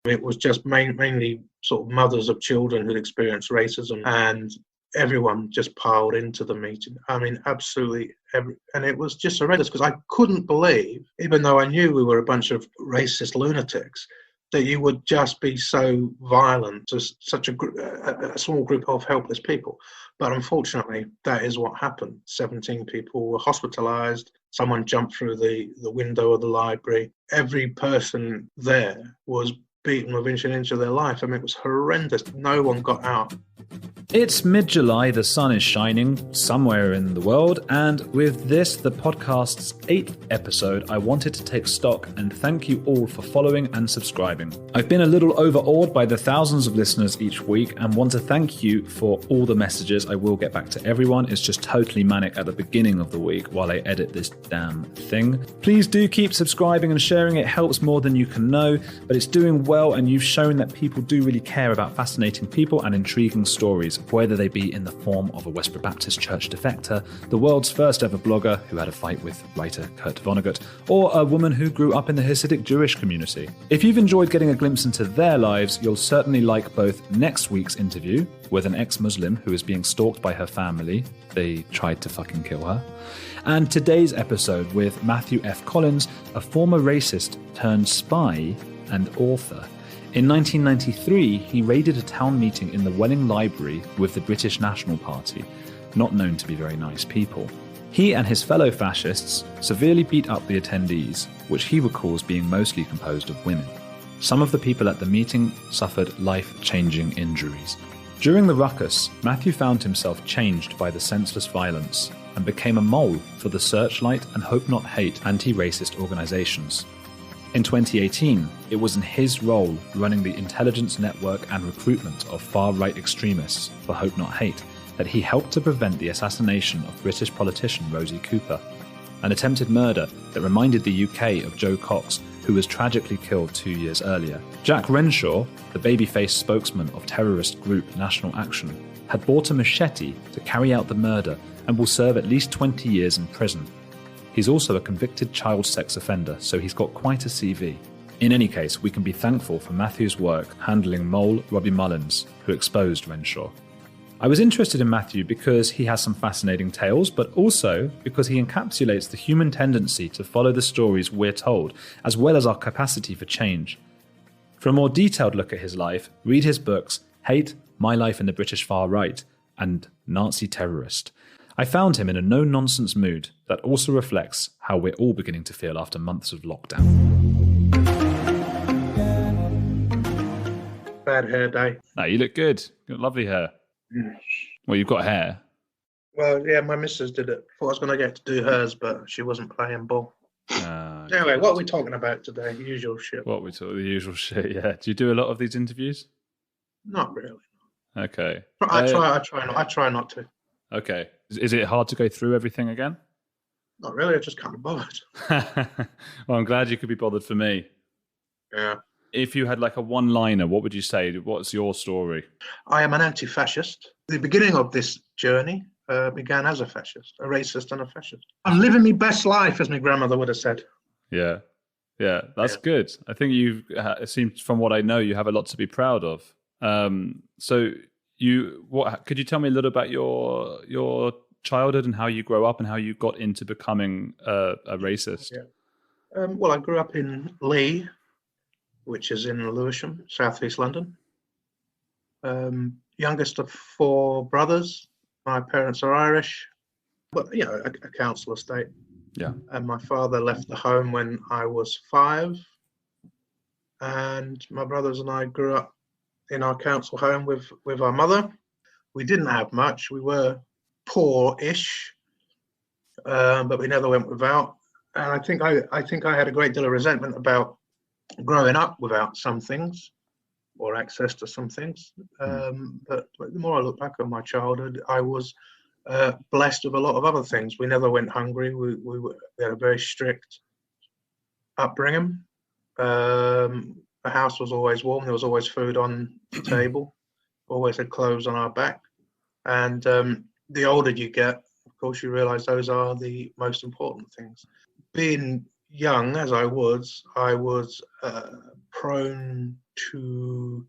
It was just mainly sort of mothers of children who'd experienced racism, and everyone just piled into the meeting. I mean, absolutely and it was just horrendous because I couldn't believe, even though I knew we were a bunch of racist lunatics, that you would just be so violent to such a small group of helpless people. But unfortunately, that is what happened. 17 people were hospitalized. Someone jumped through the window of the library. Every person there was beaten within an inch of their life. I mean, it was horrendous. No one got out. It's mid-July, the sun is shining somewhere in the world, and with this, the podcast's 8th episode, I wanted to take stock and thank you all for following and subscribing. I've been a little overawed by the thousands of listeners each week and want to thank you for all the messages. I will get back to everyone. It's just totally manic at the beginning of the week while I edit this damn thing. Please do keep subscribing and sharing. It helps more than you can know, but it's doing well, and you've shown that people do really care about fascinating people and intriguing stories, whether they be in the form of a Westboro Baptist Church defector, the world's first ever blogger who had a fight with writer Kurt Vonnegut, or a woman who grew up in the Hasidic Jewish community. If you've enjoyed getting a glimpse into their lives, you'll certainly like both next week's interview with an ex-Muslim who is being stalked by her family. They tried to fucking kill her. And today's episode with Matthew F. Collins, a former racist turned spy and author. In 1993, he raided a town meeting in the Welling Library with the British National Party, not known to be very nice people. He and his fellow fascists severely beat up the attendees, which he recalls being mostly composed of women. Some of the people at the meeting suffered life-changing injuries. During the ruckus, Matthew found himself changed by the senseless violence and became a mole for the Searchlight and Hope Not Hate anti-racist organizations. In 2018, it was in his role running the intelligence network and recruitment of far-right extremists for Hope Not Hate that he helped to prevent the assassination of British politician Rosie Cooper, an attempted murder that reminded the UK of Joe Cox, who was tragically killed 2 years earlier. Jack Renshaw, the babyface spokesman of terrorist group National Action, had bought a machete to carry out the murder and will serve at least 20 years in prison. He's also a convicted child sex offender, so he's got quite a CV. In any case, we can be thankful for Matthew's work handling mole Robbie Mullins, who exposed Renshaw. I was interested in Matthew because he has some fascinating tales, but also because he encapsulates the human tendency to follow the stories we're told, as well as our capacity for change. For a more detailed look at his life, read his books, Hate, My Life in the British Far Right, and Nazi Terrorist. I found him in a no-nonsense mood that also reflects how we're all beginning to feel after months of lockdown. Bad hair day. No, you look good. You've got lovely hair. Mm. Well, you've got hair. Well, yeah, my missus did it. Thought I was going to get to do hers, but she wasn't playing ball. Anyway, what are we talking about today? Usual shit. The usual shit, yeah. Do you do a lot of these interviews? Not really. Okay. I try not to. Okay. Is it hard to go through everything again? Not really. I just can't be bothered. Well, I'm glad you could be bothered for me. Yeah. If you had like a one-liner, what would you say? What's your story? I am an anti-fascist. The beginning of this journey began as a fascist, a racist and a fascist. I'm living my best life, as my grandmother would have said. Yeah. That's good. I think it seems from what I know, you have a lot to be proud of. Could you tell me a little about your childhood and how you grew up and how you got into becoming a racist? Yeah. Well, I grew up in Lee, which is in Lewisham, southeast London. Youngest of 4 brothers. My parents are Irish, but a council estate. Yeah. And my father left the home when I was 5, and my brothers and I grew up in our council home with our mother. We didn't have much. We were poor-ish, but we never went without. And I think I had a great deal of resentment about growing up without some things or access to some things. But the more I look back on my childhood, I was blessed with a lot of other things. We never went hungry. We had a very strict upbringing. The house was always warm. There was always food on the table. Always had clothes on our back. And the older you get, of course, you realize those are the most important things. Being young, as I was prone to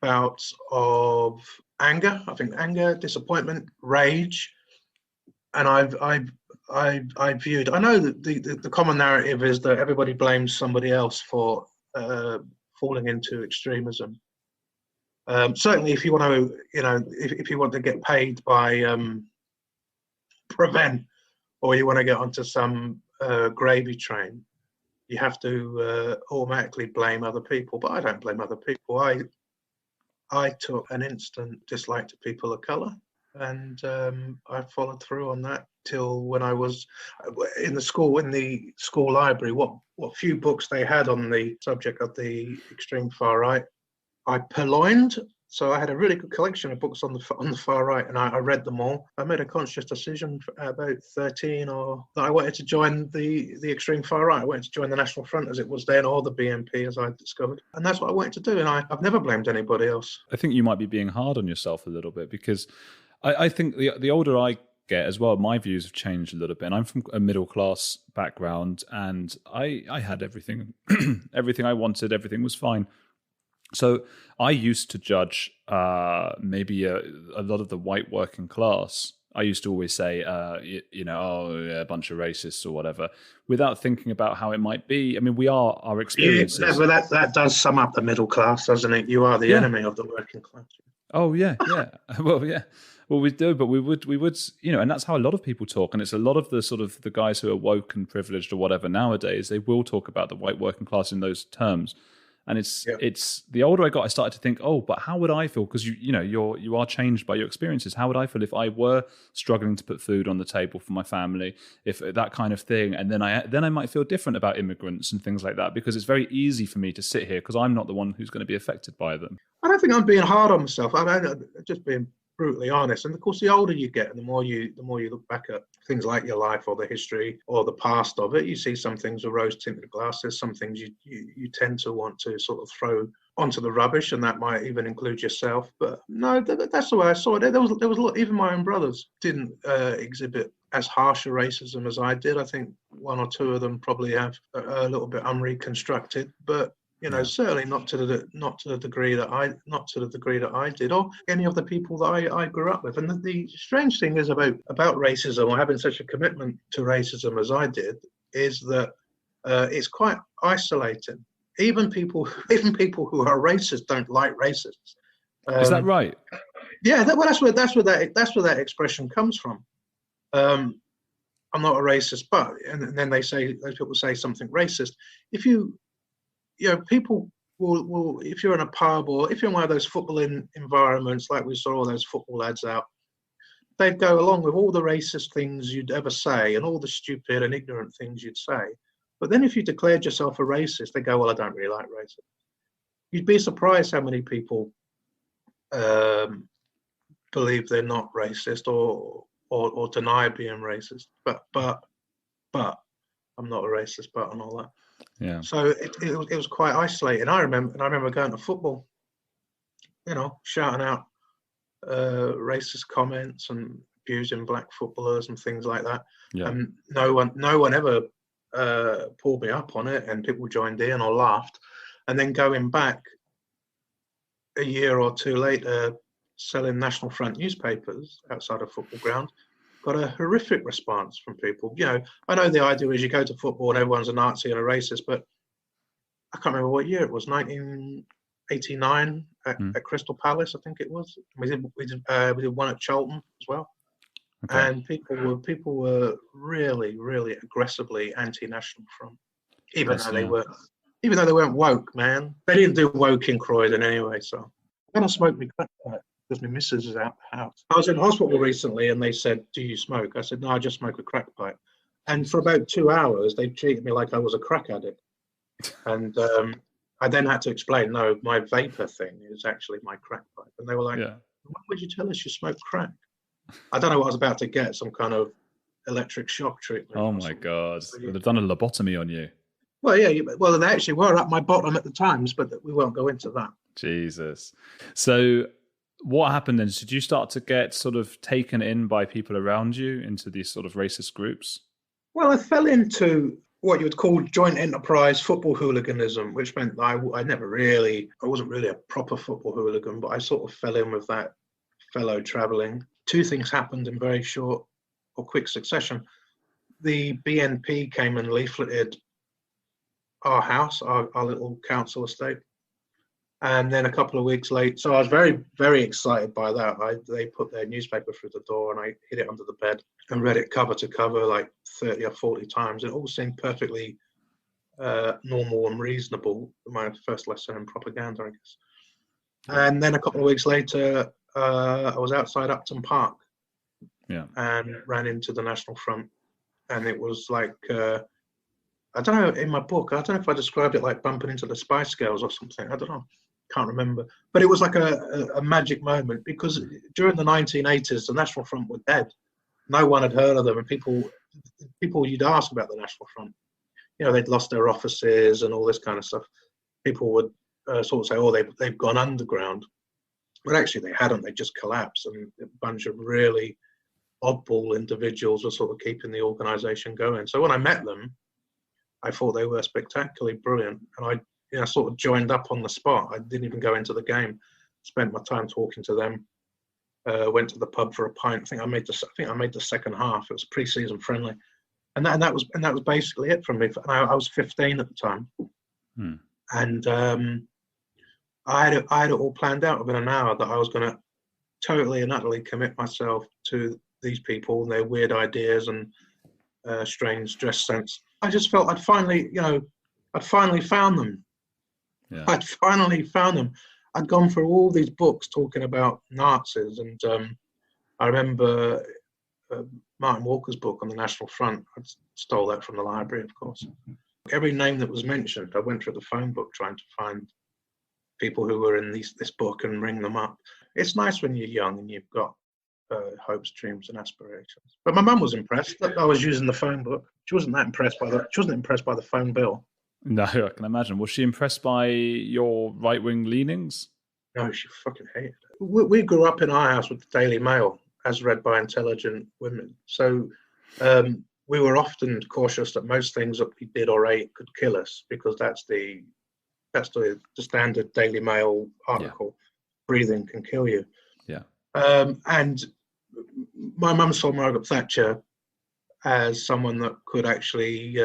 bouts of anger. I think anger, disappointment, rage, and I viewed. I know that the common narrative is that everybody blames somebody else for falling into extremism. Certainly, if you want to, if you want to get paid by Prevent, or you want to get onto some gravy train, you have to automatically blame other people. But I don't blame other people. I took an instant dislike to people of colour, and I followed through on that till when I was in the school library. What few books they had on the subject of the extreme far right, I purloined. So I had a really good collection of books on the far right, and I read them all. I made a conscious decision at about 13 that I wanted to join the extreme far right. I wanted to join the National Front as it was then, or the BNP as I discovered. And that's what I wanted to do, and I've never blamed anybody else. I think you might be being hard on yourself a little bit, because I think the older I get as well, my views have changed a little bit. And I'm from a middle class background, and I had everything, everything I wanted, everything was fine. So I used to judge maybe a lot of the white working class. I used to always say, a bunch of racists or whatever, without thinking about how it might be. I mean, we are our experiences. Yeah, but that does sum up the middle class, doesn't it? You are the enemy of the working class. Oh, yeah. Well, yeah. Well, we do, but we would, and that's how a lot of people talk. And it's a lot of the sort of the guys who are woke and privileged or whatever nowadays, they will talk about the white working class in those terms. And it's the older I got, I started to think, oh, but how would I feel? Because you are changed by your experiences. How would I feel if I were struggling to put food on the table for my family, if that kind of thing? And then I might feel different about immigrants and things like that, because it's very easy for me to sit here because I'm not the one who's going to be affected by them. I don't think I'm being hard on myself. I'm just being brutally honest. And of course, the older you get, and the more you look back at things like your life or the history or the past of it, you see some things with rose-tinted glasses, some things you tend to want to sort of throw onto the rubbish, and that might even include yourself. But no, that's the way I saw it. There was a lot, even my own brothers didn't exhibit as harsh a racism as I did. I think one or two of them probably have a little bit unreconstructed, but certainly not to the degree that I did, or any of the people that I grew up with. And the strange thing is about racism, or having such a commitment to racism as I did, is that it's quite isolating. Even people who are racist don't like racists. Is that right? Yeah, that's where that expression comes from. I'm not a racist, but, and then those people say something racist. If people will, if you're in a pub or if you're in one of those footballing environments, like we saw all those football lads out, they'd go along with all the racist things you'd ever say and all the stupid and ignorant things you'd say. But then if you declared yourself a racist, they go, well, I don't really like racism. You'd be surprised how many people believe they're not racist or deny being racist. But I'm not a racist, but and all that. Yeah. So it was quite isolating. I remember going to football, shouting out racist comments and abusing black footballers and things like that. Yeah. And no one ever pulled me up on it, and people joined in or laughed. And then going back a year or two later, selling National Front newspapers outside a football ground, got a horrific response from people. I know the idea is you go to football and everyone's a Nazi and a racist, but I can't remember what year it was, 1989 at Crystal Palace, I think it was. We did one at Charlton as well. Okay. And people were really, really aggressively anti-National Front, even though they weren't woke, man. They didn't do woke in Croydon anyway, so I'm gonna smoke me crack pipe because my missus is out the house. I was in hospital recently and they said, do you smoke? I said, no, I just smoke a crack pipe. And for about 2 hours, they treated me like I was a crack addict. And I then had to explain, no, my vapor thing is actually my crack pipe. And they were like, why would you tell us you smoke crack? I don't know what I was about to get, some kind of electric shock treatment. Oh my God. They've done a lobotomy on you. Well, yeah, well, they actually were at my bottom at the times, but we won't go into that. Jesus. So what happened then? Did you start to get sort of taken in by people around you into these sort of racist groups? Well, I fell into what you would call joint enterprise football hooliganism, which meant I wasn't really a proper football hooligan, but I sort of fell in with that fellow travelling. Two things happened in very short or quick succession. The BNP came and leafleted our house, our little council estate. And then a couple of weeks later, so I was very, very excited by that. They put their newspaper through the door and I hid it under the bed and read it cover to cover like 30 or 40 times. It all seemed perfectly normal and reasonable. My first lesson in propaganda, I guess. And then a couple of weeks later, I was outside Upton Park and ran into the National Front. And it was like, I don't know, in my book, I don't know if I described it like bumping into the Spice Girls or something. I don't know. Can't remember. But it was like a magic moment, because during the 1980s, the National Front were dead. No one had heard of them. And people you'd ask about the National Front, they'd lost their offices and all this kind of stuff. People would sort of say, oh, they've gone underground. But actually they hadn't. They just collapsed. And a bunch of really oddball individuals were sort of keeping the organisation going. So when I met them, I thought they were spectacularly brilliant. And I sort of joined up on the spot. I didn't even go into the game. Spent my time talking to them. Went to the pub for a pint. I think I made the second half. It was pre-season friendly, and that was basically it from me. And I was 15 at the time, and I had it all planned out within an hour that I was going to totally and utterly commit myself to these people and their weird ideas and strange dress sense. I just felt I'd finally found them. Yeah. I'd finally found them. I'd gone through all these books talking about Nazis, and I remember Martin Walker's book on the National Front. I stole that from the library, of course. Every name that was mentioned, I went through the phone book trying to find people who were in this book and ring them up. It's nice when you're young and you've got hopes, dreams, and aspirations. But my mum was impressed that I was using the phone book. She wasn't impressed by the phone bill. No, I can imagine. Was she impressed by your right-wing leanings? No, she fucking hated it. We grew up in our house with the Daily Mail, as read by intelligent women. So we were often cautious that most things that we did or ate could kill us, because that's the standard Daily Mail article. Yeah. Breathing can kill you. Yeah. And my mum saw Margaret Thatcher as someone that could actually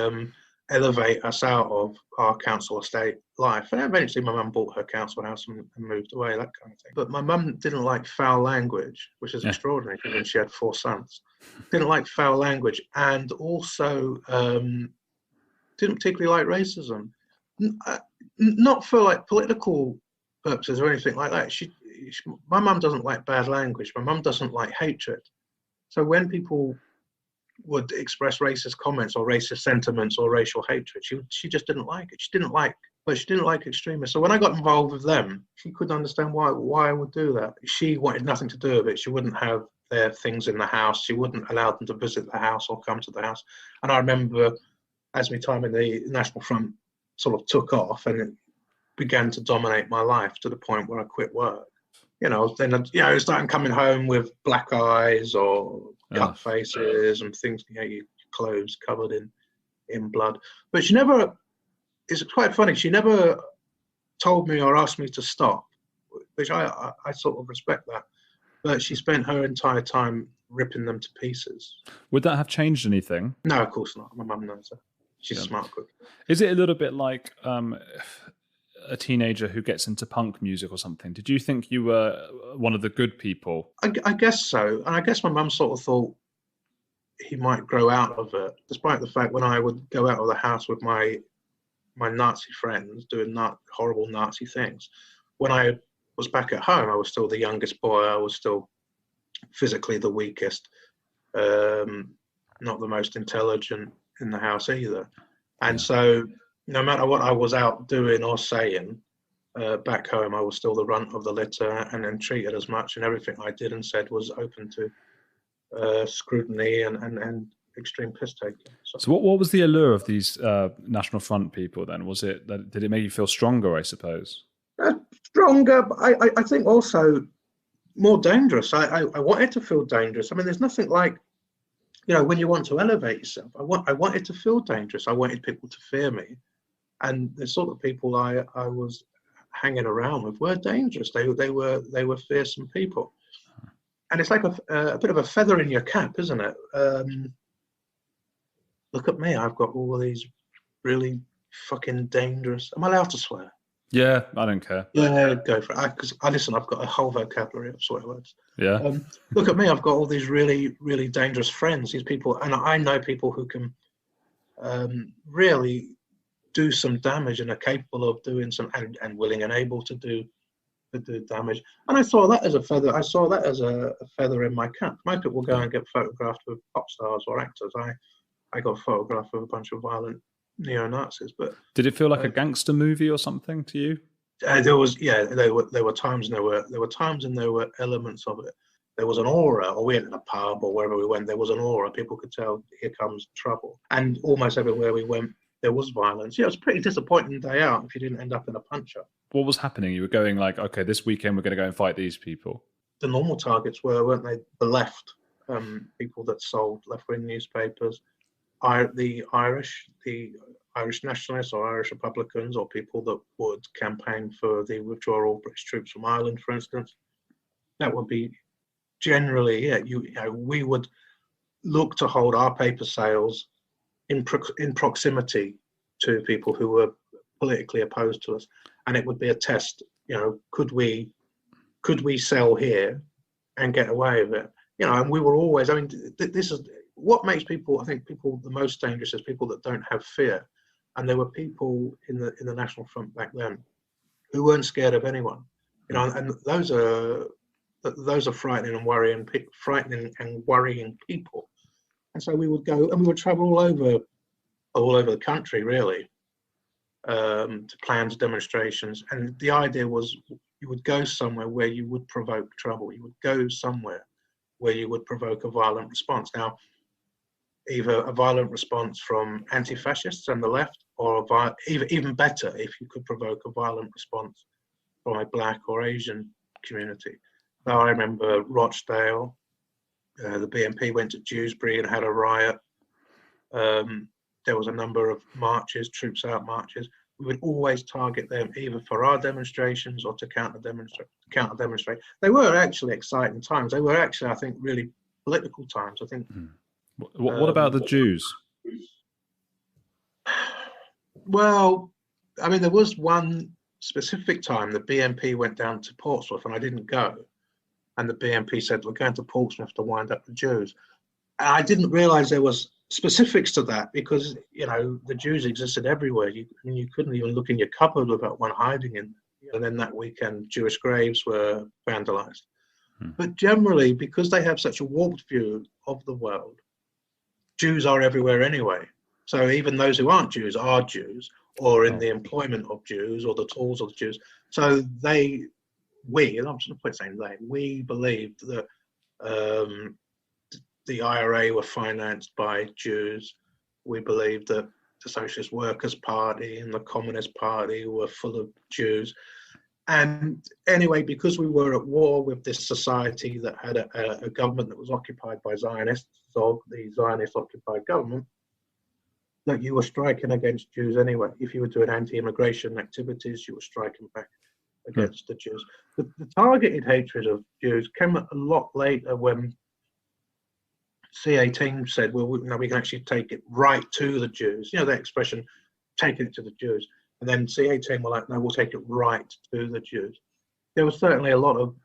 elevate us out of our council estate life. And eventually my mum bought her council house and moved away, that kind of thing. But my mum didn't like foul language, which is extraordinary, given she had 4 sons. Didn't like foul language, and also didn't particularly like racism. Not for like political purposes or anything like that. My mum doesn't like bad language. My mum doesn't like hatred. So when people would express racist comments or racist sentiments or racial hatred, she just didn't like it. She didn't like extremists. So when I got involved with them, she couldn't understand why I would do that. She wanted nothing to do with it. She wouldn't have their things in the house. She wouldn't allow them to visit the house or come to the house. And I remember, as my time in the National Front sort of took off, and it began to dominate my life to the point where I quit work. Then I started coming home with black eyes or cut faces and things, your clothes covered in blood. But she never, it's quite funny, she never told me or asked me to stop, which I sort of respect that. But she spent her entire time ripping them to pieces. Would that have changed anything? No, of course not. My mum knows that. She's a smart cook. Is it a little bit like a teenager who gets into punk music or something? Did you think you were one of the good people? I guess so. And I guess my mum sort of thought he might grow out of it, despite the fact when I would go out of the house with my Nazi friends doing horrible Nazi things. When I was back at home, I was still the youngest boy. I was still physically the weakest, not the most intelligent in the house either. And so no matter what I was out doing or saying, back home I was still the runt of the litter, and then treated as much, and everything I did and said was open to scrutiny and extreme piss taking. So what was the allure of these National Front people then? Did it make you feel stronger, I suppose? Stronger, but I think also more dangerous. I wanted to feel dangerous. I mean, there's nothing like when you want to elevate yourself, I wanted to feel dangerous. I wanted people to fear me. And the sort of people I was hanging around with were dangerous. They were fearsome people. And it's like a bit of a feather in your cap, isn't it? Look at me. I've got all these really fucking dangerous. Am I allowed to swear? Yeah, I don't care. Yeah, go for it. Because listen, I've got a whole vocabulary of swear words. Yeah. Look at me. I've got all these really, really dangerous friends. These people, and I know people who can really do some damage and are capable of doing some, and willing and able to do damage. And I saw that as a feather. I saw that as a feather in my cap. Most people go and get photographed with pop stars or actors. I got photographed with a bunch of violent neo-Nazis. But did it feel like a gangster movie or something to you? There were times, and there were times, and there were elements of it. There was an aura, or we went in a pub or wherever we went. There was an aura. People could tell here comes trouble. And almost everywhere we went, there was violence. Yeah, it was a pretty disappointing day out if you didn't end up in a punch-up. What was happening? You were going like, okay, this weekend we're going to go and fight these people. The normal targets weren't they? The left, people that sold left-wing newspapers, the Irish nationalists or Irish Republicans, or people that would campaign for the withdrawal of British troops from Ireland, for instance. That would be generally, we would look to hold our paper sales in proximity to people who were politically opposed to us, and it would be a test. Could we sell here and get away with it? And we were always. I mean, this is what makes people. I think people the most dangerous is people that don't have fear, and there were people in the National Front back then who weren't scared of anyone. And those are frightening and worrying people. And so we would go and we would travel all over the country, really, to planned demonstrations. And the idea was you would go somewhere where you would provoke trouble. You would go somewhere where you would provoke a violent response. Now, either a violent response from anti-fascists and the left, or even better, if you could provoke a violent response from a black or Asian community. Now, I remember Rochdale. The BNP went to Dewsbury and had a riot. There was a number of marches, troops out marches. We would always target them either for our demonstrations or to counter demonstrate. They were actually exciting times. They were actually, I think, really political times. I think. What about the Jews? Well, I mean, there was one specific time the BNP went down to Portsmouth and I didn't go. And the BNP said, we're going to Portsmouth to wind up the Jews. And I didn't realize there was specifics to that because, the Jews existed everywhere. You couldn't even look in your cupboard without one hiding in. And then that weekend, Jewish graves were vandalized. But generally, because they have such a warped view of the world, Jews are everywhere anyway. So even those who aren't Jews are Jews, or in the employment of Jews, or the tools of the Jews. So we believed that the IRA were financed by Jews. We believed that the Socialist Workers' Party and the Communist Party were full of Jews. And anyway, because we were at war with this society that had a government that was occupied by Zionists, so the Zionist-occupied government, that you were striking against Jews anyway. If you were doing anti-immigration activities, you were striking back against the Jews. The targeted hatred of Jews came a lot later when C18 said, well, we can actually take it right to the Jews. The expression, taking it to the Jews. And then C18 were like, no, we'll take it right to the Jews. There was certainly a lot of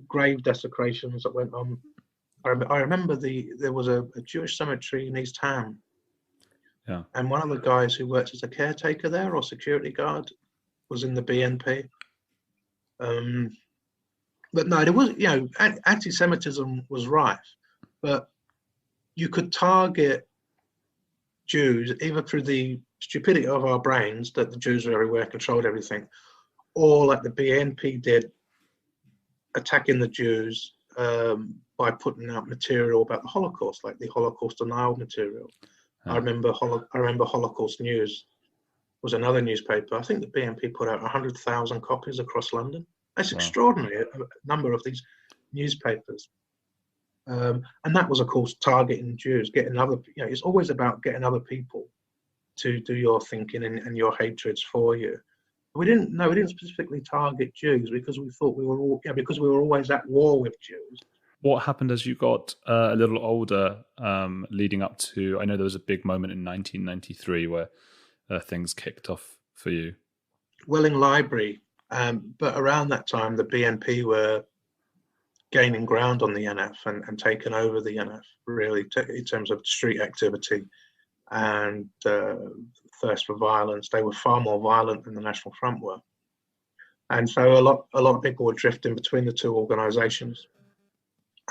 grave desecrations that went on. I remember there was a Jewish cemetery in East Ham. Yeah. And one of the guys who worked as a caretaker there or security guard was in the BNP. But no, there was, anti-Semitism was rife, but you could target Jews either through the stupidity of our brains that the Jews were everywhere, controlled everything, or like the BNP did, attacking the Jews by putting out material about the Holocaust, like the Holocaust denial material. I remember Holocaust News was another newspaper. I think the BNP put out 100,000 copies across London. That's extraordinary, a number of these newspapers. And that was, of course, targeting Jews, getting other, it's always about getting other people to do your thinking and your hatreds for you. We didn't specifically target Jews because we thought we were all, because we were always at war with Jews. What happened as you got a little older, leading up to, I know there was a big moment in 1993 where things kicked off for you? Welling Library, but around that time, the BNP were gaining ground on the NF and taking over the NF, really, in terms of street activity and thirst for violence. They were far more violent than the National Front were. And so a lot of people were drifting between the two organisations.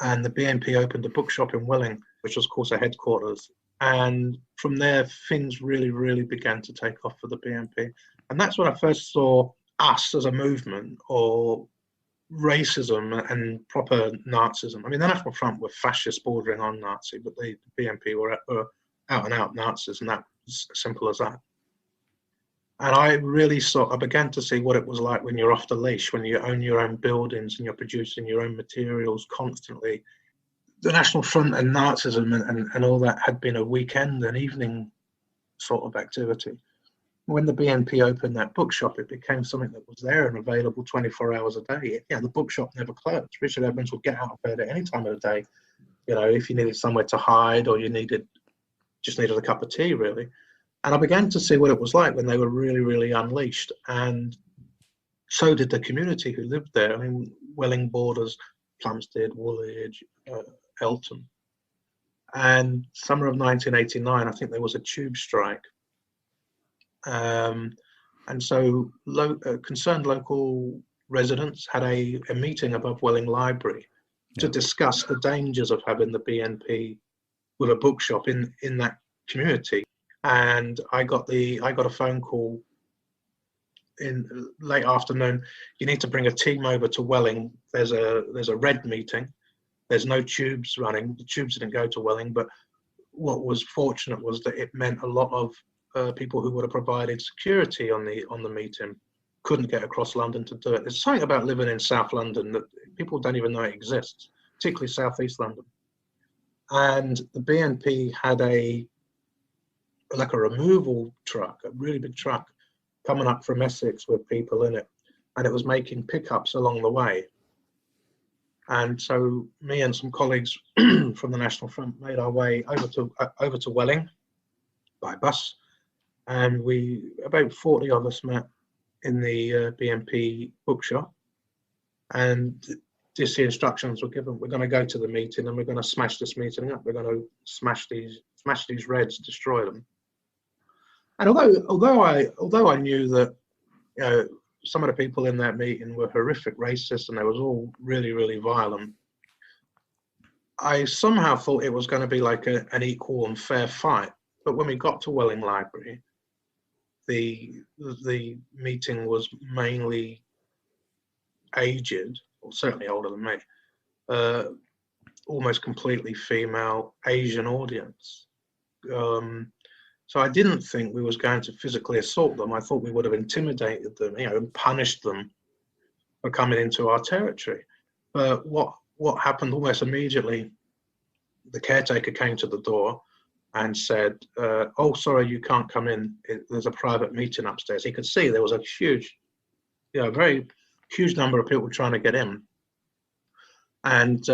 And the BNP opened a bookshop in Welling, which was, of course, a headquarters. And from there, things really, really began to take off for the BNP. And that's when I first saw us as a movement, or racism and proper Nazism. I mean, the National Front were fascist bordering on Nazi, but the BNP were out and out Nazis, and that was as simple as that. And I began to see what it was like when you're off the leash, when you own your own buildings and you're producing your own materials constantly. The National Front and Nazism and all that had been a weekend and evening sort of activity. When the BNP opened that bookshop, it became something that was there and available 24 hours a day. The bookshop never closed. Richard Edmonds would get out of bed at any time of the day, if you needed somewhere to hide or you just needed a cup of tea, really. And I began to see what it was like when they were really, really unleashed. And so did the community who lived there. I mean, Welling borders Plumstead, Woolwich, Elton. And summer of 1989, I think there was a tube strike. And so concerned local residents had a meeting above Welling Library to discuss the dangers of having the BNP with a bookshop in that community. And I got a phone call in late afternoon. You need to bring a team over to Welling. There's a red meeting. There's no tubes running. The tubes didn't go to Welling, but what was fortunate was that it meant a lot of people who would have provided security on the meeting couldn't get across London to do it. There's something about living in South London that people don't even know it exists, particularly South East London. And the BNP had a removal truck, a really big truck, coming up from Essex with people in it, and it was making pickups along the way. And so me and some colleagues from the National Front made our way over to Welling by bus, and about 40 of us met in the BNP bookshop, and just the instructions were given: we're going to go to the meeting and we're going to smash this meeting up. We're going to smash these reds, destroy them. And although I knew that some of the people in that meeting were horrific racists and they was all really, really violent, I somehow thought it was going to be like an equal and fair fight. But when we got to Welling Library, the meeting was mainly aged, or certainly older than me, almost completely female Asian audience. So I didn't think we was going to physically assault them. I thought we would have intimidated them, and punished them for coming into our territory. But what happened almost immediately, the caretaker came to the door and said, "Oh, sorry, you can't come in. There's a private meeting upstairs." He could see there was a huge, very huge number of people trying to get in. And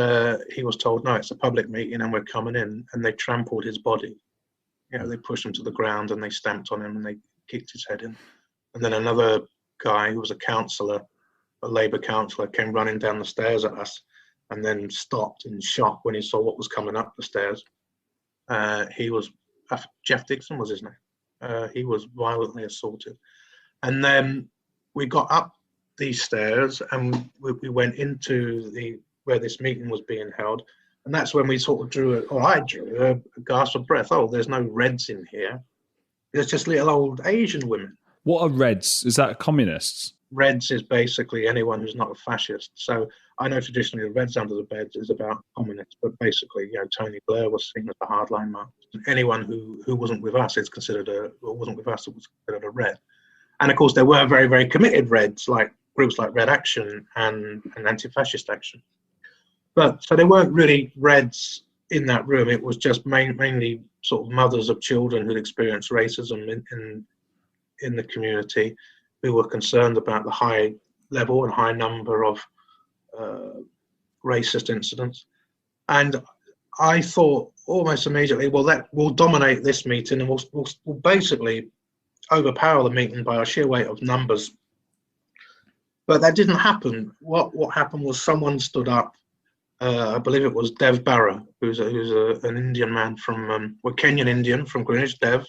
he was told, "No, it's a public meeting and we're coming in." And they trampled his body. They pushed him to the ground and they stamped on him and they kicked his head in. And then another guy who was a councillor, a Labour councillor, came running down the stairs at us and then stopped in shock when he saw what was coming up the stairs. He was, Jeff Dixon was his name. He was violently assaulted. And then we got up these stairs and we went into where this meeting was being held. And that's when we sort of I drew a gasp of breath. Oh, there's no reds in here. There's just little old Asian women. What are reds? Is that communists? Reds is basically anyone who's not a fascist. So I know traditionally the Reds Under the Bed is about communists, but basically, Tony Blair was seen as a hardline Marxist. Anyone who wasn't with us was considered a Red. And of course, there were very, very committed Reds, like groups like Red Action and Anti-Fascist Action. But so there weren't really Reds in that room. It was just mainly sort of mothers of children who'd experienced racism in the community, who were concerned about the high level and high number of racist incidents. And I thought almost immediately, well, that will dominate this meeting, and we'll basically overpower the meeting by our sheer weight of numbers. But that didn't happen. What happened was someone stood up. I believe it was Dev Barra, who's an Indian man from, Kenyan Indian from Greenwich, Dev.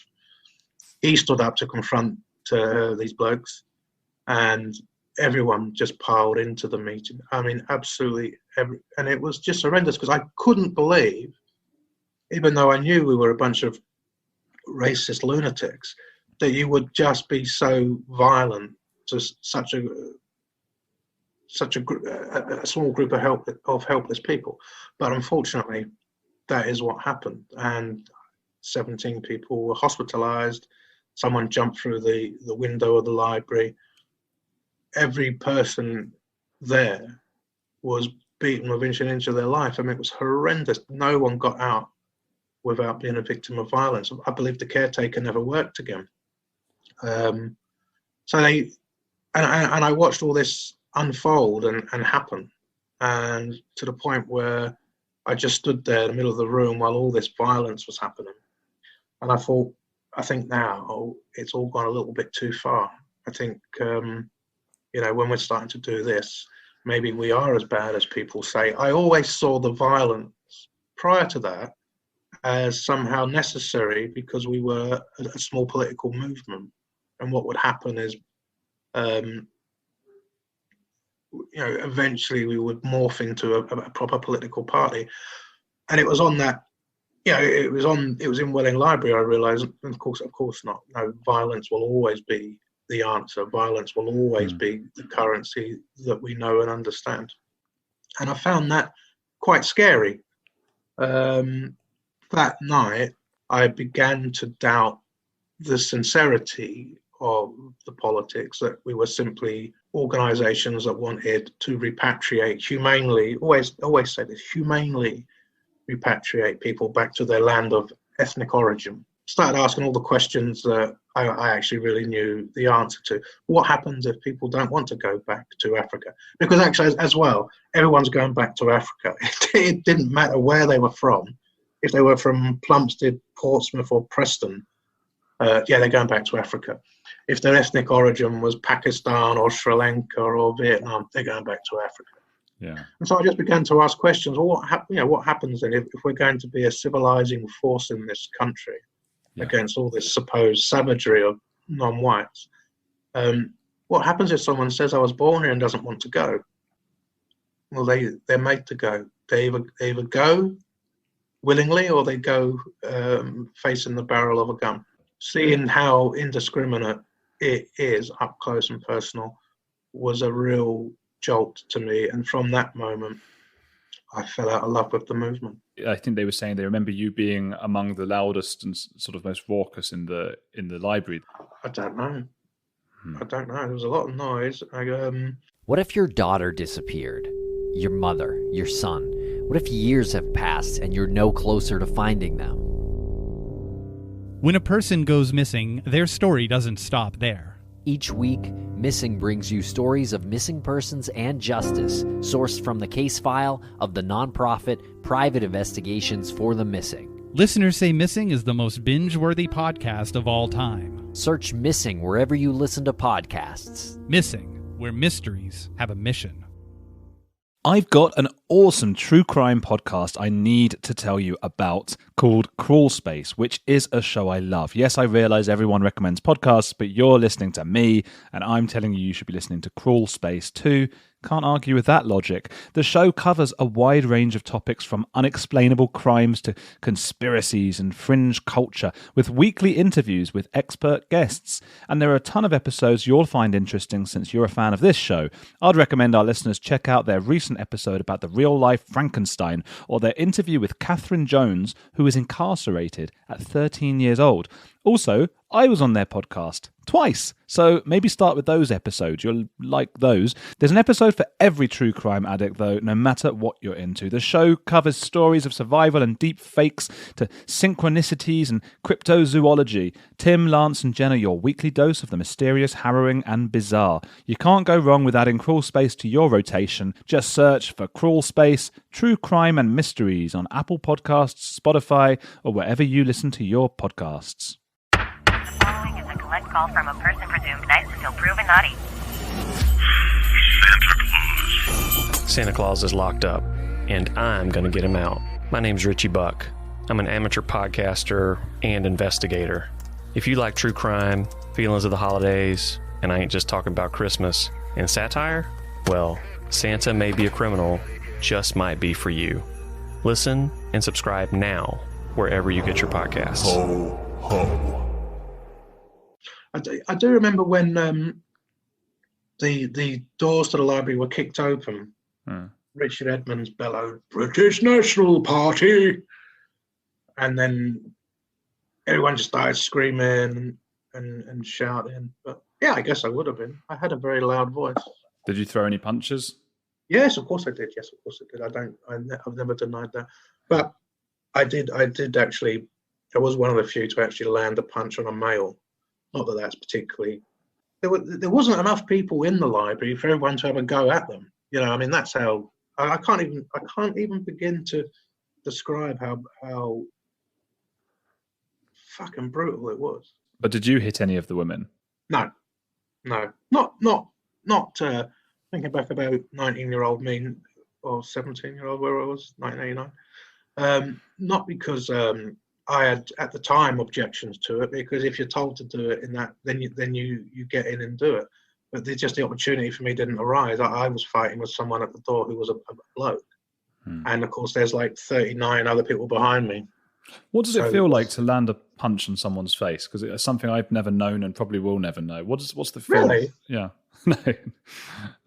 He stood up to confront these blokes, and everyone just piled into the meeting. I mean, absolutely and it was just horrendous, because I couldn't believe, even though I knew we were a bunch of racist lunatics, that you would just be so violent to such a small group of helpless people. But unfortunately, that is what happened, and 17 people were hospitalized. Someone jumped through the window of the library. Every person there was beaten within an inch of their life. I mean, it was horrendous. No one got out without being a victim of violence. I believe the caretaker never worked again. So they, and I watched all this unfold and happen, and to the point where I just stood there in the middle of the room while all this violence was happening. And I think now it's all gone a little bit too far. I think, when we're starting to do this, maybe we are as bad as people say. I always saw the violence prior to that as somehow necessary, because we were a small political movement. And what would happen is, eventually we would morph into a proper political party. And it was on that, it was in Welling Library, I realised, and of course not. No, violence will always be the answer. Violence will always be the currency that we know and understand. And I found that quite scary. That night, I began to doubt the sincerity of the politics, that we were simply organisations that wanted to repatriate humanely, always say this, humanely repatriate people back to their land of ethnic origin. Started asking all the questions that I actually really knew the answer to. What happens if people don't want to go back to Africa? Because actually, as well, everyone's going back to Africa. It didn't matter where they were from. If they were from Plumstead, Portsmouth or Preston, they're going back to Africa. If their ethnic origin was Pakistan or Sri Lanka or Vietnam, they're going back to Africa. Yeah. And so I just began to ask questions. Well, what happens then if we're going to be a civilizing force in this country against all this supposed savagery of non-whites? What happens if someone says, I was born here and doesn't want to go? Well, they're made to go. They either go willingly or they go facing the barrel of a gun. Seeing how indiscriminate it is up close and personal was a real jolt to me, and from that moment I fell out of love with the movement. I think they were saying they remember you being among the loudest and sort of most raucous in the library. I don't know. There was a lot of noise. What if your daughter disappeared? Your mother, your son? What if years have passed and you're no closer to finding them? When a person goes missing, their story doesn't stop there. Each week, Missing brings you stories of missing persons and justice, sourced from the case file of the nonprofit Private Investigations for the Missing. Listeners Say Missing is the most binge-worthy podcast of all time. Search Missing wherever you listen to podcasts. Missing, where mysteries have a mission. I've got an awesome true crime podcast I need to tell you about called Crawl Space, which is a show I love. Yes, I realize everyone recommends podcasts, but you're listening to me, and I'm telling you should be listening to Crawl Space too. Can't argue with that logic. The show covers a wide range of topics from unexplainable crimes to conspiracies and fringe culture, with weekly interviews with expert guests. And there are a ton of episodes you'll find interesting since you're a fan of this show. I'd recommend our listeners check out their recent episode about the real-life Frankenstein, or their interview with Catherine Jones, who is incarcerated at 13 years old. Also, I was on their podcast twice. So maybe start with those episodes. You'll like those. There's an episode for every true crime addict, though, no matter what you're into. The show covers stories of survival and deep fakes to synchronicities and cryptozoology. Tim, Lance, and Jenna, your weekly dose of the mysterious, harrowing, and bizarre. You can't go wrong with adding Crawl Space to your rotation. Just search for Crawl Space, True Crime and Mysteries on Apple Podcasts, Spotify, or wherever you listen to your podcasts. The following is a collect call from a person presumed nice until proven naughty. Santa Claus is locked up, and I'm going to get him out. My name's Richie Buck. I'm an amateur podcaster and investigator. If you like true crime, feelings of the holidays, and I ain't just talking about Christmas, and satire, well, Santa may be a criminal, just might be for you. Listen and subscribe now, wherever you get your podcasts. Ho, ho. I do remember when the doors to the library were kicked open. Richard Edmonds bellowed, "British National Party!" And then everyone just started screaming and shouting. But yeah, I guess I would have been. I had a very loud voice. Did you throw any punches? Yes, of course I did. Yes, of course I did. I've never denied that. But I did actually. I was one of the few to actually land a punch on a male. Not that that's particularly. There wasn't enough people in the library for everyone to have a go at them. You know, I mean, that's how I can't even begin to describe how fucking brutal it was. But did you hit any of the women? No, not thinking back about 19-year-old me or 17-year-old where I was, 1989. Not because I had at the time objections to it, because if you're told to do it in that, then you get in and do it. But just the opportunity for me didn't arise. I was fighting with someone at the door who was a bloke, and of course there's like 39 other people behind me. What does it feel like to land a punch on someone's face? Because it's something I've never known and probably will never know. What's the feel? Really? Yeah. No,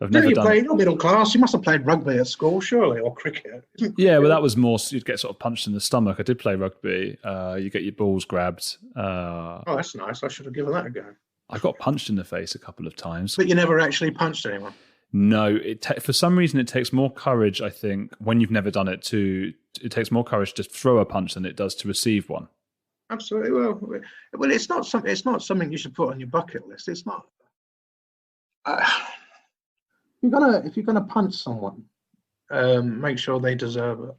I've never done. You're middle class. You must have played rugby at school, surely, or cricket. Yeah, well, that was more. You'd get sort of punched in the stomach. I did play rugby. You get your balls grabbed. Oh, that's nice. I should have given that a go. I got punched in the face a couple of times. But you never actually punched anyone? No. For some reason, it takes more courage, I think, when you've never done it, it takes more courage to throw a punch than it does to receive one. Absolutely. Well, it's not something you should put on your bucket list. It's not. If you're gonna punch someone, make sure they deserve it.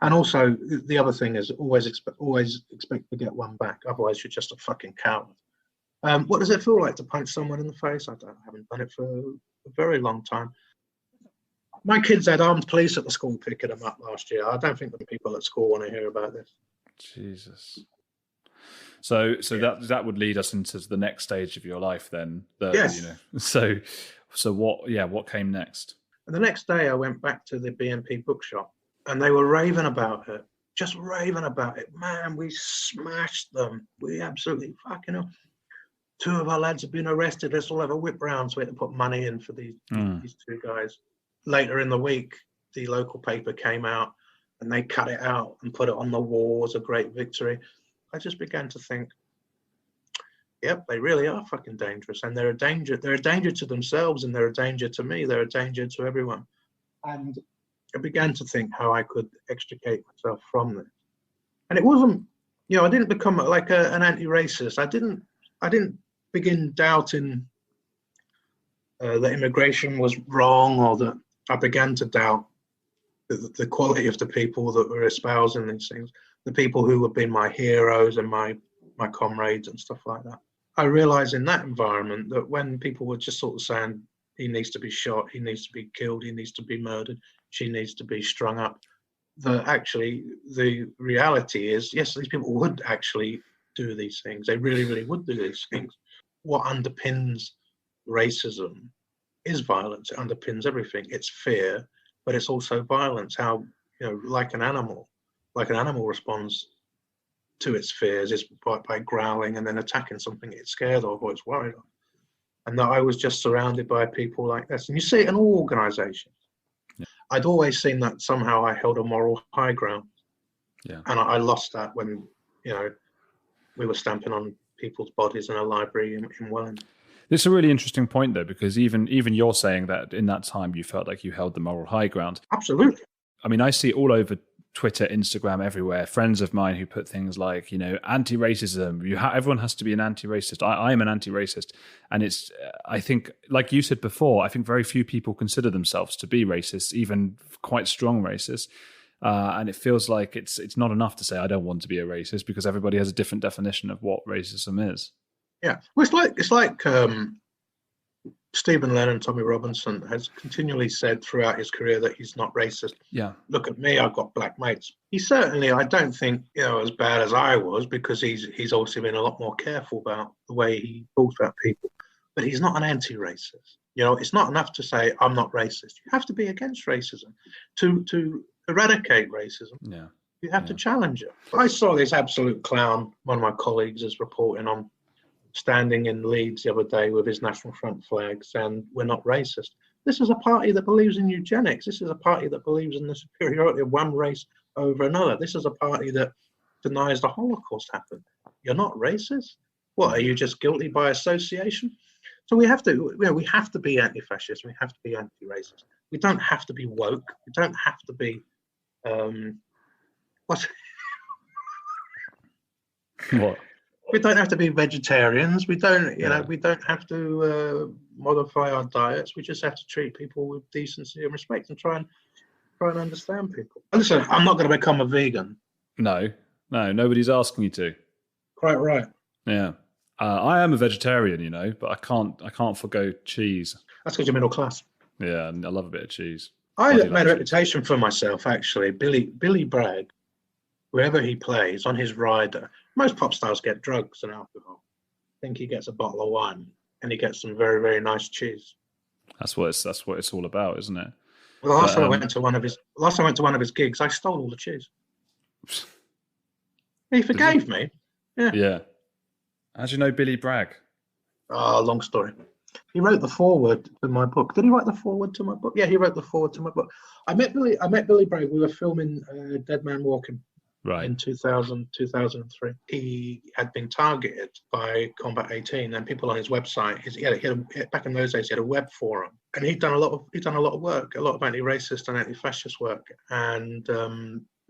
And also, the other thing is always expect to get one back. Otherwise, you're just a fucking coward. What does it feel like to punch someone in the face? I haven't done it for a very long time. My kids had armed police at the school picking them up last year. I don't think the people at school want to hear about this. Jesus. So that would lead us into the next stage of your life then. Yes. So what came next? And the next day I went back to the BNP bookshop and they were raving about it. Just raving about it. Man, we smashed them. We absolutely fucking hell. 2 of our lads have been arrested. Let's all have a whip round. So we had to put money in for these 2 guys. Later in the week, the local paper came out and they cut it out and put it on the wall as a great victory. I just began to think, yep, they really are fucking dangerous, and they're a danger. They're a danger to themselves, and they're a danger to me. They're a danger to everyone. And I began to think how I could extricate myself from this. And it wasn't, I didn't become like an anti-racist. I didn't begin doubting that immigration was wrong, or that I began to doubt the quality of the people that were espousing these things. The people who have been my heroes and my comrades and stuff like that. I realized in that environment that when people were just sort of saying, he needs to be shot, he needs to be killed, he needs to be murdered, she needs to be strung up, that actually the reality is, yes, these people would actually do these things. They really, really would do these things. What underpins racism is violence. It underpins everything. It's fear, but it's also violence. How, like an animal responds to its fears is by growling and then attacking something it's scared of or it's worried of. And that I was just surrounded by people like this. And you see it in all organizations. Yeah. I'd always seen that somehow I held a moral high ground. Yeah. And I lost that when, we were stamping on people's bodies in a library in Welling. This is a really interesting point, though, because even you're saying that in that time you felt like you held the moral high ground. Absolutely. I mean, I see all over Twitter, Instagram, everywhere, friends of mine who put things like, anti-racism. Everyone has to be an anti-racist. I am an anti-racist. And it's, I think, like you said before, I think very few people consider themselves to be racist, even quite strong racists. And it feels like it's not enough to say I don't want to be a racist, because everybody has a different definition of what racism is. Yeah, well, it's like Stephen Lennon, Tommy Robinson, has continually said throughout his career that he's not racist. Yeah. Look at me, I've got black mates. He certainly, I don't think, as bad as I was, because he's also been a lot more careful about the way he talks about people. But he's not an anti-racist. It's not enough to say I'm not racist. You have to be against racism to eradicate racism. Yeah. You have to challenge it. I saw this absolute clown. One of my colleagues is reporting on standing in Leeds the other day with his National Front flags, and we're not racist. This is a party that believes in eugenics. This is a party that believes in the superiority of one race over another. This is a party that denies the Holocaust happened. You're not racist? What, are you just guilty by association? So we have to be anti-fascist. We have to be anti-racist. We don't have to be woke. We don't have to be what? We don't have to be vegetarians. We don't, we don't have to modify our diets. We just have to treat people with decency and respect and try and understand people. Listen, I'm not going to become a vegan. No, nobody's asking you to. Quite right. Yeah, I am a vegetarian, but I can't forgo cheese. That's because you're middle class. Yeah, I love a bit of cheese. I made a reputation for myself, actually. Billy Bragg, wherever he plays on his rider, most pop stars get drugs and alcohol. I think he gets a bottle of wine and he gets some very, very nice cheese. That's what it's all about, isn't it? Well, the last time I went to one of his gigs, I stole all the cheese. He forgave me. Yeah. Yeah. How do you know Billy Bragg? Oh, long story. He wrote the foreword to my book. Did he write the foreword to my book? Yeah, he wrote the foreword to my book. I met Billy Bragg. We were filming Dead Man Walking. Right. In 2003, he had been targeted by Combat 18, and people on his website. Back in those days, he had a web forum, and he'd done a lot of work, a lot of anti-racist and anti-fascist work. And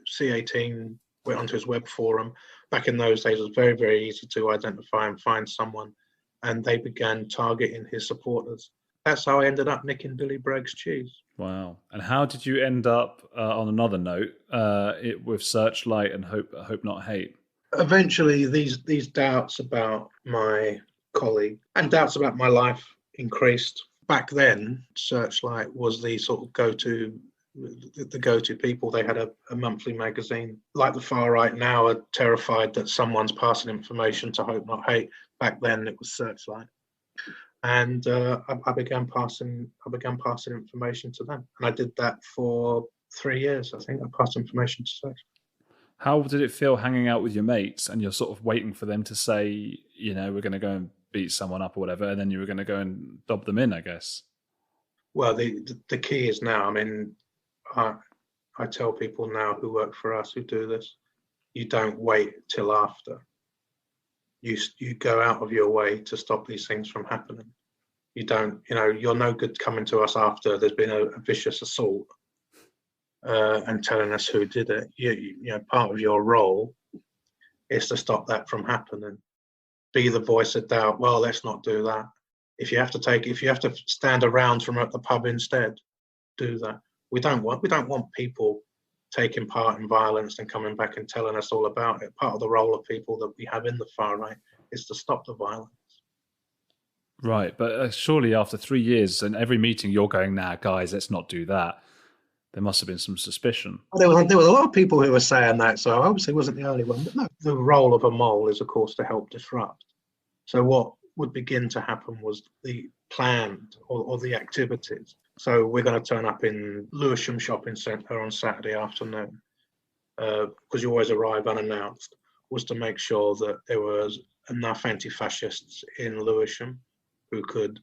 C18 went onto his web forum. Back in those days, it was very, very easy to identify and find someone, and they began targeting his supporters. That's how I ended up nicking Billy Bragg's cheese. Wow. And how did you end up, on another note, with Searchlight and Hope Not Hate? Eventually, these doubts about my colleague and doubts about my life increased. Back then, Searchlight was the sort of go-to people. They had a monthly magazine. Like the far right now are terrified that someone's passing information to Hope Not Hate. Back then, it was Searchlight. And I began passing information to them, and I did that for 3 years. I think I passed information to Search. How did it feel hanging out with your mates, and you're sort of waiting for them to say, we're going to go and beat someone up or whatever, and then you were going to go and dob them in, I guess? Well, the key is now. I mean, I tell people now who work for us who do this, you don't wait till after. You go out of your way to stop these things from happening. You don't, you're no good coming to us after there's been a vicious assault and telling us who did it. Part of your role is to stop that from happening. Be the voice of doubt. Well, let's not do that. If you have to stand around from at the pub instead, do that. We don't want people taking part in violence and coming back and telling us all about it. Part of the role of people that we have in the far right is to stop the violence. Right, but surely after 3 years and every meeting you're going, nah, guys, let's not do that. There must have been some suspicion. There was a lot of people who were saying that, so I obviously wasn't the only one. But no, the role of a mole is, of course, to help disrupt. So what would begin to happen was the planned or the activities. So we're going to turn up in Lewisham Shopping Centre on Saturday afternoon, because you always arrive unannounced, was to make sure that there was enough anti-fascists in Lewisham who could,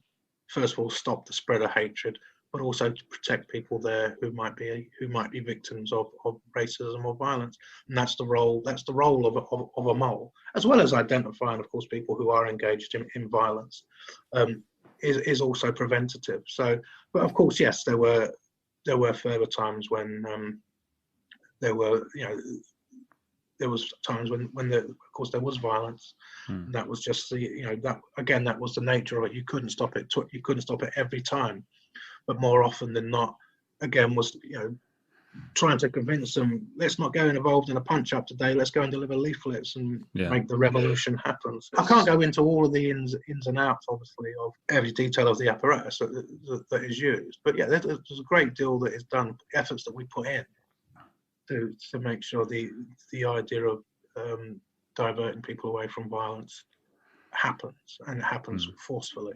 first of all, stop the spread of hatred, but also to protect people there who might be victims of racism or violence. And that's the role of a mole, as well as identifying, of course, people who are engaged in violence, is also preventative. So, but of course, yes, there were further times when there was times when of course there was violence. And that was just that was the nature of it. You couldn't stop it. You couldn't stop it every time, but more often than not, again, was trying to convince them, let's not go involved in a punch up today. Let's go and deliver leaflets and make the revolution happen. I can't go into all of the ins and outs, obviously, of every detail of the apparatus that is used. But yeah, there's a great deal that is done, efforts that we put in to make sure the idea of diverting people away from violence happens, and it happens forcefully.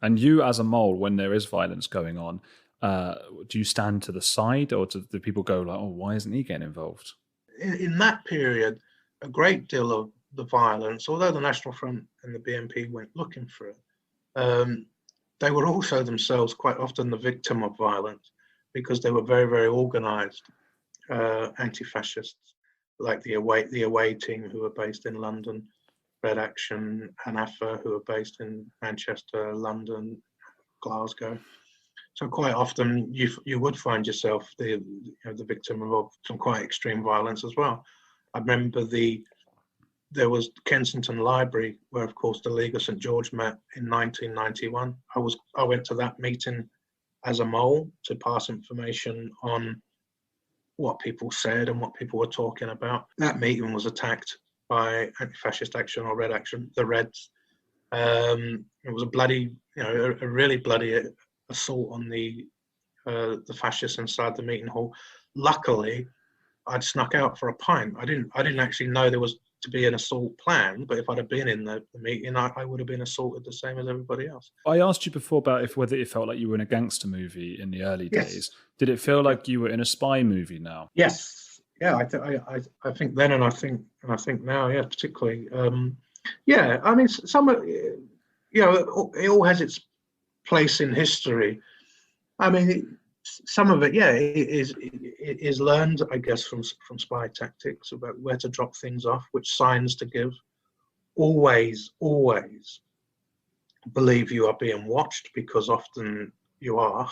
And you, as a mole, when there is violence going on, do you stand to the side, or do people go like, "Oh, why isn't he getting involved?" In that period, a great deal of the violence, although the National Front and the BNP went looking for it, they were also themselves quite often the victim of violence, because they were very, very organised anti-fascists, like the Away team, who were based in London, Red Action, and AFA, who are based in Manchester, London, Glasgow. So quite often you would find yourself the victim of some quite extreme violence as well. I remember there was Kensington Library, where of course the League of St George met in 1991. I went to that meeting as a mole to pass information on what people said and what people were talking about. That meeting was attacked by Anti-Fascist Action, or Red Action, the Reds. It was a really bloody assault on the fascists inside the meeting hall. Luckily, I'd snuck out for a pint. I didn't actually know there was to be an assault planned, but if I'd have been in the meeting, I would have been assaulted the same as everybody else. I asked you before about whether it felt like you were in a gangster movie in the early days. Did it feel like you were in a spy movie now? Yes. Yeah, I think then, and I think now, yeah, particularly. Yeah, I mean, some of it all has its place in history. I mean, some of it, yeah, it is learned, I guess, from spy tactics about where to drop things off, which signs to give. Always believe you are being watched, because often you are,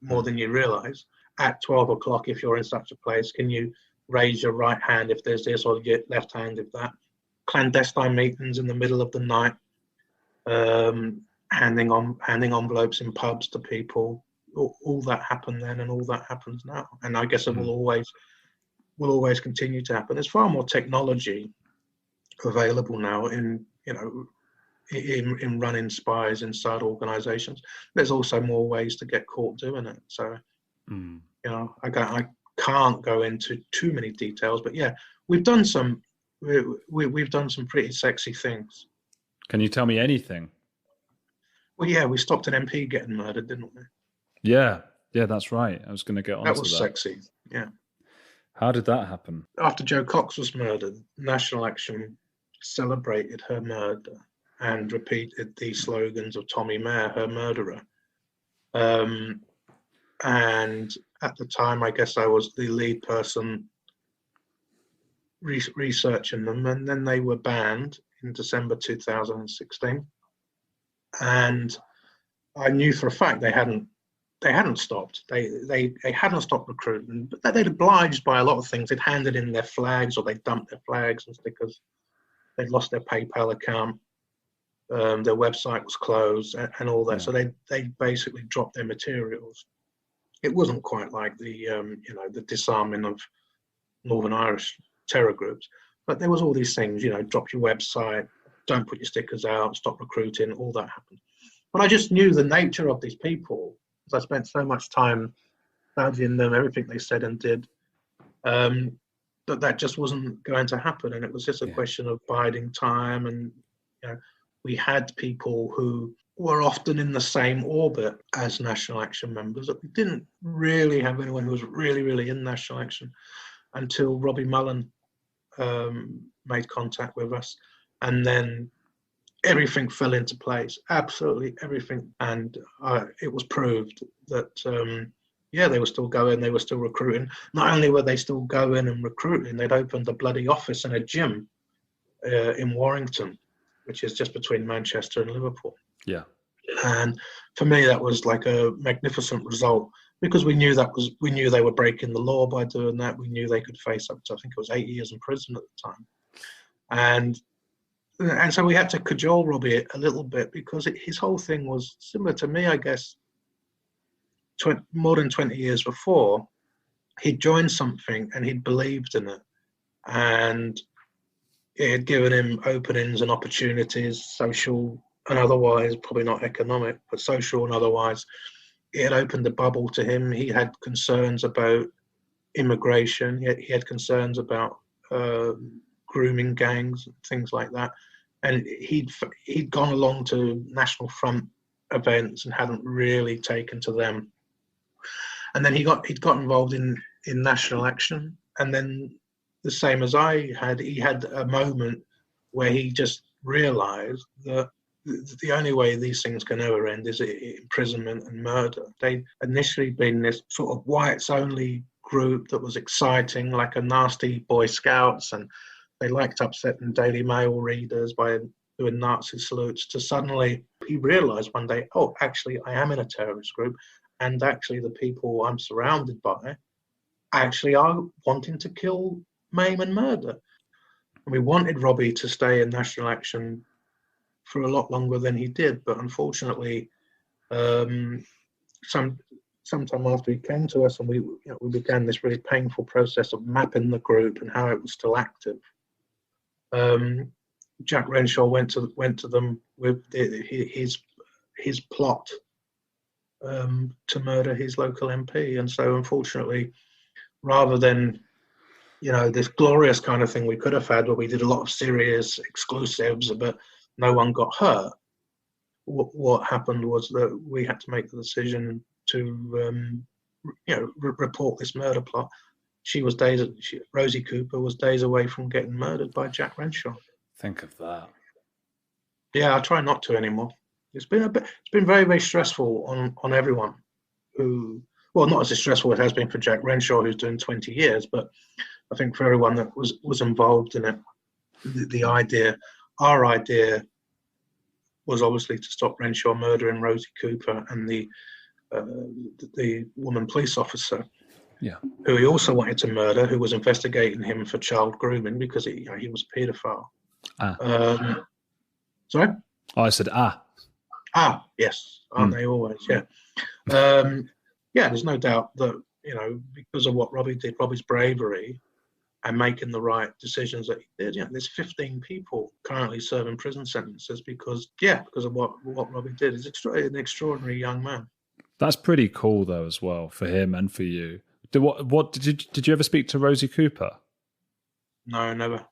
more than you realise. At 12 o'clock, if you're in such a place, can you raise your right hand if there's this, or your left hand if that? Clandestine meetings in the middle of the night, handing envelopes in pubs to people. All that happened then, and all that happens now, and I guess it will always continue to happen. There's far more technology available now in running spies inside organisations. There's also more ways to get caught doing it. So I can't go into too many details, but yeah, we've done some pretty sexy things. Can you tell me anything? Well, yeah, we stopped an MP getting murdered, didn't we? Yeah, that's right. I was going to get on to that. That was sexy, yeah. How did that happen? After Jo Cox was murdered, National Action celebrated her murder and repeated the slogans of Tommy Mayer, her murderer. And at the time, I guess I was the lead person researching them, and then they were banned in December 2016. And I knew for a fact they hadn't stopped. They hadn't stopped recruiting, but they'd obliged by a lot of things. They'd handed in their flags, or they'd dumped their flags and stickers. They'd lost their PayPal account. Their website was closed, and all that. So they basically dropped their materials. It wasn't quite like the disarming of Northern Irish terror groups, but there was all these things. Drop your website, don't put your stickers out, stop recruiting. All that happened. But I just knew the nature of these people, because I spent so much time studying them, everything they said and did, that just wasn't going to happen. And it was just a question of biding time. And we had people who were often in the same orbit as National Action members. We didn't really have anyone who was really, really in National Action until Robbie Mullen made contact with us. And then everything fell into place, absolutely everything. And it was proved that, they were still going, they were still recruiting. Not only were they still going and recruiting, they'd opened a bloody office and a gym in Warrington, which is just between Manchester and Liverpool. Yeah. And for me, that was like a magnificent result, because we knew they were breaking the law by doing that. We knew they could face up to, I think it was 8 years in prison at the time. And so we had to cajole Robbie a little bit, because his whole thing was similar to me, I guess. More than 20 years before, he'd joined something and he'd believed in it. And it had given him openings and opportunities, social and otherwise, probably not economic, but social and otherwise. It had opened the bubble to him. He had concerns about immigration. He had concerns about grooming gangs, things like that. And he'd gone along to National Front events and hadn't really taken to them. And then he'd got involved in National Action. And then, the same as I had, he had a moment where he just realised that the only way these things can ever end is imprisonment and murder. They'd initially been this sort of whites-only group that was exciting, like a nasty Boy Scouts, and they liked upsetting Daily Mail readers by doing Nazi salutes, to suddenly he realised one day, oh, actually, I am in a terrorist group, and actually the people I'm surrounded by actually are wanting to kill, maim and murder. And we wanted Robbie to stay in National Action for a lot longer than he did, but unfortunately, sometime after he came to us, and we began this really painful process of mapping the group and how it was still active. Jack Renshaw went to them with his plot to murder his local MP, and so unfortunately, rather than this glorious kind of thing we could have had, where we did a lot of serious exclusives, but no one got hurt, what happened was that we had to make the decision to report this murder plot. Rosie Cooper was days away from getting murdered by Jack Renshaw. Think of that. Yeah, I try not to anymore. It's been very, very stressful on everyone who, well, not as stressful as it has been for Jack Renshaw, who's doing 20 years, but I think for everyone that was involved in it, our idea was obviously to stop Renshaw murdering Rosie Cooper and the woman police officer, who he also wanted to murder, who was investigating him for child grooming because he was a paedophile. Sorry? Oh, I said yes, aren't they always? Yeah. There's no doubt that because of what Robbie did, Robbie's bravery and making the right decisions that he did. There's 15 people currently serving prison sentences because of what Robbie did. He's an extraordinary young man. That's pretty cool, though, as well, for him and for you. Did you ever speak to Rosie Cooper? No, never.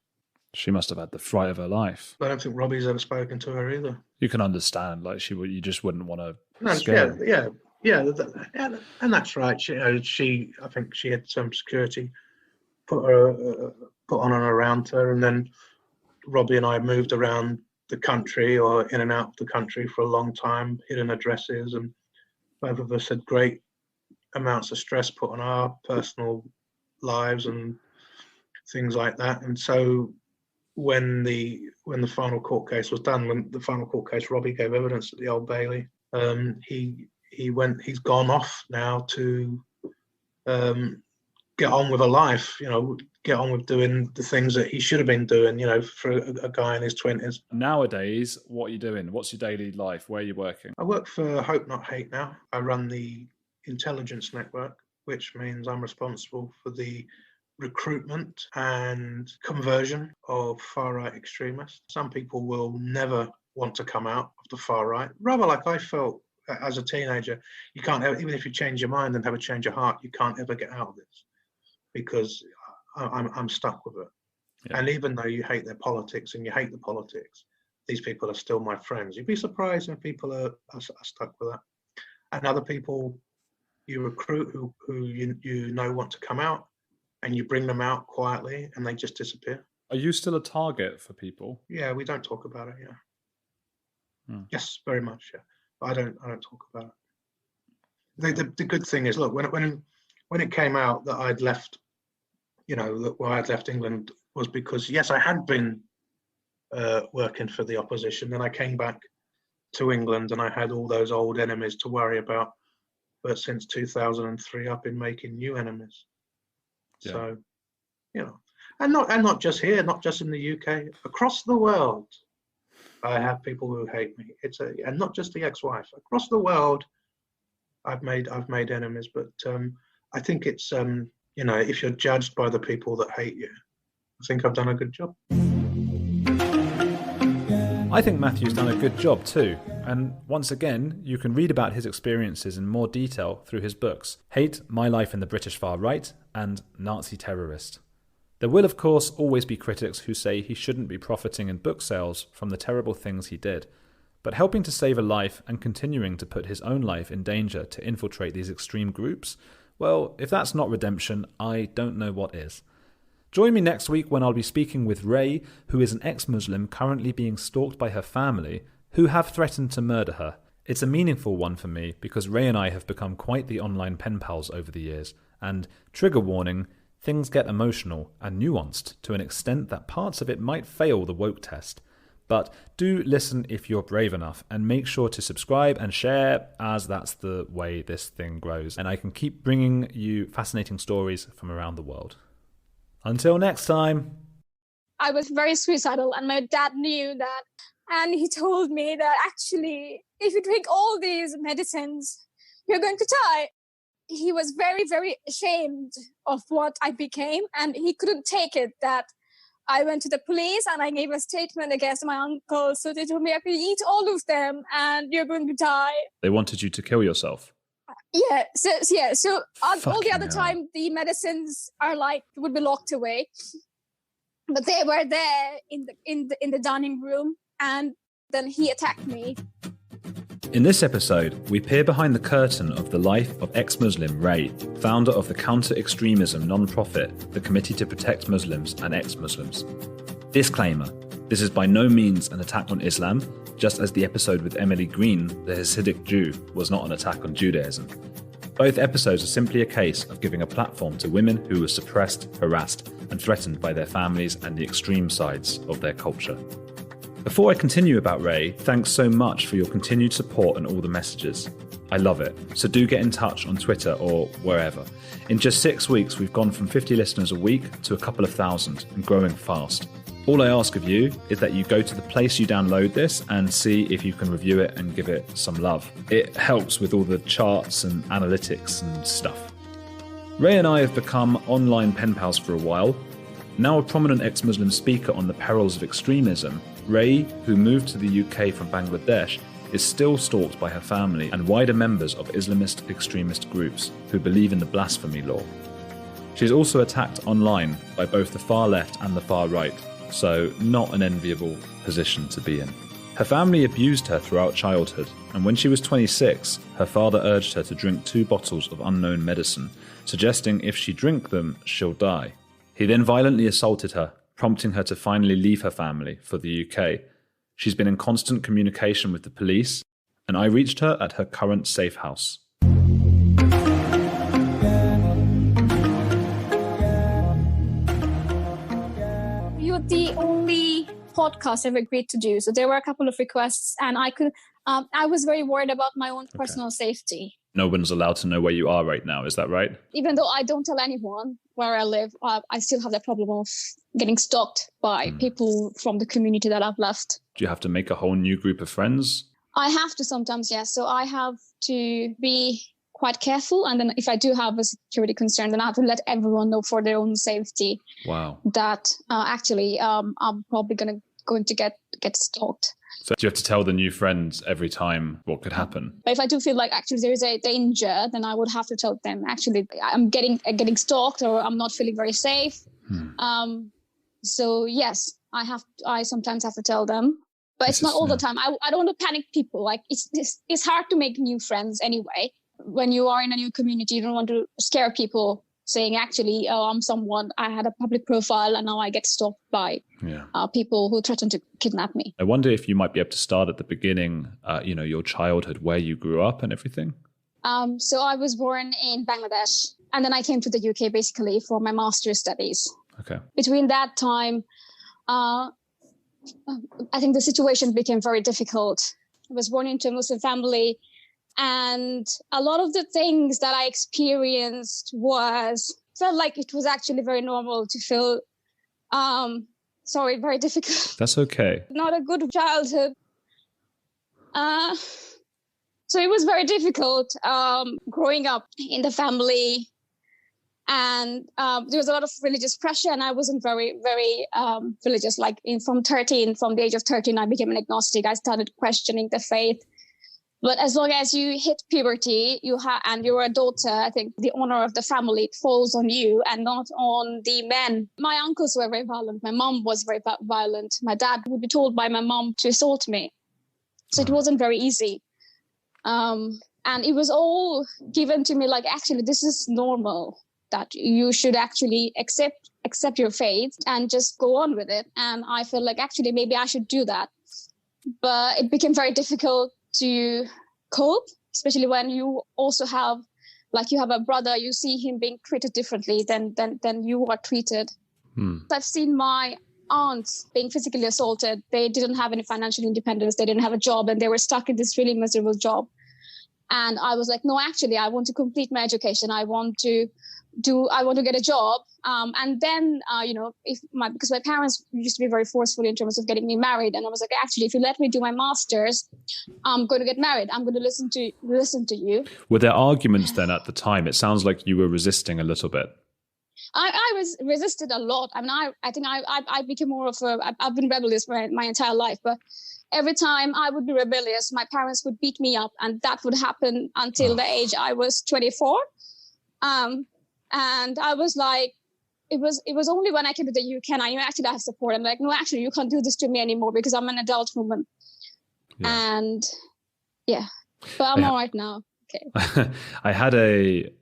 She must have had the fright of her life. I don't think Robbie's ever spoken to her either. You can understand, you just wouldn't want to. And that's right. She I think she had some security put on and around her, and then Robbie and I moved around the country or in and out of the country for a long time, hidden addresses, and both of us had great amounts of stress put on our personal lives and things like that. And so when the final court case was done, when the final court case, Robbie gave evidence at the Old Bailey. He's gone off now to get on with a life, get on with doing the things that he should have been doing, for a guy in his 20s. Nowadays, what are you doing? What's your daily life? Where are you working? I work for Hope Not Hate now. I run the intelligence network, which means I'm responsible for the recruitment and conversion of far-right extremists. Some people will never want to come out of the far right, rather like I felt as a teenager. You can't ever, even if you change your mind and have a change of heart, you can't ever get out of this because I'm stuck with it. Yeah. And even though you hate their politics and you hate the politics, these people are still my friends. You'd be surprised when people are stuck with that. And other people you recruit who you know want to come out, and you bring them out quietly and they just disappear. Are you still a target for people? Yeah, we don't talk about it, yeah. Yes, very much. Yeah, but I don't talk about it. The good thing is, look, when it came out that I'd left, why I'd left England was because, yes, I had been working for the opposition. Then I came back to England and I had all those old enemies to worry about. But since 2003, I've been making new enemies. Yeah. So, and not just here, not just in the UK, across the world, I have people who hate me. And not just the ex-wife. Across the world, I've made enemies. But I think it's if you're judged by the people that hate you, I think I've done a good job. I think Matthew's done a good job too, and once again, you can read about his experiences in more detail through his books, Hate, My Life in the British Far Right, and Nazi Terrorist. There will of course always be critics who say he shouldn't be profiting in book sales from the terrible things he did, but helping to save a life and continuing to put his own life in danger to infiltrate these extreme groups, well, if that's not redemption, I don't know what is. Join me next week when I'll be speaking with Ray, who is an ex-Muslim currently being stalked by her family, who have threatened to murder her. It's a meaningful one for me because Ray and I have become quite the online pen pals over the years, and, trigger warning, things get emotional and nuanced to an extent that parts of it might fail the woke test. But do listen if you're brave enough, and make sure to subscribe and share, as that's the way this thing grows, and I can keep bringing you fascinating stories from around the world. Until next time. I was very suicidal and my dad knew that. And he told me that actually, if you drink all these medicines, you're going to die. He was very, very ashamed of what I became. And he couldn't take it that I went to the police and I gave a statement against my uncle. So they told me I could eat all of them and you're going to die. They wanted you to kill yourself. Yeah, so all the other time the medicines would be locked away, but they were there in the dining room, and then he attacked me. In this episode, we peer behind the curtain of the life of ex-Muslim Ray, founder of the counter-extremism non-profit, the Committee to Protect Muslims and Ex-Muslims. Disclaimer: this is by no means an attack on Islam, just as the episode with Emily Green, the Hasidic Jew, was not an attack on Judaism. Both episodes are simply a case of giving a platform to women who were suppressed, harassed, and threatened by their families and the extreme sides of their culture. Before I continue about Ray, thanks so much for your continued support and all the messages. I love it, so do get in touch on Twitter or wherever. In just 6 weeks, we've gone from 50 listeners a week to a couple of thousand, and growing fast. All I ask of you is that you go to the place you download this and see if you can review it and give it some love. It helps with all the charts and analytics and stuff. Ray and I have become online pen pals for a while. Now a prominent ex-Muslim speaker on the perils of extremism, Ray, who moved to the UK from Bangladesh, is still stalked by her family and wider members of Islamist extremist groups who believe in the blasphemy law. She's also attacked online by both the far left and the far right, so not an enviable position to be in. Her family abused her throughout childhood, and when she was 26, her father urged her to drink 2 bottles of unknown medicine, suggesting if she drank them, she'll die. He then violently assaulted her, prompting her to finally leave her family for the UK. She's been in constant communication with the police, and I reached her at her current safe house. You're the only podcast I've agreed to do. So there were a couple of requests, and I was very worried about my own personal safety. No one's allowed to know where you are right now, is that right? Even though I don't tell anyone where I live, I still have the problem of getting stalked by people from the community that I've left. Do you have to make a whole new group of friends? I have to sometimes, yes. So I have to be quite careful. And then if I do have a security concern, then I have to let everyone know for their own safety. Wow. That actually I'm probably going to get stalked. So do you have to tell the new friends every time what could happen? But if I do feel like actually there is a danger, then I would have to tell them, actually, I'm getting stalked or I'm not feeling very safe. So yes, I sometimes have to tell them, but it's not all the time. I don't want to panic people. Like it's hard to make new friends anyway. When you are in a new community, you don't want to scare people. saying actually, oh, I'm someone, I had a public profile and now I get stalked by people who threaten to kidnap me. I wonder if you might be able to start at the beginning, your childhood, where you grew up and everything. So I was born in Bangladesh, and then I came to the UK basically for my master's studies. Okay. Between that time, I think the situation became very difficult. I was born into a Muslim family, and a lot of the things that I experienced felt like it was actually very normal to feel, very difficult. That's okay. Not a good childhood. So it was very difficult growing up in the family, and there was a lot of religious pressure, and I wasn't very, very religious. Like from the age of 13, I became an agnostic. I started questioning the faith. But as long as you hit puberty, and you're a daughter, I think the honor of the family falls on you and not on the men. My uncles were very violent. My mom was very violent. My dad would be told by my mom to assault me. So it wasn't very easy. And it was all given to me like, actually, this is normal, that you should actually accept your faith and just go on with it. And I felt like, actually, maybe I should do that. But it became very difficult to cope, especially when you also have a brother, you see him being treated differently than you are treated. I've seen my aunts being physically assaulted. They didn't have any financial independence. They didn't have a job, and they were stuck in this really miserable job. And I was like, no, actually, I want to complete my education. I want to get a job. And then, because my parents used to be very forceful in terms of getting me married. And I was like, actually, if you let me do my master's, I'm going to get married. I'm going to listen to you. Were there arguments then at the time? It sounds like you were resisting a little bit. I was resisted a lot. I mean, I think I became more of I've been rebellious my entire life, but every time I would be rebellious, my parents would beat me up, and that would happen until the age I was 24. And I was like, it was only when I came to the UK and I actually have support. I'm like, no, actually, you can't do this to me anymore because I'm an adult woman. Yeah. And but I'm all right now. Okay. I had a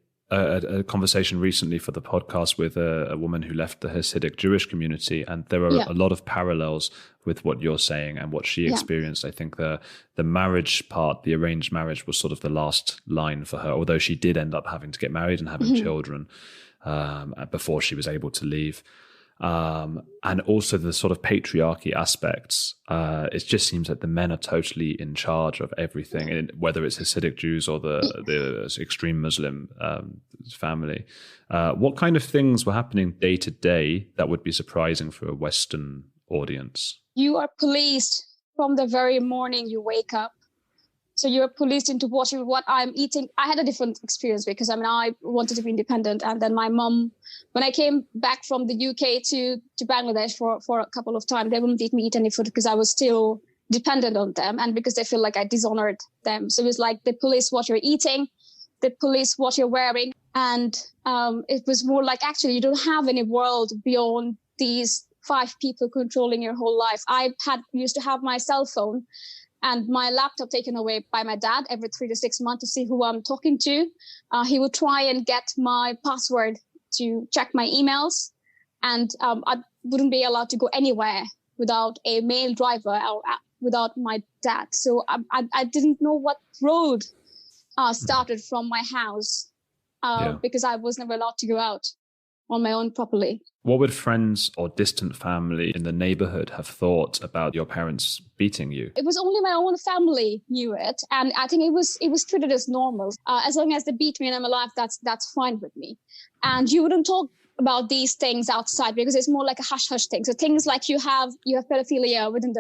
conversation recently for the podcast with a woman who left the Hasidic Jewish community, and there are a lot of parallels with what you're saying and what she experienced. I think the marriage part, the arranged marriage, was sort of the last line for her, although she did end up having to get married and having children before she was able to leave. And also the sort of patriarchy aspects. It just seems that the men are totally in charge of everything, whether it's Hasidic Jews or the extreme Muslim family. What kind of things were happening day to day that would be surprising for a Western audience? You are policed from the very morning you wake up. So you're policed into what I'm eating. I had a different experience because I wanted to be independent. And then my mom, when I came back from the UK to Bangladesh for a couple of times, they wouldn't let me eat any food because I was still dependent on them and because they feel like I dishonored them. So it was like they police what you're eating, they police what you're wearing. And it was more like, actually, you don't have any world beyond these 5 people controlling your whole life. I used to have my cell phone and my laptop taken away by my dad every 3 to 6 months to see who I'm talking to. He would try and get my password to check my emails. And I wouldn't be allowed to go anywhere without a male driver or without my dad. So I didn't know what road started from my house because I was never allowed to go out on my own properly. What would friends or distant family in the neighborhood have thought about your parents beating you? It was only my own family knew it. And I think it was treated as normal. As long as they beat me and I'm alive, that's fine with me. And you wouldn't talk about these things outside because it's more like a hush-hush thing. So things like you have pedophilia within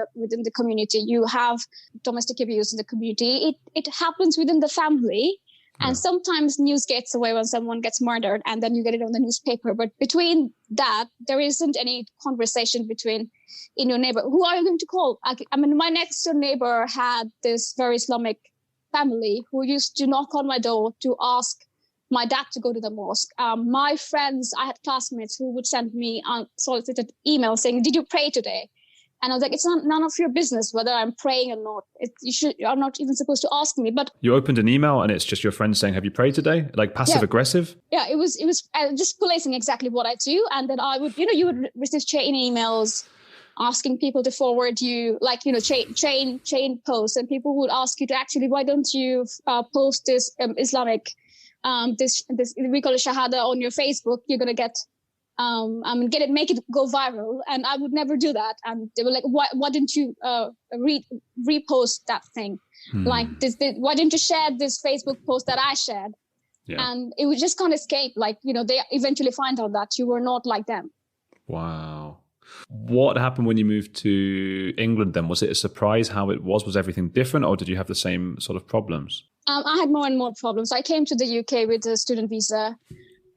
the community, you have domestic abuse in the community. It happens within the family. And sometimes news gets away when someone gets murdered and then you get it on the newspaper. But between that, there isn't any conversation in your neighbor. Who are you going to call? My next door neighbor had this very Islamic family who used to knock on my door to ask my dad to go to the mosque. My friends, I had classmates who would send me unsolicited emails saying, did you pray today? And I was like, it's none of your business whether I'm praying or not. You're not even supposed to ask me. But you opened an email and it's just your friend saying, have you prayed today? Like passive aggressive? Yeah, it was just policing exactly what I do. And then I would, you would receive chain emails asking people to forward you, like, chain posts, and people would ask you to actually, why don't you post this Islamic, this we call it Shahada on your Facebook? You're going to get, make it go viral. And I would never do that. And they were like, why didn't you repost that thing? Like, why didn't you share this Facebook post that I shared? Yeah. And it would just can't escape. Like, they eventually find out that you were not like them. Wow. What happened when you moved to England then? Was it a surprise how it was? Was everything different, or did you have the same sort of problems? I had more and more problems. I came to the UK with a student visa.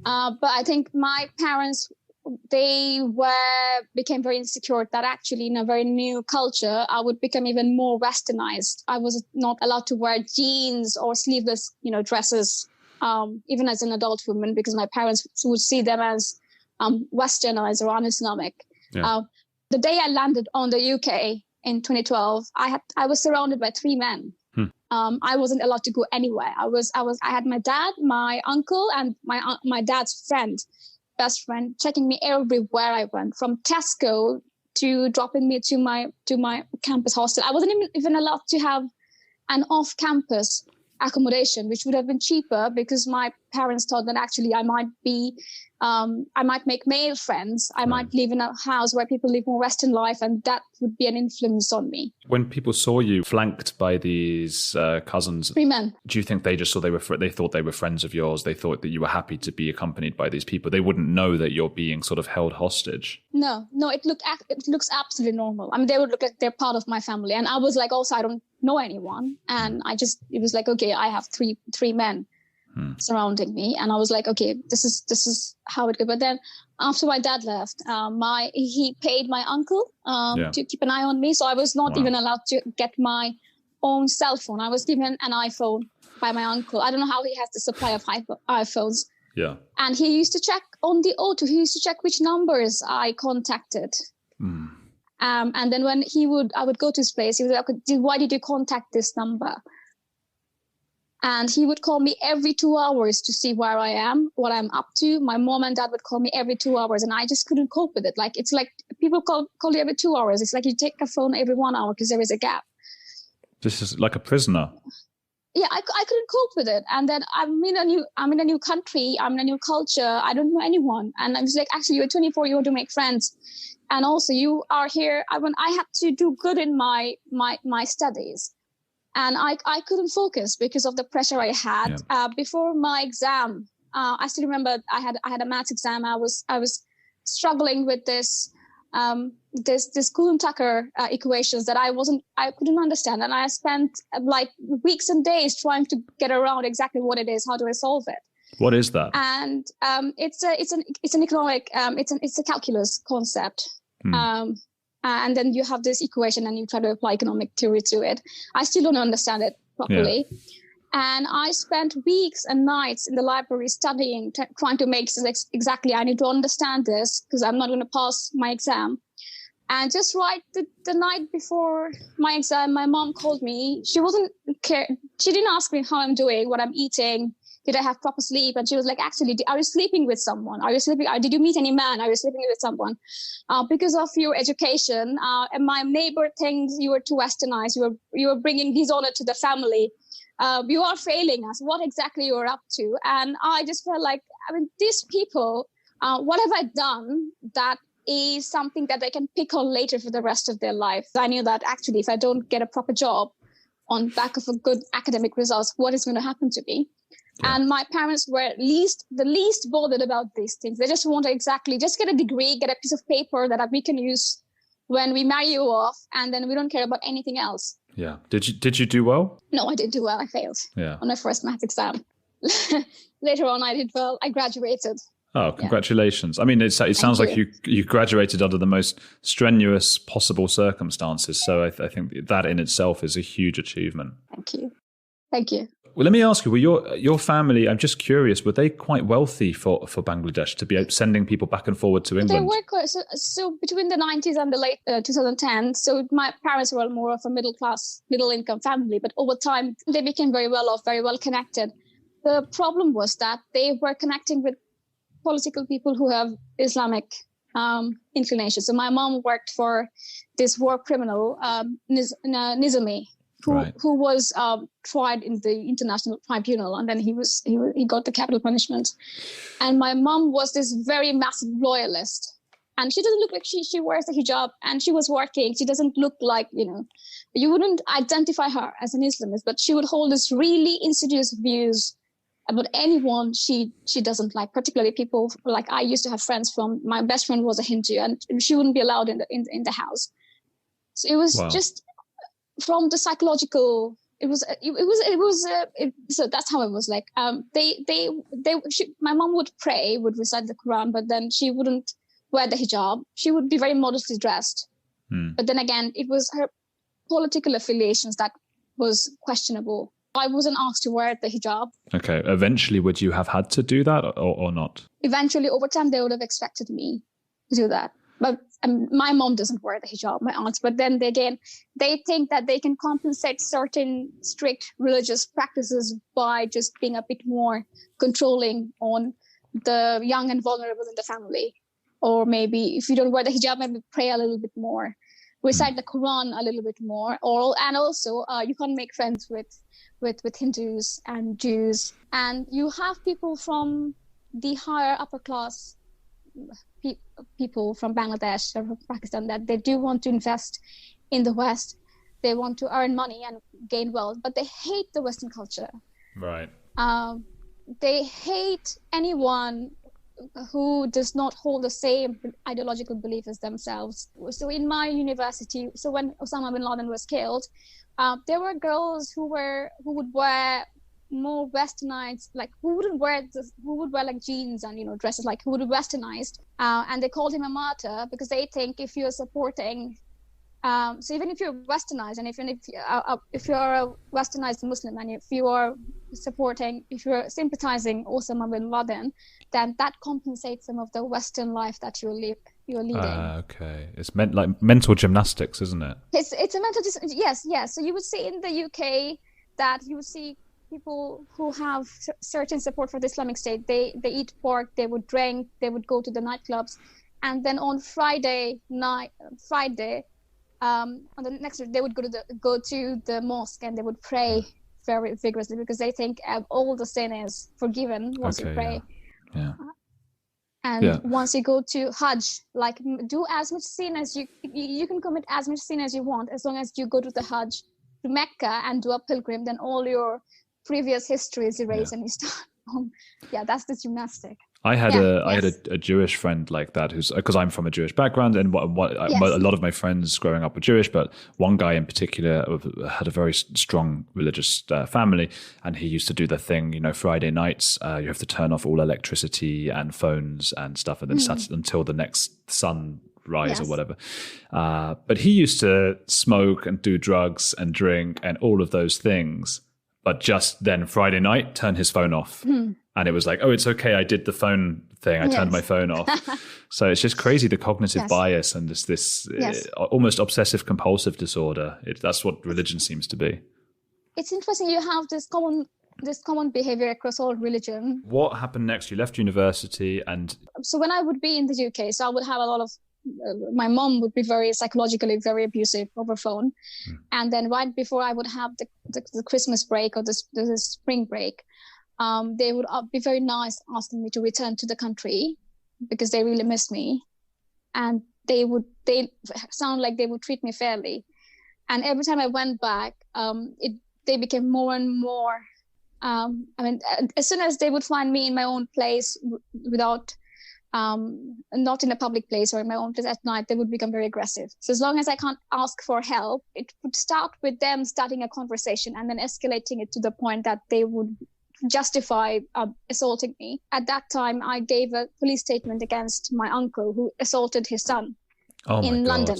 But I think my parents, they became very insecure that actually in a very new culture, I would become even more westernized. I was not allowed to wear jeans or sleeveless, dresses, even as an adult woman, because my parents would see them as westernized or un-Islamic. Yeah. The day I landed on the UK in 2012, I was surrounded by 3 men. I wasn't allowed to go anywhere. I had my dad, my uncle, and my dad's best friend, checking me everywhere I went, from Tesco to dropping me to my campus hostel. I wasn't even allowed to have an off-campus accommodation, which would have been cheaper, because my parents thought that actually I might make male friends. I might live in a house where people live more Western life, and that would be an influence on me. When people saw you flanked by these cousins, 3 men, do you think they just saw they thought they were friends of yours? They thought that you were happy to be accompanied by these people. They wouldn't know that you're being sort of held hostage. No, it looks absolutely normal. I mean, they would look like they're part of my family, and I was like, also, I don't know anyone, and it was like, okay, I have three men surrounding me, and I was like, okay, this is how it goes. But then after my dad left, he paid my uncle to keep an eye on me, so I was not even allowed to get my own cell phone. I was given an iPhone by my uncle. I don't know how he has the supply of iPhones. Yeah, and he used to check on the O2. He used to check which numbers I contacted. And then when I would go to his place, he was like, why did you contact this number? And he would call me every 2 hours to see where I am, what I'm up to. My mom and dad would call me every 2 hours, and I just couldn't cope with it. Like, it's like people call you every 2 hours. It's like you take a phone every 1 hour because there is a gap. This is like a prisoner. Yeah, I couldn't cope with it. And then I'm in a new country. I'm in a new culture. I don't know anyone. And I was like, actually, you're 24. You want to make friends. And also you are here. I had to do good in my studies. And I couldn't focus because of the pressure I had. Yeah. Before my exam, I still remember I had a maths exam. I was struggling with this Coulomb-Tucker equations that I couldn't understand, and I spent like weeks and days trying to get around exactly what it is. How do I solve it? What is that? And it's an economic it's a calculus concept. And then you have this equation and you try to apply economic theory to it. I still don't understand it properly. Yeah. And I spent weeks and nights in the library studying, trying to make sense. Exactly, I need to understand this because I'm not going to pass my exam. And just right the night before my exam, my mom called me. She didn't ask me how I'm doing, what I'm eating. Did I have proper sleep? And she was like, actually, are you sleeping with someone? Did you meet any man? Are you sleeping with someone? Because of your education, and my neighbor thinks you were too westernized. You were bringing dishonor to the family. You are failing us. What exactly you're up to? And I just felt like, these people, what have I done that is something that they can pick on later for the rest of their life? I knew that actually, if I don't get a proper job on back of a good academic results, what is going to happen to me? Yeah. And my parents were the least bothered about these things. They just want to just get a degree, get a piece of paper that we can use when we marry you off, and then we don't care about anything else. Yeah. Did you do well? No, I didn't do well. I failed on my first math exam. Later on, I did well. I graduated. Oh, congratulations. Yeah. It sounds like you graduated under the most strenuous possible circumstances. So I think that in itself is a huge achievement. Thank you. Well, let me ask you, were your family, I'm just curious, were they quite wealthy for Bangladesh to be sending people back and forward to England? They were quite, so between the 90s and the late 2010, so my parents were more of a middle income family, but over time they became very well off, very well connected. The problem was that they were connecting with political people who have Islamic inclinations. So my mom worked for this war criminal, Nizami, who was tried in the international tribunal, and then he got the capital punishment. And my mom was this very massive loyalist, and she doesn't look like she wears a hijab, and she was working. She doesn't look like, you wouldn't identify her as an Islamist, but she would hold this really insidious views about anyone she doesn't like, particularly people like I used to have friends from. My best friend was a Hindu, and she wouldn't be allowed in the house. So it was just from the psychological. So that's how it was like. My mom would pray, would recite the Quran, but then she wouldn't wear the hijab. She would be very modestly dressed. But then again, it was her political affiliations that was questionable. I wasn't asked to wear the hijab. Okay. Eventually, would you have had to do that or not? Eventually, over time, they would have expected me to do that. But my mom doesn't wear the hijab, my aunts. But then again, they think that they can compensate certain strict religious practices by just being a bit more controlling on the young and vulnerable in the family. Or maybe if you don't wear the hijab, maybe pray a little bit more, recite the Quran a little bit more. And also, you can't make friends with Hindus and Jews. And you have people from the higher upper class people from Bangladesh or from Pakistan that they do want to invest in the West. They want to earn money and gain wealth, but they hate the Western culture. Right. They hate anyone who does not hold the same ideological belief as themselves. So in my university, so when Osama bin Laden was killed, there were girls who would wear more westernized, like who would wear like jeans and dresses, like who would be westernized, and they called him a martyr because they think if you're supporting, so even if you're westernized, and if you're a westernized Muslim, and if you're sympathizing Osama bin Laden, then that compensates some of the Western life that you're leading. Okay, it's meant like mental gymnastics, isn't it? It's a mental yes. So you would see in the UK that you would see people who have certain support for the Islamic State. They eat pork, they would drink, they would go to the nightclubs, and then on Friday, on the next day, they would go to the mosque and they would pray very vigorously because they think all the sin is forgiven once you pray. Yeah. And once you go to Hajj, like do as much sin as you can commit as much sin as you want, as long as you go to the Hajj to Mecca and do a pilgrim, then all your previous history is erased and you start. That's the gymnastic. I had a Jewish friend like that because I'm from a Jewish background, and a lot of my friends growing up were Jewish, but one guy in particular had a very strong religious family, and he used to do the thing, Friday nights, you have to turn off all electricity and phones and stuff, and then sat until the next sunrise or whatever. But he used to smoke and do drugs and drink and all of those things, but just then Friday night, turn his phone off. And it was like, oh, it's okay, I did the phone thing. I turned my phone off. So it's just crazy, the cognitive bias and this almost obsessive compulsive disorder. That's what religion seems to be. It's interesting. You have this common behavior across all religion. What happened next? You left university and... So when I would be in the UK, so I would have a lot of... my mom would be very psychologically very abusive over phone. And then right before I would have the Christmas break or the spring break, they would be very nice asking me to return to the country because they really missed me, and they sound like they would treat me fairly. And every time I went back, they became more and more. As soon as they would find me in my own place without, not in a public place or in my own place at night, they would become very aggressive. So as long as I can't ask for help, it would start with them starting a conversation and then escalating it to the point that they would justify assaulting me. At that time, I gave a police statement against my uncle who assaulted his son in London.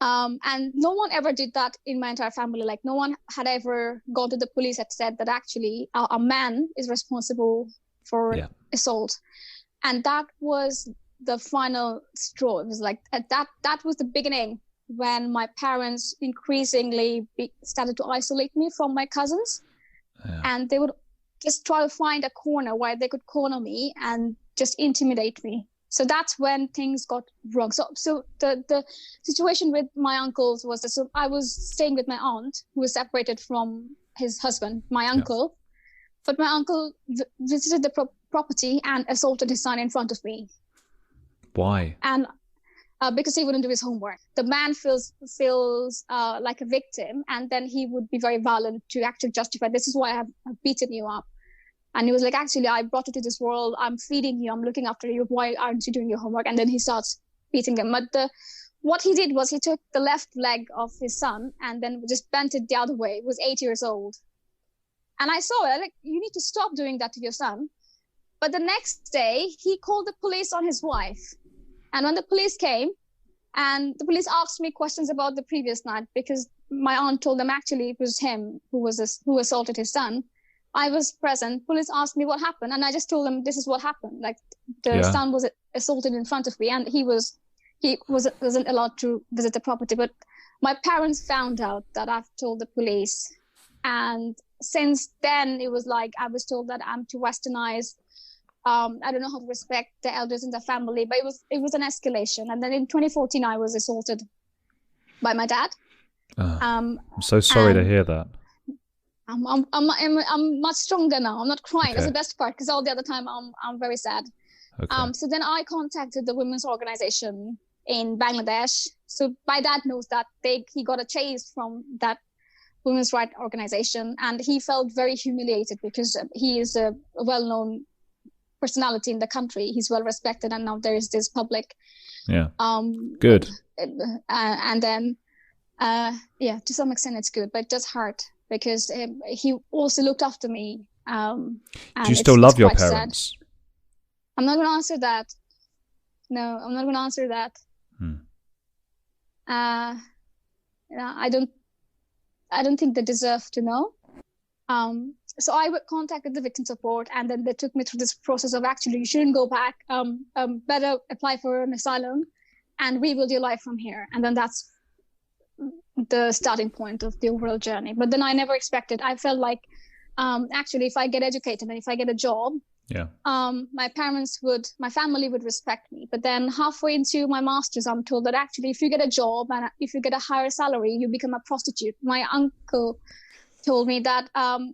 And no one ever did that in my entire family. Like, no one had ever gone to the police and said that actually a man is responsible for assault. And that was the final straw. It was like that was the beginning when my parents increasingly started to isolate me from my cousins. And they would just try to find a corner where they could corner me and just intimidate me. So that's when things got wrong. So the situation with my uncles was that, so I was staying with my aunt, who was separated from his husband, my uncle. But my uncle visited the property and assaulted his son in front of me. Why? And because he wouldn't do his homework. The man feels like a victim, and then he would be very violent to actually justify, this is why I've beaten you up. And he was like, actually, I brought you to this world. I'm feeding you. I'm looking after you. Why aren't you doing your homework? And then he starts beating them. But what he did was he took the left leg of his son and then just bent it the other way. He was 8 years old. And I saw it. Like, you need to stop doing that to your son. But the next day, he called the police on his wife. And when the police came, and the police asked me questions about the previous night, because my aunt told them actually it was him who assaulted his son. I was present. Police asked me what happened, and I just told them this is what happened. Like, the son was assaulted in front of me, and he wasn't allowed to visit the property. But my parents found out that I've told the police, and since then it was like I was told that I'm too westernized. I don't know how to respect the elders in the family, but it was an escalation. And then in 2014, I was assaulted by my dad. I'm so sorry to hear that. I'm much stronger now. I'm not crying. Okay. That's the best part, because all the other time I'm very sad. Okay. So then I contacted the women's organization in Bangladesh. So my dad knows that he got a chase from that women's rights organization, and he felt very humiliated because he is a well-known personality in the country. He's well respected, and now there is this public. Yeah. Good. And then, to some extent it's good, but it does hurt because he also looked after me. Do you still love your parents? Sad. I'm not going to answer that. No, I'm not going to answer that. I don't think they deserve to know. So I contacted the victim support, and then they took me through this process of actually you shouldn't go back. Better apply for an asylum and rebuild your life from here. And then that's the starting point of the overall journey. But then I never expected. I felt like actually if I get educated and if I get a job, my family would respect me. But then halfway into my master's, I'm told that actually if you get a job and if you get a higher salary, you become a prostitute. My uncle told me that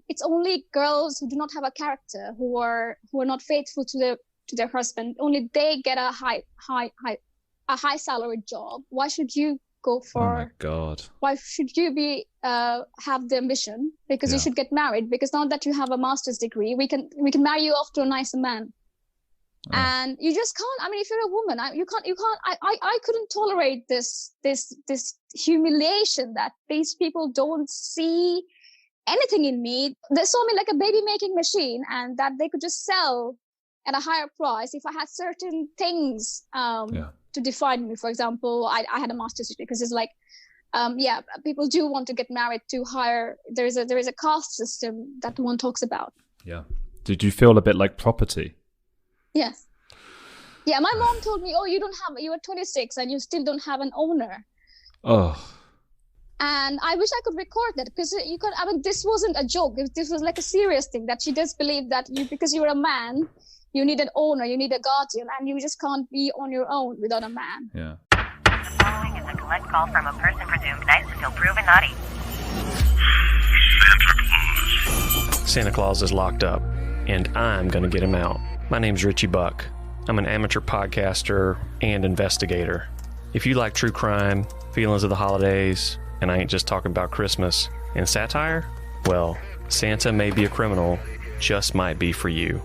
it's only girls who do not have a character, who are not faithful to their husband, only they get a high salaried job. Why should you go for? Oh my God! Why should you be have the ambition? Because you should get married. Because now that you have a master's degree, we can marry you off to a nicer man. Oh. And you just can't. I mean, if you're a woman, you can't. I couldn't tolerate this humiliation that these people don't see anything in me. They saw me like a baby making machine, and that they could just sell at a higher price if I had certain things to define me. For example, I had a master's degree, because it's like, people do want to get married to higher. There is a caste system that one talks about. Yeah. Did you feel a bit like property? Yes. Yeah, my mom told me, you are 26 and you still don't have an owner. Oh. And I wish I could record that, because this wasn't a joke. This was like a serious thing, that she does believe that because you're a man, you need an owner, you need a guardian, and you just can't be on your own without a man. Yeah. The following is a collect call from a person presumed nice until proven naughty. Santa Claus is locked up, and I'm going to get him out. My name's Richie Buck. I'm an amateur podcaster and investigator. If you like true crime, feelings of the holidays, and I ain't just talking about Christmas, and satire, well, Santa May Be a Criminal just might be for you.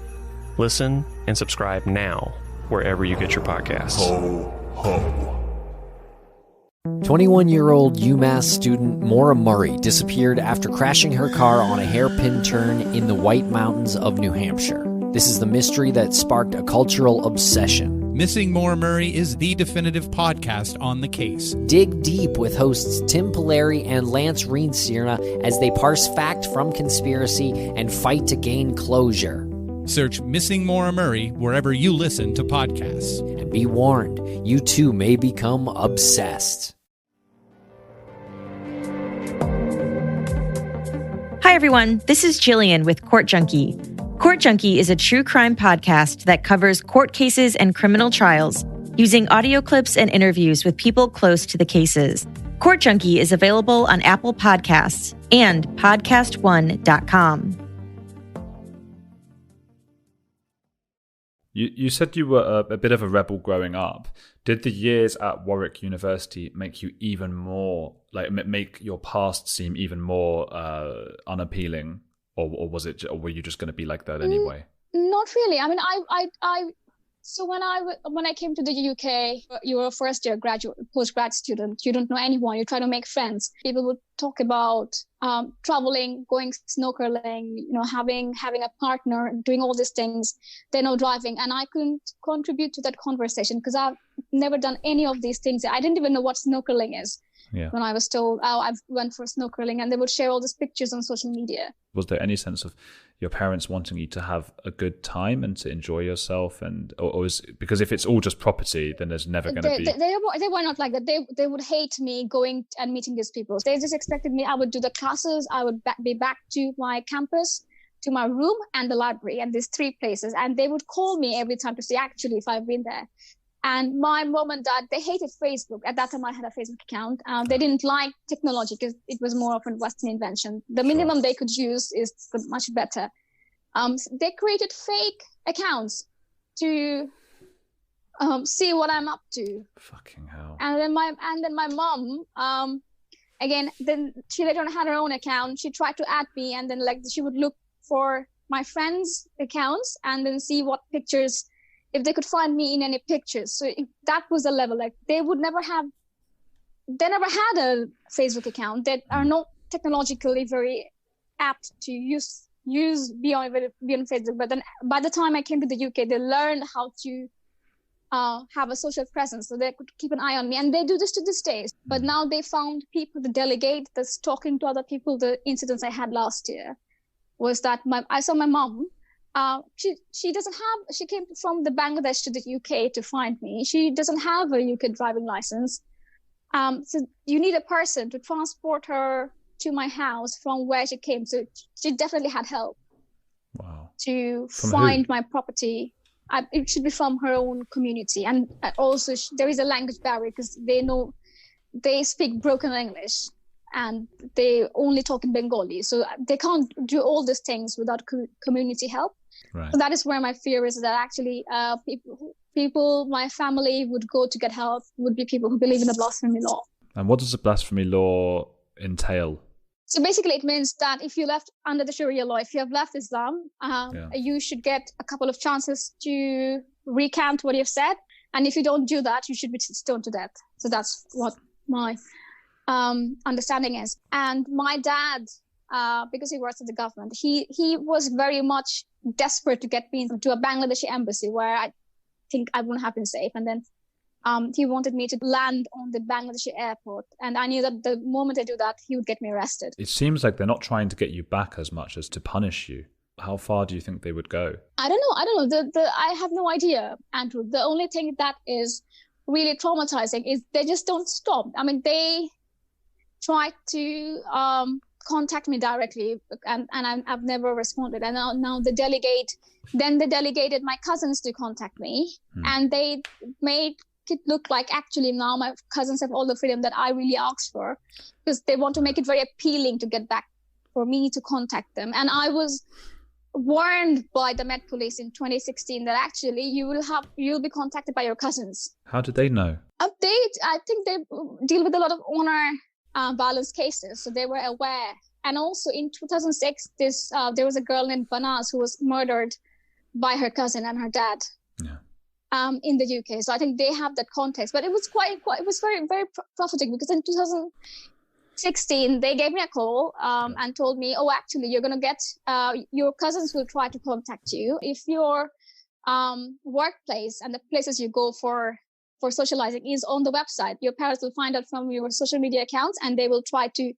Listen and subscribe now wherever you get your podcasts. Ho, ho. 21-year-old UMass student Maura Murray disappeared after crashing her car on a hairpin turn in the White Mountains of New Hampshire. This is the mystery that sparked a cultural obsession. Missing Maura Murray is the definitive podcast on the case. Dig deep with hosts Tim Polari and Lance Riensierna as they parse fact from conspiracy and fight to gain closure. Search Missing Maura Murray wherever you listen to podcasts. And be warned, you too may become obsessed. Hi, everyone. This is Jillian with Court Junkie. Court Junkie is a true crime podcast that covers court cases and criminal trials using audio clips and interviews with people close to the cases. Court Junkie is available on Apple Podcasts and podcastone.com. You said you were a bit of a rebel growing up. Did the years at Warwick University make you even more, make your past seem even more unappealing? Or was it? Or were you just going to be like that anyway? Not really. I mean, so when I came to the UK, you were a first year postgrad student. You don't know anyone. You try to make friends. People would talk about traveling, going snorkeling, having a partner, doing all these things. They know driving, and I couldn't contribute to that conversation because I've never done any of these things. I didn't even know what snorkeling is. Yeah. When I was told, I went for snorkeling, and they would share all these pictures on social media. Was there any sense of your parents wanting you to have a good time and to enjoy yourself? Or is because if it's all just property, then there's never going to be... They were not like that. They would hate me going and meeting these people. They just expected me. I would do the classes. I would be back to my campus, to my room, and the library, and these three places. And they would call me every time to see actually if I've been there. And my mom and dad, they hated Facebook. At that time, I had a Facebook account. They didn't like technology because it was more of a Western invention. The minimum they could use is much better. They created fake accounts to see what I'm up to. Fucking hell. And then my mom, again, then she later on had her own account. She tried to add me, and then she would look for my friends' accounts and then see what pictures, if they could find me in any pictures. So if that was the level, they never had a Facebook account. They are not technologically very apt to use beyond Facebook. But then by the time I came to the UK, they learned how to have a social presence, so they could keep an eye on me. And they do this to this day. But now they found people to delegate that's talking to other people. The incidents I had last year was that I saw my mom. She came from the Bangladesh to the UK to find me. She doesn't have a UK driving license. So you need a person to transport her to my house from where she came. So she definitely had help. Wow. To find my property. It should be from her own community. And also there is a language barrier because they speak broken English. And they only talk in Bengali. So they can't do all these things without community help. Right. So that is where my fear is, that actually people, my family would go to get help, would be people who believe in the blasphemy law. And what does the blasphemy law entail? So basically it means that if you left under the Sharia law, if you have left Islam, you should get a couple of chances to recant what you've said. And if you don't do that, you should be stoned to death. So that's what my understanding is. And my dad, because he works at the government, he was very much desperate to get me into a Bangladeshi embassy where I think I wouldn't have been safe. And then he wanted me to land on the Bangladeshi airport. And I knew that the moment I do that, he would get me arrested. It seems like they're not trying to get you back as much as to punish you. How far do you think they would go? I don't know. I have no idea, Andrew. The only thing that is really traumatizing is they just don't stop. I mean, they tried to contact me directly, and I've never responded. And now they delegated my cousins to contact me, and they made it look like actually now my cousins have all the freedom that I really asked for, because they want to make it very appealing to get back for me to contact them. And I was warned by the Met Police in 2016 that actually you'll be contacted by your cousins. How did they know? I think they deal with a lot of honor violence cases, so they were aware. And also in 2006, there was a girl named Banaz who was murdered by her cousin and her dad in the UK. So I think they have that context. But it was it was very, very prophetic, because in 2016, they gave me a call and told me, oh, actually, you're going to get, your cousins will try to contact you. If your workplace and the places you go for socializing is on the website. Your parents will find out from your social media accounts, and they will try to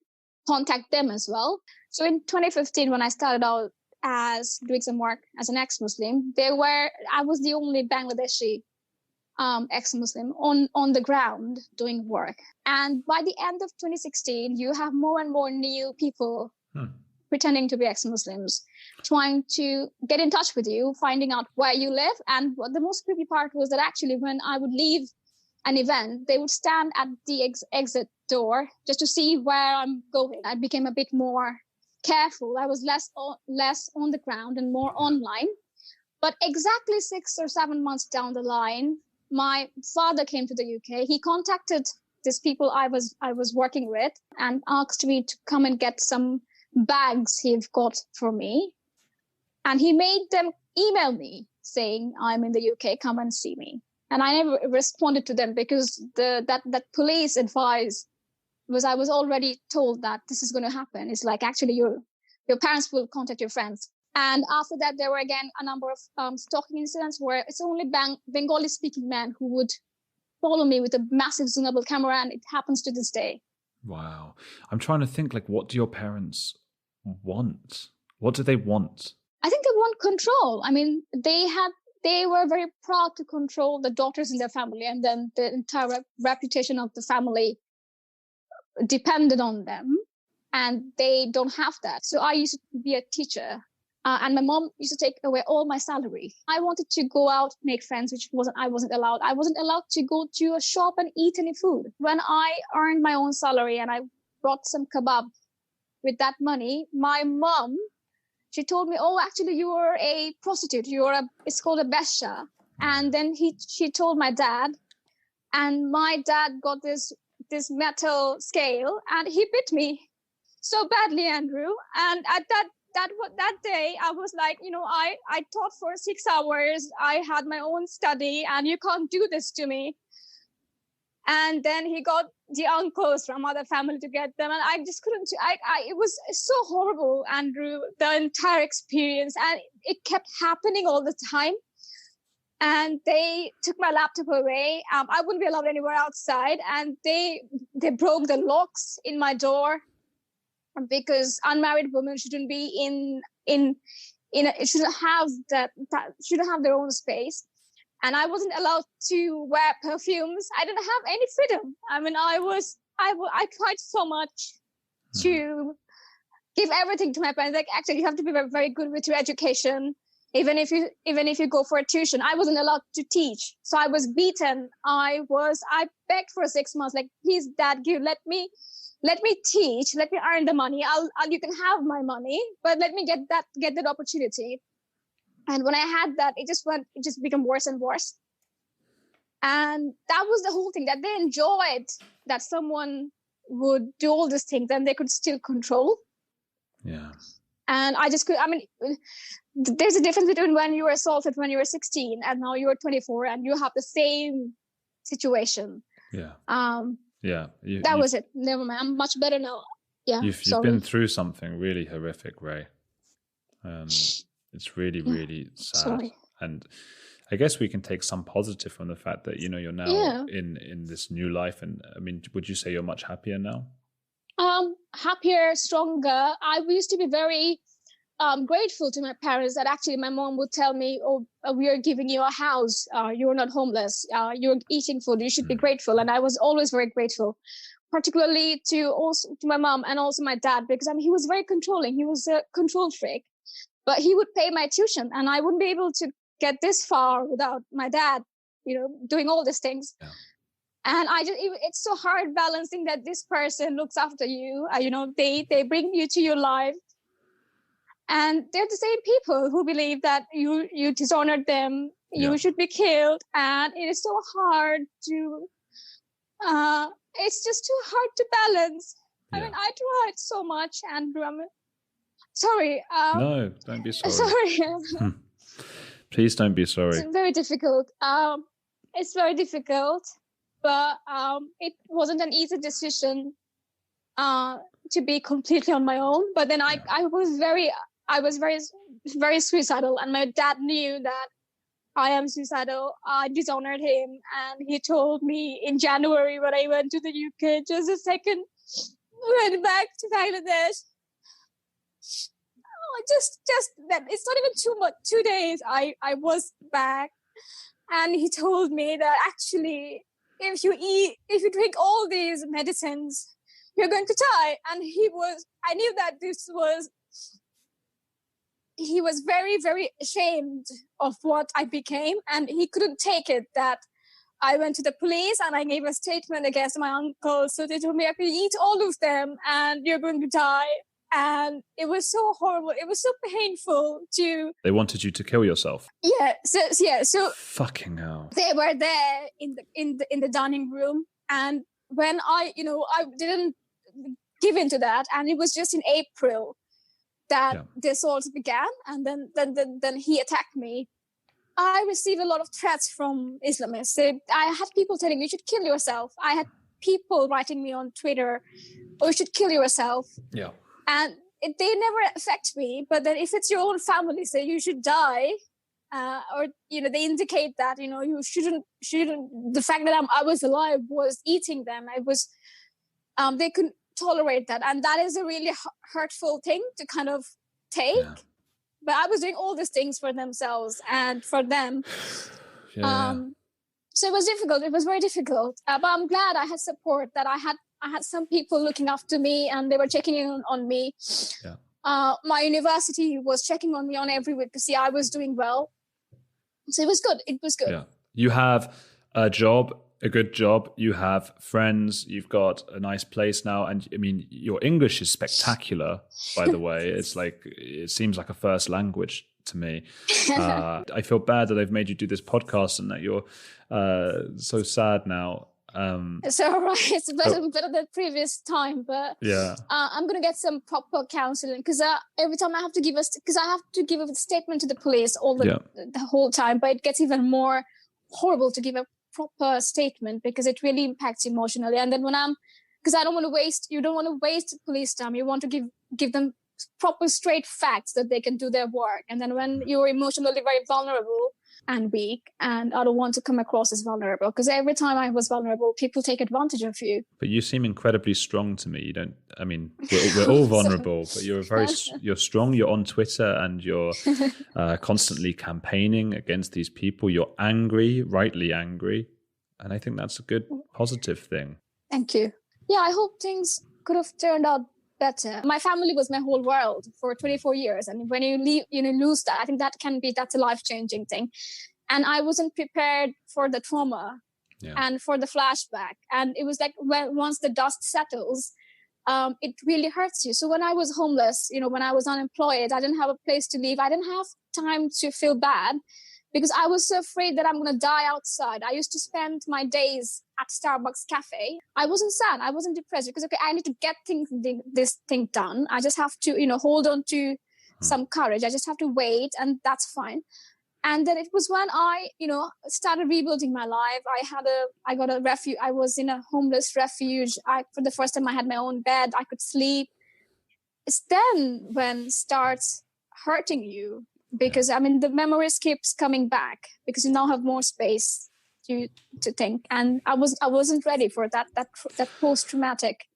contact them as well. So in 2015, when I started out as doing some work as an ex-Muslim, I was the only Bangladeshi ex-Muslim on the ground doing work. And by the end of 2016, you have more and more new people pretending to be ex-Muslims, trying to get in touch with you, finding out where you live. And what the most creepy part was that actually when I would leave an event, they would stand at the exit door just to see where I'm going. I became a bit more careful. I was less on the ground and more online. But exactly 6 or 7 months down the line, my father came to the UK. He contacted these people I was working with and asked me to come and get some bags he've got for me. And he made them email me saying, I'm in the UK, come and see me. And I never responded to them because that police advice was, I was already told that this is going to happen. It's like, actually, your parents will contact your friends. And after that, there were again a number of stalking incidents where it's only Bengali-speaking men who would follow me with a massive zoomable camera, and it happens to this day. Wow. I'm trying to think, like, what do your parents want? What do they want? I think they want control. I mean, they were very proud to control the daughters in their family, and then the entire reputation of the family depended on them, and they don't have that. So I used to be a teacher, and my mom used to take away all my salary. I wanted to go out, make friends, which I wasn't allowed. I wasn't allowed to go to a shop and eat any food. When I earned my own salary and I brought some kebab with that money, my mom, she told me, oh, actually, you are a prostitute. It's called a besha. And then she told my dad, and my dad got this metal scale, and he bit me so badly, Andrew. And at that day, I was like, I taught for 6 hours. I had my own study, and you can't do this to me. And then he got the uncles from other family to get them. And I just couldn't, it was so horrible, Andrew, the entire experience. And it kept happening all the time. And they took my laptop away. I wouldn't be allowed anywhere outside. And they broke the locks in my door because unmarried women shouldn't be shouldn't have their own space. And I wasn't allowed to wear perfumes. I didn't have any freedom. I mean, I tried so much to give everything to my parents. Like, actually, you have to be very, very good with your education. Even if you go for a tuition, I wasn't allowed to teach. So I was beaten. I begged for 6 months, like, please, Dad, let me teach. Let me earn the money. You can have my money, but let me get that opportunity. And when I had that, it just became worse and worse. And that was the whole thing, that they enjoyed that someone would do all these things and they could still control. Yeah. And there's a difference between when you were assaulted when you were 16 and now you are 24 and you have the same situation. Yeah. That was it. Never mind. I'm much better now. Yeah. You've been through something really horrific, Ray. It's really, really sad. Sorry. And I guess we can take some positive from the fact that, you're now in this new life. And I mean, would you say you're much happier now? Happier, stronger. I used to be very grateful to my parents that actually my mom would tell me, oh, we are giving you a house. You're not homeless. You're eating food. You should be grateful. And I was always very grateful, particularly to my mom and also my dad, because he was very controlling. He was a control freak. But he would pay my tuition, and I wouldn't be able to get this far without my dad, doing all these things. Yeah. And it's so hard balancing that this person looks after you. They bring you to your life, and they're the same people who believe that you dishonored them, you should be killed, and it is so hard to. It's just too hard to balance. Yeah. I mean, I tried so much, Andrew. Sorry. No, don't be sorry. Sorry. Please don't be sorry. It's very difficult. It's very difficult, but it wasn't an easy decision to be completely on my own. But then I was very, very suicidal, and my dad knew that I am suicidal. I dishonored him, and he told me in January when I went to the UK, just a second, went back to Bangladesh. Just that it's not even 2 days. I was back, and he told me that actually, if you drink all these medicines, you're going to die. And I knew that he was very, very ashamed of what I became, and he couldn't take it that I went to the police and I gave a statement against my uncle. So they told me I could eat all of them and you're going to die. And it was so horrible. It was so painful to... They wanted you to kill yourself. Yeah. So fucking hell. They were there in the dining room. And when I didn't give in to that, and it was just in April that this all began, and then he attacked me. I received a lot of threats from Islamists. I had people telling me, you should kill yourself. I had people writing me on Twitter, you should kill yourself. Yeah. And they never affect me. But then if it's your own family, say you should die, or they indicate that you shouldn't. The fact that I was alive was eating them. I was. They couldn't tolerate that, and that is a really hurtful thing to kind of take. Yeah. But I was doing all these things for themselves and for them. So it was difficult. It was very difficult. But I'm glad I had support, that I had some people looking after me, and they were checking in on me. Yeah. My university was checking on me on every week to see I was doing well. So it was good. It was good. Yeah. You have a job, a good job. You have friends. You've got a nice place now. And I mean, your English is spectacular, by the way. It's like, it seems like a first language to me. I feel bad that they've made you do this podcast and that you're so sad now. It's all right. It's better than previous time, but I'm gonna get some proper counseling, because every time I have to give a statement to the police the whole time, but it gets even more horrible to give a proper statement because it really impacts emotionally. And then because I don't want to waste. You don't want to waste police time. You want to give them proper straight facts that they can do their work. And then when you're emotionally very vulnerable and weak, and I don't want to come across as vulnerable, because every time I was vulnerable, people take advantage of you. But you seem incredibly strong to me. You don't, I mean, we're all vulnerable, but you're strong. You're on Twitter and you're constantly campaigning against these people. You're angry, rightly angry. And I think that's a good positive thing. Thank you. Yeah, I hope things could have turned out better. My family was my whole world for 24 years. And when you lose that, I think that's a life-changing thing. And I wasn't prepared for the trauma and for the flashback. And it was like once the dust settles, it really hurts you. So when I was homeless, when I was unemployed, I didn't have a place to live. I didn't have time to feel bad because I was so afraid that I'm going to die outside. I used to spend my days at Starbucks cafe. I wasn't sad. I wasn't depressed because, I need to get this thing done. I just have to, hold on to some courage. I just have to wait, and that's fine. And then it was when I, started rebuilding my life. I got a refuge. I was in a homeless refuge. For the first time, I had my own bed. I could sleep. It's then when it starts hurting you, because the memories keeps coming back because you now have more space to think. And I wasn't ready for that post-traumatic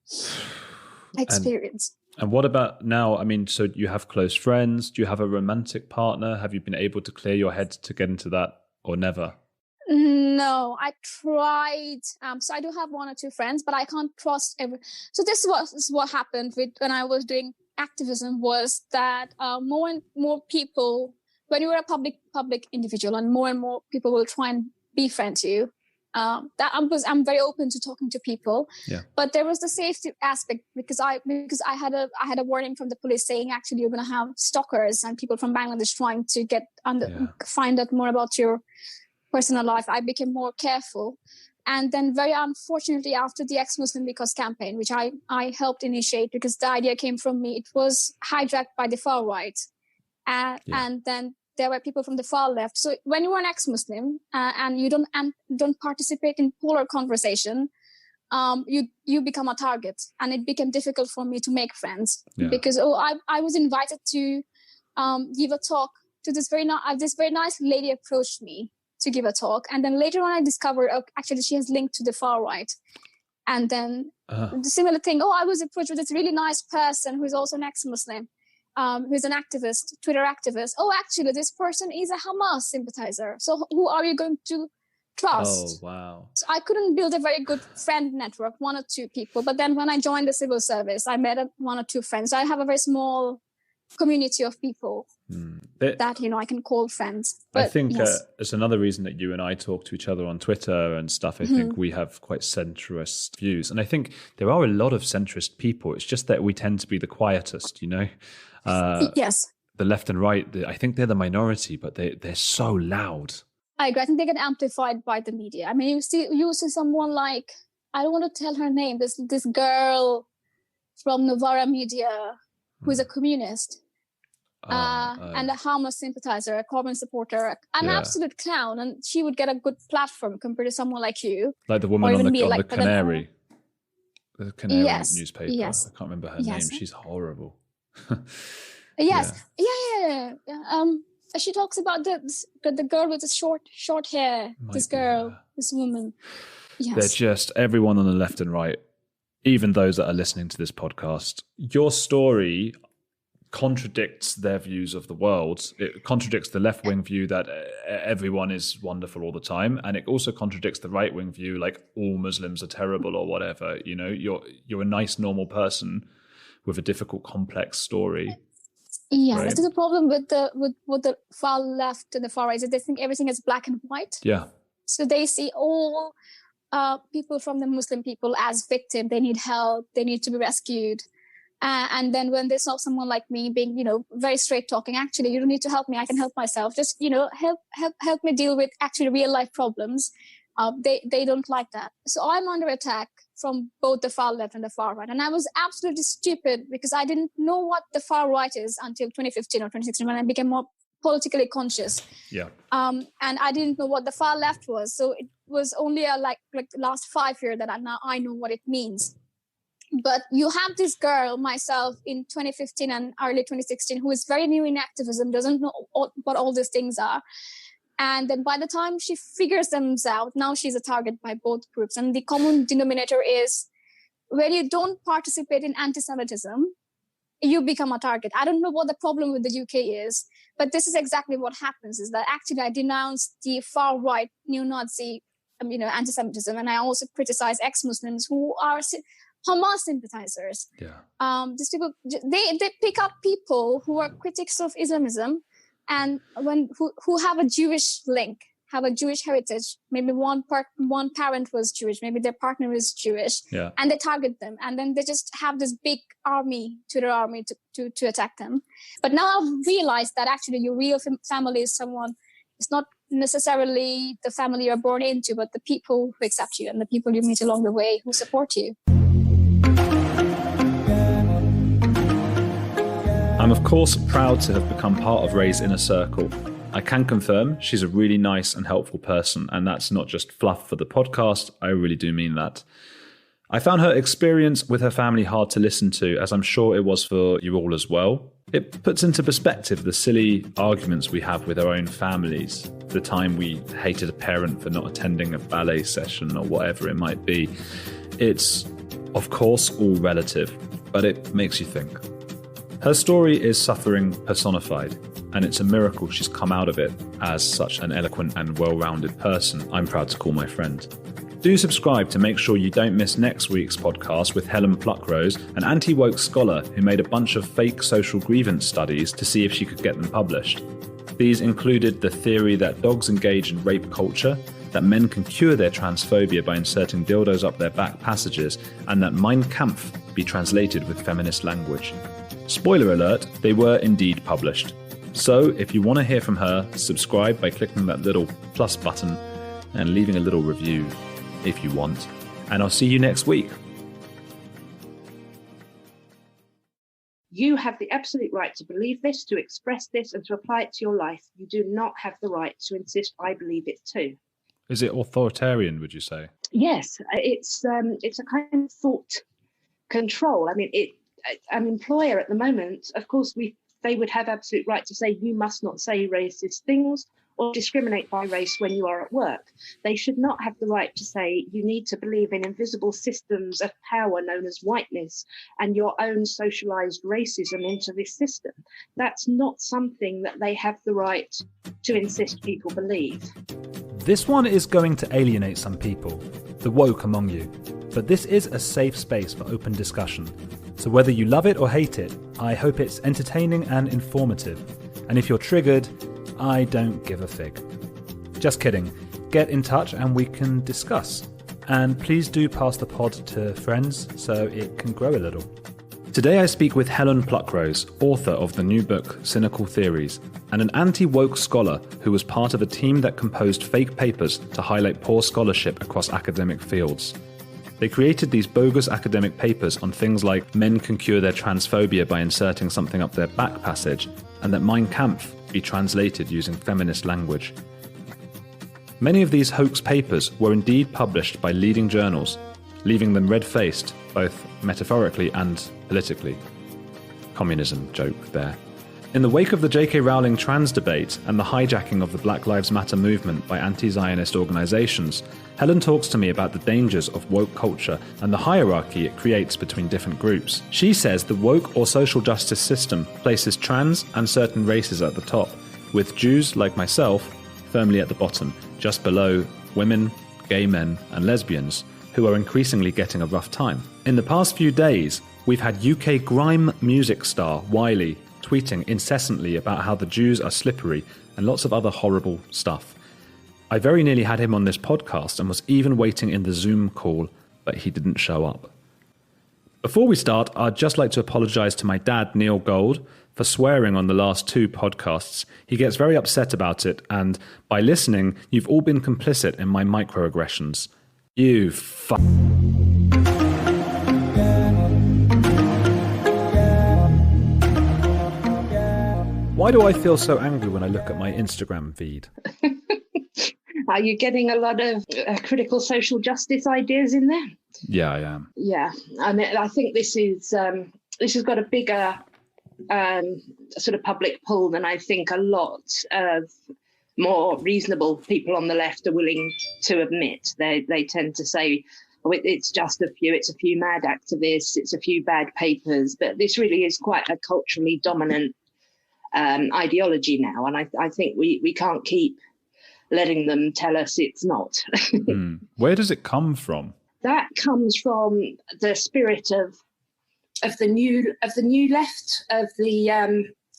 experience. And what about now? So you have close friends. Do you have a romantic partner? Have you been able to clear your head to get into that, or never? No, I tried. So I do have one or two friends, but I can't trust So this is what happened when I was doing activism, was that more and more people, when you're a public individual, and more people will try and befriend you. I'm very open to talking to people, but there was the safety aspect because I had a warning from the police saying actually you're going to have stalkers and people from Bangladesh trying to find out more about your personal life. I became more careful, and then very unfortunately after the ex-Muslim because campaign, which I helped initiate because the idea came from me, it was hijacked by the far right, and then there were people from the far left. So when you are an ex-Muslim and you don't participate in polar conversation, you become a target, and it became difficult for me to make friends because I was invited to give a talk to this very nice lady approached me to give a talk. And then later on, I discovered, actually, she has linked to the far right. And then the similar thing, I was approached with this really nice person who is also an ex-Muslim, who's an activist, Twitter activist. Oh, actually, this person is a Hamas sympathizer. So who are you going to trust? Oh, wow. So I couldn't build a very good friend network, one or two people. But then when I joined the civil service, I met one or two friends. So I have a very small community of people that I can call friends. But I think yes. it's another reason that you and I talk to each other on Twitter and stuff. I think we have quite centrist views, and I think there are a lot of centrist people. It's just that we tend to be the quietest, Yes, the left and right. I think they're the minority, but they're so loud. I agree. I think they get amplified by the media. I mean, you see someone like, I don't want to tell her name, this girl from Novara Media who is a communist. And a Hamas sympathizer, a Corbyn supporter, an absolute clown, and she would get a good platform compared to someone like you. Like the woman on the Canary, the Canary newspaper. Yes. I can't remember her name. She's horrible. Yes, yeah. She talks about the girl with the short hair. This woman. Yes. They're just everyone on the left and right, even those that are listening to this podcast. Your story contradicts their views of the world. It contradicts the left-wing view that everyone is wonderful all the time, and it also contradicts the right-wing view, like all Muslims are terrible or whatever. You're a nice, normal person with a difficult, complex story. Yeah, right? This is a problem with the far left and the far right. Is they think everything is black and white. Yeah. So they see all people from the Muslim people as victims. They need help. They need to be rescued. And then when they saw someone like me being, very straight talking, actually, you don't need to help me. I can help myself. Just, help me deal with actually real life problems. They don't like that. So I'm under attack from both the far left and the far right. And I was absolutely stupid because I didn't know what the far right is until 2015 or 2016 when I became more politically conscious. Yeah. And I didn't know what the far left was. So it was only like the last 5 years that I know what it means. But you have this girl, myself, in 2015 and early 2016, who is very new in activism, doesn't know what all these things are. And then by the time she figures them out, now she's a target by both groups. And the common denominator is when you don't participate in anti-Semitism, you become a target. I don't know what the problem with the UK is, but this is exactly what happens, is that actually I denounce the far right neo-Nazi, anti-Semitism. And I also criticize ex-Muslims who are Hamas sympathizers. Yeah. These people, they pick up people who are critics of Islamism and who have a Jewish link, have a Jewish heritage. Maybe one parent was Jewish, maybe their partner is Jewish, and they target them. And then they just have this big Twitter army to attack them. But now I've realized that actually your real family is someone, it's not necessarily the family you're born into, but the people who accept you and the people you meet along the way who support you. I'm of course proud to have become part of Ray's inner circle. I can confirm she's a really nice and helpful person, and that's not just fluff for the podcast, I really do mean that. I found her experience with her family hard to listen to, as I'm sure it was for you all as well. It puts into perspective the silly arguments we have with our own families, the time we hated a parent for not attending a ballet session or whatever it might be. It's, of course, all relative, but it makes you think. Her story is suffering personified, and it's a miracle she's come out of it as such an eloquent and well-rounded person I'm proud to call my friend. Do subscribe to make sure you don't miss next week's podcast with Helen Pluckrose, an anti-woke scholar who made a bunch of fake social grievance studies to see if she could get them published. These included the theory that dogs engage in rape culture, that men can cure their transphobia by inserting dildos up their back passages, and that Mein Kampf be translated with feminist language. Spoiler alert, they were indeed published. So if you want to hear from her, subscribe by clicking that little plus button and leaving a little review if you want. And I'll see you next week. You have the absolute right to believe this, to express this, and to apply it to your life. You do not have the right to insist I believe it too. Is it authoritarian, would you say? Yes, it's a kind of thought control. I mean, an employer at the moment, of course, we they would have absolute right to say you must not say racist things or discriminate by race when you are at work. They should not have the right to say you need to believe in invisible systems of power known as whiteness and your own socialized racism into this system. That's not something that they have the right to insist people believe. This one is going to alienate some people, the woke among you, but this is a safe space for open discussion. So whether you love it or hate it, I hope it's entertaining and informative. And if you're triggered, I don't give a fig. Just kidding. Get in touch and we can discuss. And please do pass the pod to friends so it can grow a little. Today I speak with Helen Pluckrose, author of the new book Cynical Theories, and an anti-woke scholar who was part of a team that composed fake papers to highlight poor scholarship across academic fields. They created these bogus academic papers on things like men can cure their transphobia by inserting something up their back passage, and that Mein Kampf be translated using feminist language. Many of these hoax papers were indeed published by leading journals, leaving them red-faced, both metaphorically and politically. Communism joke there. In the wake of the J.K. Rowling trans debate and the hijacking of the Black Lives Matter movement by anti-Zionist organisations, Helen talks to me about the dangers of woke culture and the hierarchy it creates between different groups. She says the woke or social justice system places trans and certain races at the top, with Jews like myself firmly at the bottom, just below women, gay men and lesbians, who are increasingly getting a rough time. In the past few days, we've had UK grime music star Wiley tweeting incessantly about how the Jews are slippery and lots of other horrible stuff. I very nearly had him on this podcast and was even waiting in the Zoom call, but he didn't show up. Before we start, I'd just like to apologise to my dad, Neil Gold, for swearing on the last 2 podcasts. He gets very upset about it, and by listening, you've all been complicit in my microaggressions. You fuck. Why do I feel so angry when I look at my Instagram feed? Are you getting a lot of critical social justice ideas in there? Yeah, I am. Yeah, and I think this has got a bigger sort of public pull than I think a lot of more reasonable people on the left are willing to admit. They tend to say, oh, it's just a few mad activists, it's a few bad papers, but this really is quite a culturally dominant ideology now, and I think we can't keep letting them tell us it's not. Where does it come from? That comes from the spirit of the new left, of the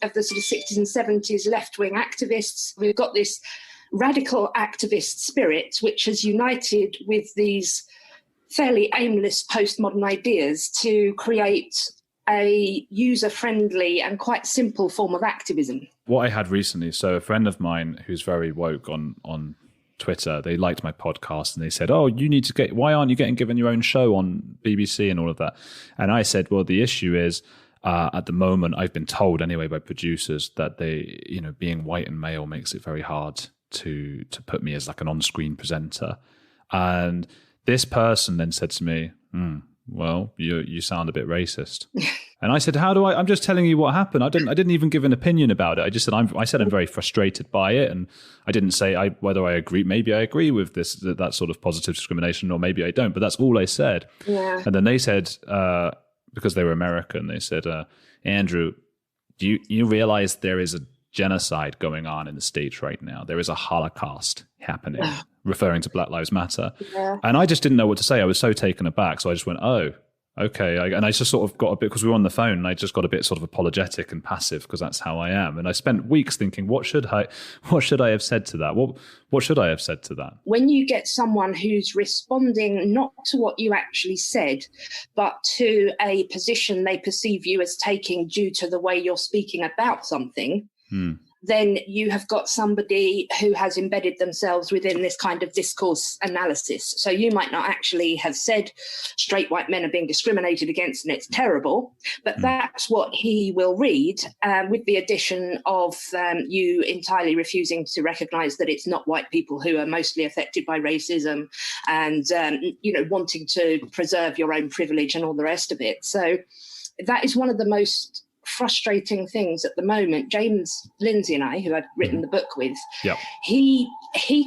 sort of 60s and 70s left-wing activists. We've got this radical activist spirit which has united with these fairly aimless postmodern ideas to create a user-friendly and quite simple form of activism. What I had recently, so a friend of mine who's very woke on Twitter, they liked my podcast and they said, oh, why aren't you getting given your own show on BBC and all of that? And I said, well, the issue is, at the moment, I've been told anyway by producers that they, being white and male makes it very hard to put me as like an on-screen presenter. And this person then said to me, well, you sound a bit racist. And I said, I'm just telling you what happened. I didn't even give an opinion about it. I just said, I'm very frustrated by it. And I didn't say whether I agree. Maybe I agree with that sort of positive discrimination, or maybe I don't, but that's all I said. Yeah. And then they said, because they were American, they said, Andrew, do you realize there is a genocide going on in the States right now? There is a Holocaust happening, referring to Black Lives Matter. Yeah. And I just didn't know what to say. I was so taken aback. So I just went, oh, okay. And I just sort of got a bit, because we were on the phone, and I just got a bit sort of apologetic and passive, because that's how I am. And I spent weeks thinking, what should I have said to that? What should I have said to that? When you get someone who's responding not to what you actually said, but to a position they perceive you as taking due to the way you're speaking about something, then you have got somebody who has embedded themselves within this kind of discourse analysis. So you might not actually have said straight white men are being discriminated against and it's terrible, but that's what he will read, with the addition of you entirely refusing to recognise that it's not white people who are mostly affected by racism, and wanting to preserve your own privilege and all the rest of it. So that is one of the most frustrating things at the moment. James Lindsay and I, who I've written the book with, he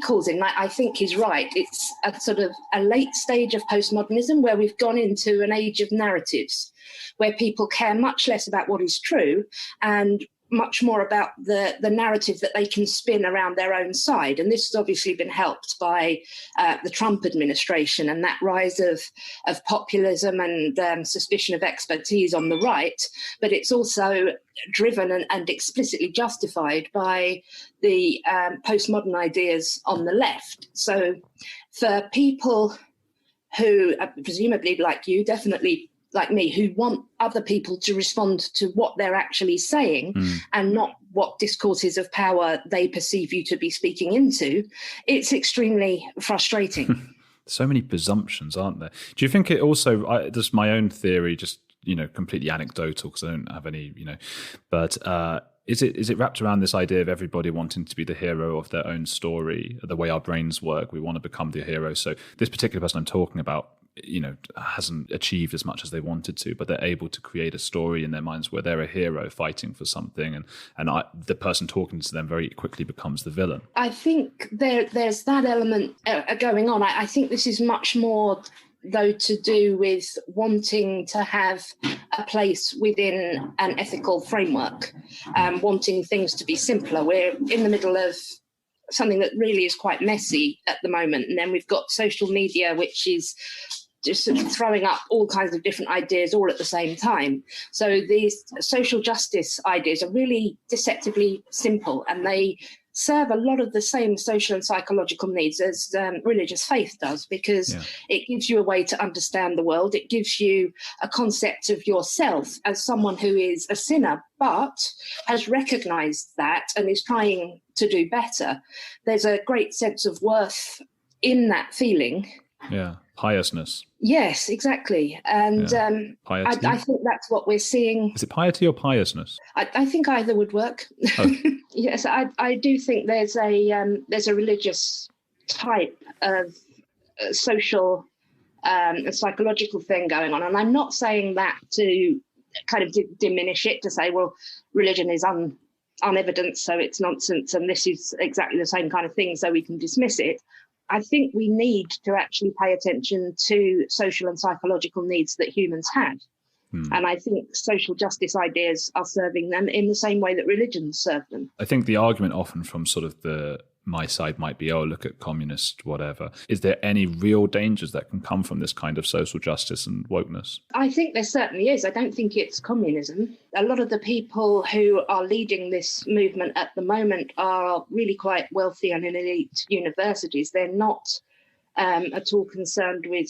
calls it, and I think he's right, it's a sort of a late stage of postmodernism where we've gone into an age of narratives where people care much less about what is true and much more about the narrative that they can spin around their own side. And this has obviously been helped by the Trump administration and that rise of populism and suspicion of expertise on the right. But it's also driven and explicitly justified by the postmodern ideas on the left. So for people who, presumably like you, definitely like me, who want other people to respond to what they're actually saying and not what discourses of power they perceive you to be speaking into, it's extremely frustrating. So many presumptions, aren't there? Do you think it also, just my own theory, just, completely anecdotal because I don't have any, but is it wrapped around this idea of everybody wanting to be the hero of their own story, the way our brains work? We want to become the hero. So this particular person I'm talking about, hasn't achieved as much as they wanted to, but they're able to create a story in their minds where they're a hero fighting for something, and the person talking to them very quickly becomes the villain. I think there's that element going on. I think this is much more, though, to do with wanting to have a place within an ethical framework, wanting things to be simpler. We're in the middle of something that really is quite messy at the moment, and then we've got social media, which is just sort of throwing up all kinds of different ideas all at the same time. So these social justice ideas are really deceptively simple, and they serve a lot of the same social and psychological needs as religious faith does, because it gives you a way to understand the world. It gives you a concept of yourself as someone who is a sinner, but has recognized that and is trying to do better. There's a great sense of worth in that feeling. Yeah, piousness. Yes, exactly. And I think that's what we're seeing. Is it piety or piousness? I think either would work. Oh. Yes, I do think there's a religious type of social and psychological thing going on. And I'm not saying that to kind of diminish it, to say, well, religion is unevidenced, so it's nonsense, and this is exactly the same kind of thing, so we can dismiss it. I think we need to actually pay attention to social and psychological needs that humans have. And I think social justice ideas are serving them in the same way that religions serve them. I think the argument often from sort of my side might be, oh, look at communist, whatever. Is there any real dangers that can come from this kind of social justice and wokeness? I think there certainly is. I don't think it's communism. A lot of the people who are leading this movement at the moment are really quite wealthy and in elite universities. They're not at all concerned with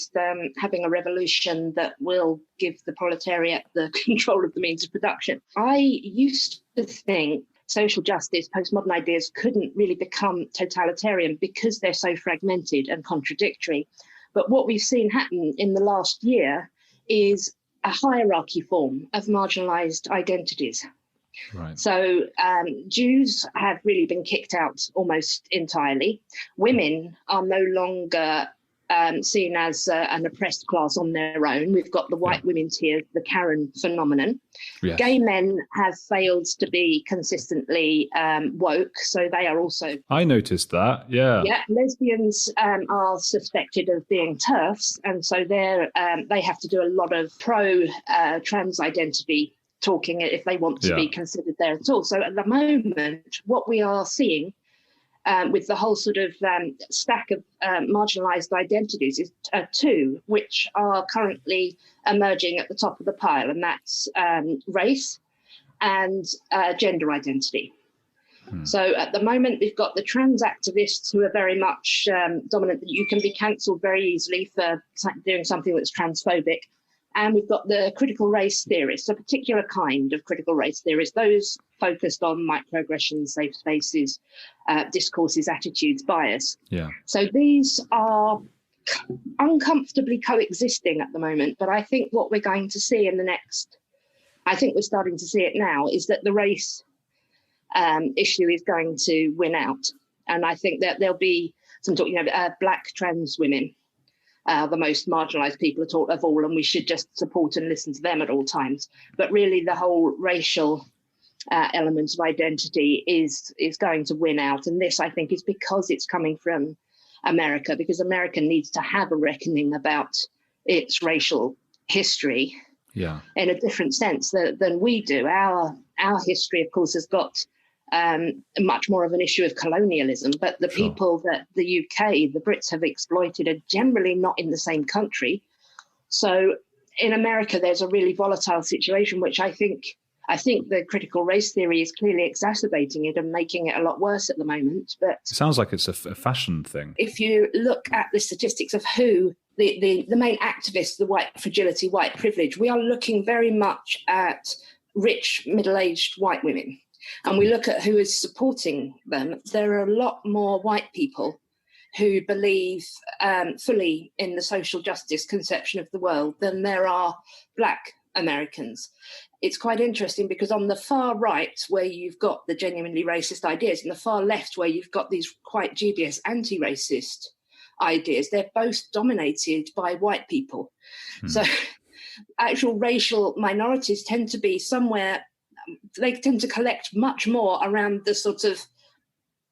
having a revolution that will give the proletariat the control of the means of production. I used to think social justice, postmodern ideas couldn't really become totalitarian because they're so fragmented and contradictory. But what we've seen happen in the last year is a hierarchy form of marginalized identities. Right. So Jews have really been kicked out almost entirely. Women are no longer seen as an oppressed class on their own. We've got the white women tier, the Karen phenomenon. Yes. Gay men have failed to be consistently woke, so they are also... I noticed that, yeah. Yeah, lesbians are suspected of being TERFs, and so they have to do a lot of pro-trans identity talking if they want to be considered there at all. So at the moment, what we are seeing with the whole sort of stack of marginalised identities is two, which are currently emerging at the top of the pile, and that's race and gender identity. So at the moment, we've got the trans activists who are very much dominant. You can be cancelled very easily for doing something that's transphobic. And we've got the critical race theorists, a particular kind of critical race theorists, those focused on microaggressions, safe spaces, discourses, attitudes, bias. Yeah. So these are uncomfortably coexisting at the moment. But I think what we're going to see I think we're starting to see it now, is that the race issue is going to win out. And I think that there'll be some talk, Black trans women the most marginalized people of all, and we should just support and listen to them at all times. But really, the whole racial element of identity is going to win out. And this, I think, is because it's coming from America, because America needs to have a reckoning about its racial history in a different sense than we do. Our history, of course, has got much more of an issue of colonialism, but the people that the UK, the Brits have exploited are generally not in the same country. So in America, there's a really volatile situation, which I think the critical race theory is clearly exacerbating it and making it a lot worse at the moment. But it sounds like it's a fashion thing. If you look at the statistics of who the main activists, the white fragility, white privilege, we are looking very much at rich, middle-aged white women. And we look at who is supporting them. There are a lot more white people who believe fully in the social justice conception of the world than there are Black Americans. It's quite interesting because on the far right, where you've got the genuinely racist ideas, and the far left, where you've got these quite dubious anti-racist ideas, they're both dominated by white people. So actual racial minorities tend to be somewhere, they tend to collect much more around the sort of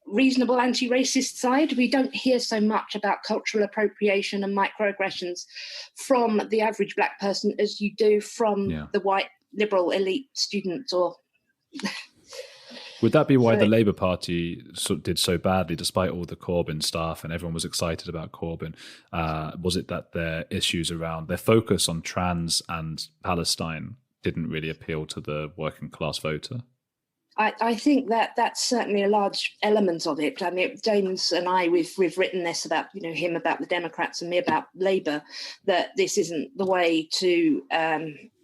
reasonable anti-racist side. We don't hear so much about cultural appropriation and microaggressions from the average Black person as you do from the white liberal elite student. Or would that be why the Labour Party did so badly despite all the Corbyn stuff and everyone was excited about Corbyn? Was it that their issues around their focus on trans and Palestine didn't really appeal to the working class voter? I think that's certainly a large element of it. I mean, James and I, we've written this about, him about the Democrats and me about Labour, that this isn't the way to,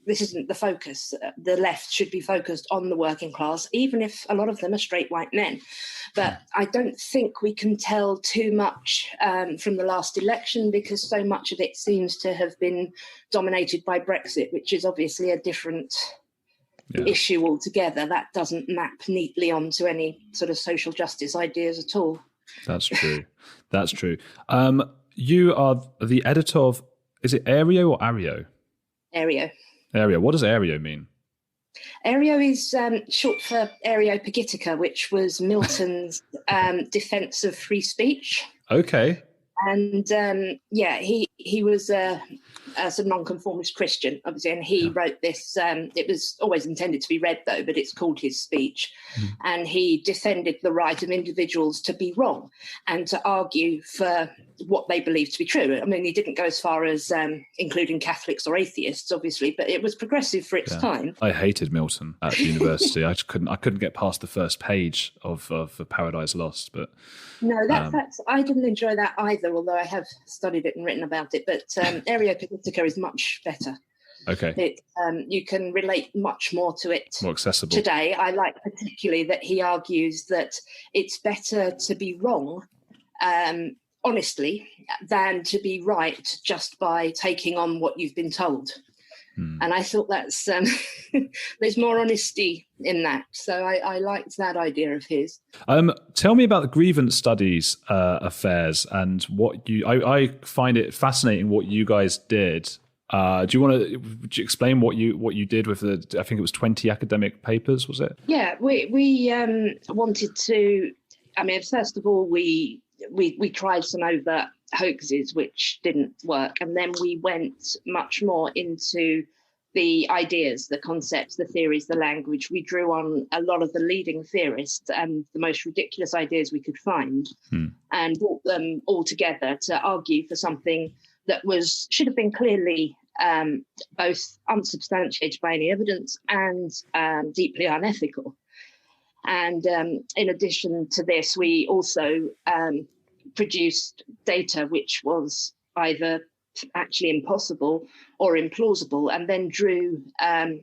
this isn't the focus. The left should be focused on the working class, even if a lot of them are straight white men. But I don't think we can tell too much from the last election, because so much of it seems to have been dominated by Brexit, which is obviously a different issue altogether. That doesn't map neatly onto any sort of social justice ideas at all. That's true. That's true. You are the editor of, is it Aereo or Aereo? Aereo. Aereo. What does Aereo mean? Aereo is short for Areopagitica, which was Milton's defense of free speech. Okay. And he was a sort of nonconformist Christian, obviously, and he wrote this. It was always intended to be read, though, but it's called his speech. And he defended the right of individuals to be wrong and to argue for what they believed to be true. I mean, he didn't go as far as including Catholics or atheists, obviously, but it was progressive for its time. I hated Milton at university. I couldn't get past the first page of Paradise Lost, but. No, that's I didn't enjoy that either, although I have studied it and written about it. But Areopagitica is much better. Okay. You can relate much more to it. More accessible. Today, I like particularly that he argues that it's better to be wrong honestly than to be right just by taking on what you've been told. And I thought that's there's more honesty in that. So I liked that idea of his. Tell me about the grievance studies affairs and what you. I find it fascinating what you guys did. Do you want to explain what you did with the? I think it was 20 academic papers. Was it? Yeah, we wanted to. I mean, first of all, we tried some overt hoaxes which didn't work, and then we went much more into the ideas, the concepts, the theories, the language. We drew on a lot of the leading theorists and the most ridiculous ideas we could find and brought them all together to argue for something that should have been clearly both unsubstantiated by any evidence and deeply unethical. And in addition to this, we also produced data which was either actually impossible or implausible, and then drew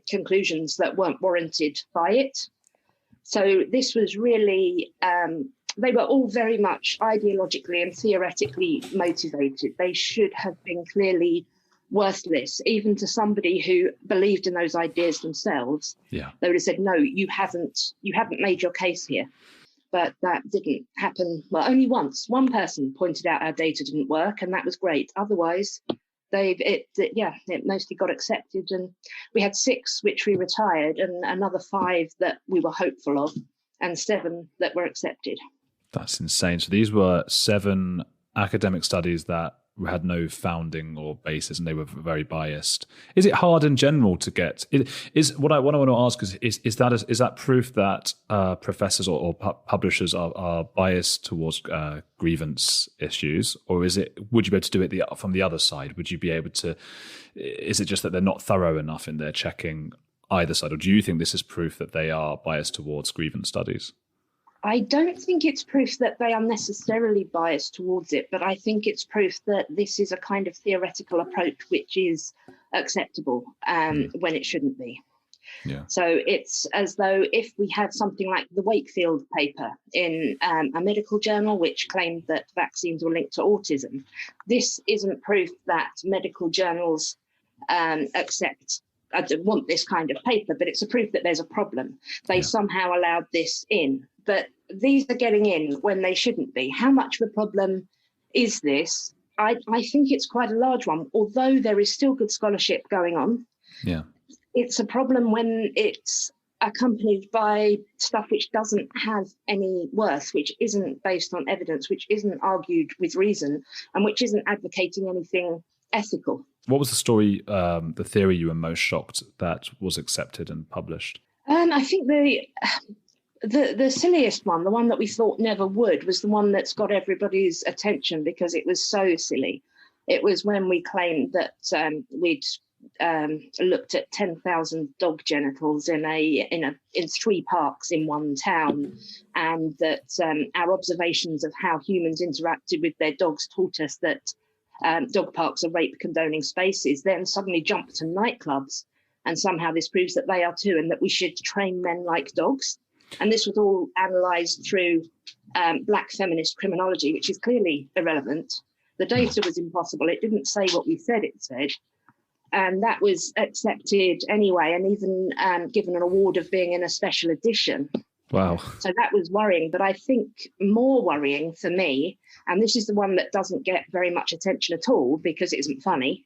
conclusions that weren't warranted by it. So this was really, they were all very much ideologically and theoretically motivated. They should have been clearly worthless, even to somebody who believed in those ideas themselves. Yeah. They would have said, no, you haven't made your case here. But that didn't happen. Well, only once. One person pointed out our data didn't work, and that was great. Otherwise, it mostly got accepted. And we had 6 which we retired, and another 5 that we were hopeful of, and 7 that were accepted. That's insane. So these were 7 academic studies that had no founding or basis, and they were very biased. Is it hard in general to get? What I want to ask is that proof that professors or publishers are biased towards grievance issues, or is it? Would you be able to do it from the other side? Would you be able to? Is it just that they're not thorough enough in their checking either side, or do you think this is proof that they are biased towards grievance studies? I don't think it's proof that they are necessarily biased towards it, but I think it's proof that this is a kind of theoretical approach which is acceptable when it shouldn't be. Yeah. So it's as though if we had something like the Wakefield paper in a medical journal which claimed that vaccines were linked to autism, this isn't proof that medical journals accept. I don't want this kind of paper, but it's a proof that there's a problem. They somehow allowed this in. But these are getting in when they shouldn't be. How much of a problem is this? I think it's quite a large one, although there is still good scholarship going on. Yeah. It's a problem when it's accompanied by stuff which doesn't have any worth, which isn't based on evidence, which isn't argued with reason, and which isn't advocating anything ethical. What was the story, the theory you were most shocked that was accepted and published? I think the silliest one, the one that we thought never would, was the one that's got everybody's attention because it was so silly. It was when we claimed that we'd looked at 10,000 dog genitals in 3 parks in one town, and that our observations of how humans interacted with their dogs taught us that dog parks are rape condoning spaces, then suddenly jump to nightclubs, and somehow this proves that they are too, and that we should train men like dogs. And this was all analysed through black feminist criminology, which is clearly irrelevant. The data was impossible. It didn't say what we said it said. And that was accepted anyway, and even given an award of being in a special edition. Wow. So that was worrying. But I think more worrying for me, and this is the one that doesn't get very much attention at all because it isn't funny,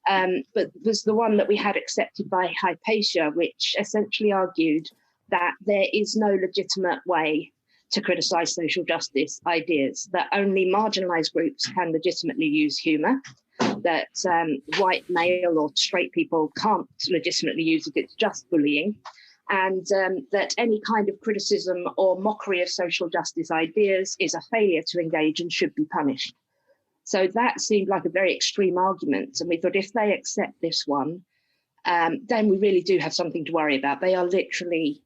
but was the one that we had accepted by Hypatia, which essentially argued that there is no legitimate way to criticise social justice ideas, that only marginalised groups can legitimately use humour, that white male or straight people can't legitimately use it, it's just bullying, and that any kind of criticism or mockery of social justice ideas is a failure to engage and should be punished. So that seemed like a very extreme argument, and we thought if they accept this one, then we really do have something to worry about. They are literally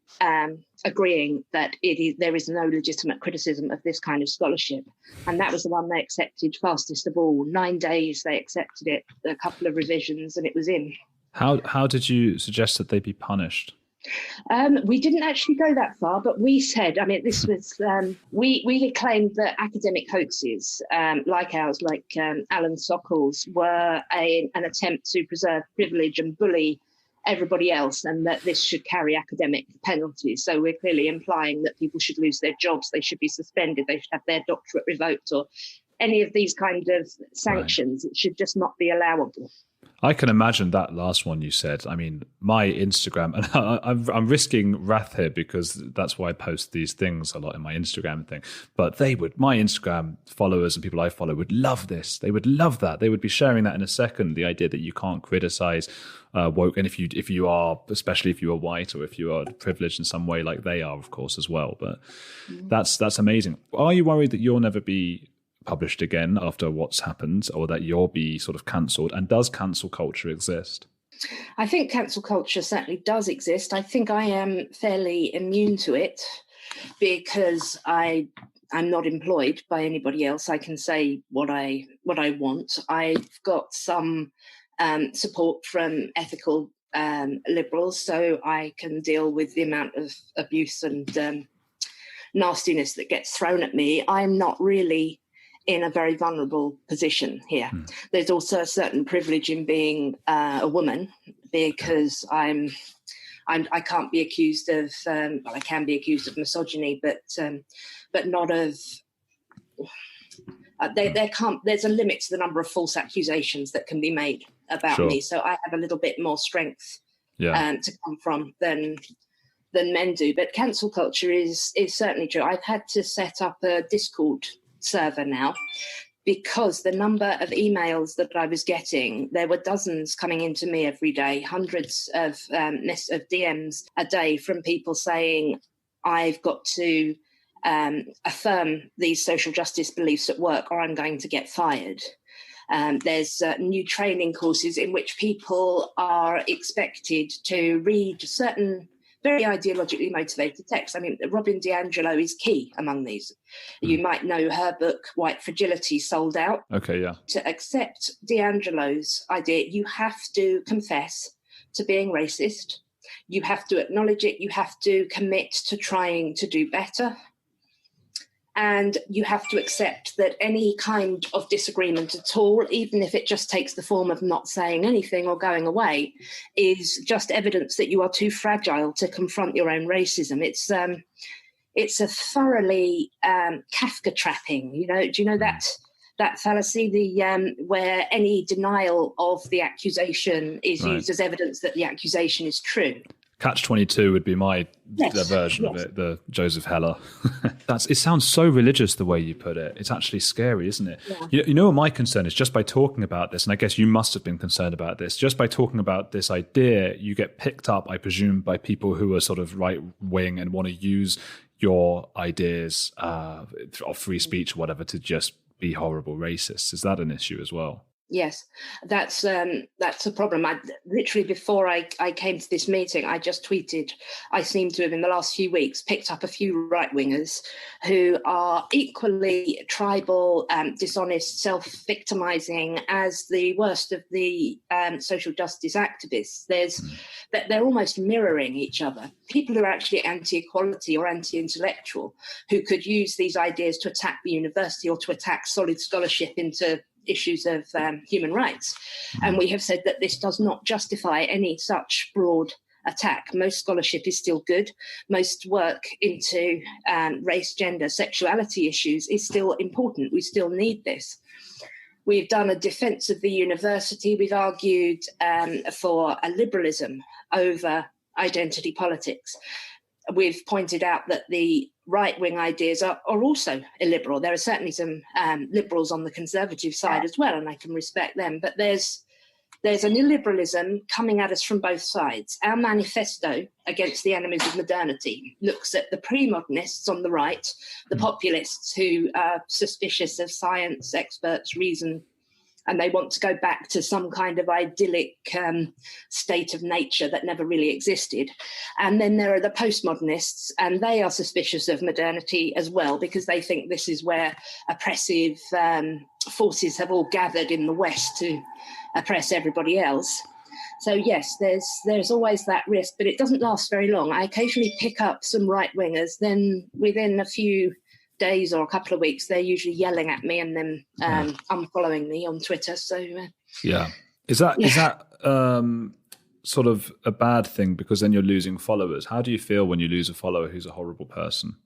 agreeing that there is no legitimate criticism of this kind of scholarship. And that was the one they accepted fastest of all. 9 days they accepted it, a couple of revisions, and it was in. How did you suggest that they be punished? We didn't actually go that far, but we said, this was, we claimed that academic hoaxes like ours, like Alan Sokol's, were an attempt to preserve privilege and bully everybody else, and that this should carry academic penalties. So we're clearly implying that people should lose their jobs, they should be suspended, they should have their doctorate revoked, or any of these kind of sanctions. Right. It should just not be allowable. I can imagine that last one you said. I mean, my Instagram, and I'm risking wrath here because that's why I post these things a lot in my Instagram thing. But my Instagram followers and people I follow would love this. They would love that. They would be sharing that in a second. The idea that you can't criticize woke, and if you are, especially if you are white or if you are privileged in some way, like they are, of course, as well. But that's amazing. Are you worried that you'll never be published again after what's happened, or that you'll be sort of cancelled? And does cancel culture exist? I think cancel culture certainly does exist. I think I am fairly immune to it because I'm not employed by anybody else. I can say what I want. I've got some support from ethical liberals, so I can deal with the amount of abuse and nastiness that gets thrown at me. I'm not really in a very vulnerable position here. There's also a certain privilege in being a woman because I'm I can't be accused of, well, I can be accused of misogyny, but not of, there's a limit to the number of false accusations that can be made about me. So I have a little bit more strength to come from than men do. But cancel culture is certainly true. I've had to set up a Discord server now because the number of emails that I was getting, there were dozens coming into me every day, hundreds of DMs a day from people saying, I've got to affirm these social justice beliefs at work or I'm going to get fired. There's new training courses in which people are expected to read certain very ideologically motivated texts. I mean, Robin DiAngelo is key among these. You might know her book, White Fragility, sold out. Okay, yeah. To accept DiAngelo's idea, you have to confess to being racist. You have to acknowledge it. You have to commit to trying to do better. And you have to accept that any kind of disagreement at all, even if it just takes the form of not saying anything or going away, is just evidence that you are too fragile to confront your own racism. It's a thoroughly Kafka trapping. Do you know that fallacy, where any denial of the accusation is used as evidence that the accusation is true? Catch-22 would be my version of it, the Joseph Heller. It sounds so religious the way you put it. It's actually scary, isn't it? Yeah. You know what my concern is? Just by talking about this, and I guess you must have been concerned about this, just by talking about this idea, you get picked up, I presume, by people who are sort of right-wing and want to use your ideas of free speech or whatever to just be horrible racists. Is that an issue as well? Yes, that's a problem. Literally before I came to this meeting, I just tweeted, I seem to have in the last few weeks picked up a few right-wingers who are equally tribal, dishonest, self-victimizing as the worst of the social justice activists. They're almost mirroring each other. People who are actually anti-equality or anti-intellectual, who could use these ideas to attack the university or to attack solid scholarship into issues of human rights. And we have said that this does not justify any such broad attack. Most scholarship is still good. Most work into race, gender, sexuality issues is still important. We still need this. We've done a defense of the university. We've argued for a liberalism over identity politics. We've pointed out that the right-wing ideas are also illiberal. There are certainly some liberals on the conservative side as well, and I can respect them. But there's an illiberalism coming at us from both sides. Our manifesto against the enemies of modernity looks at the pre-modernists on the right, the populists who are suspicious of science, experts, reason, and they want to go back to some kind of idyllic state of nature that never really existed. And then there are the postmodernists, and they are suspicious of modernity as well, because they think this is where oppressive forces have all gathered in the West to oppress everybody else. So yes, there's always that risk, but it doesn't last very long. I occasionally pick up some right-wingers, then within a few days or a couple of weeks, they're usually yelling at me and then unfollowing me on Twitter. So is that sort of a bad thing, because then you're losing followers? How do you feel when you lose a follower who's a horrible person?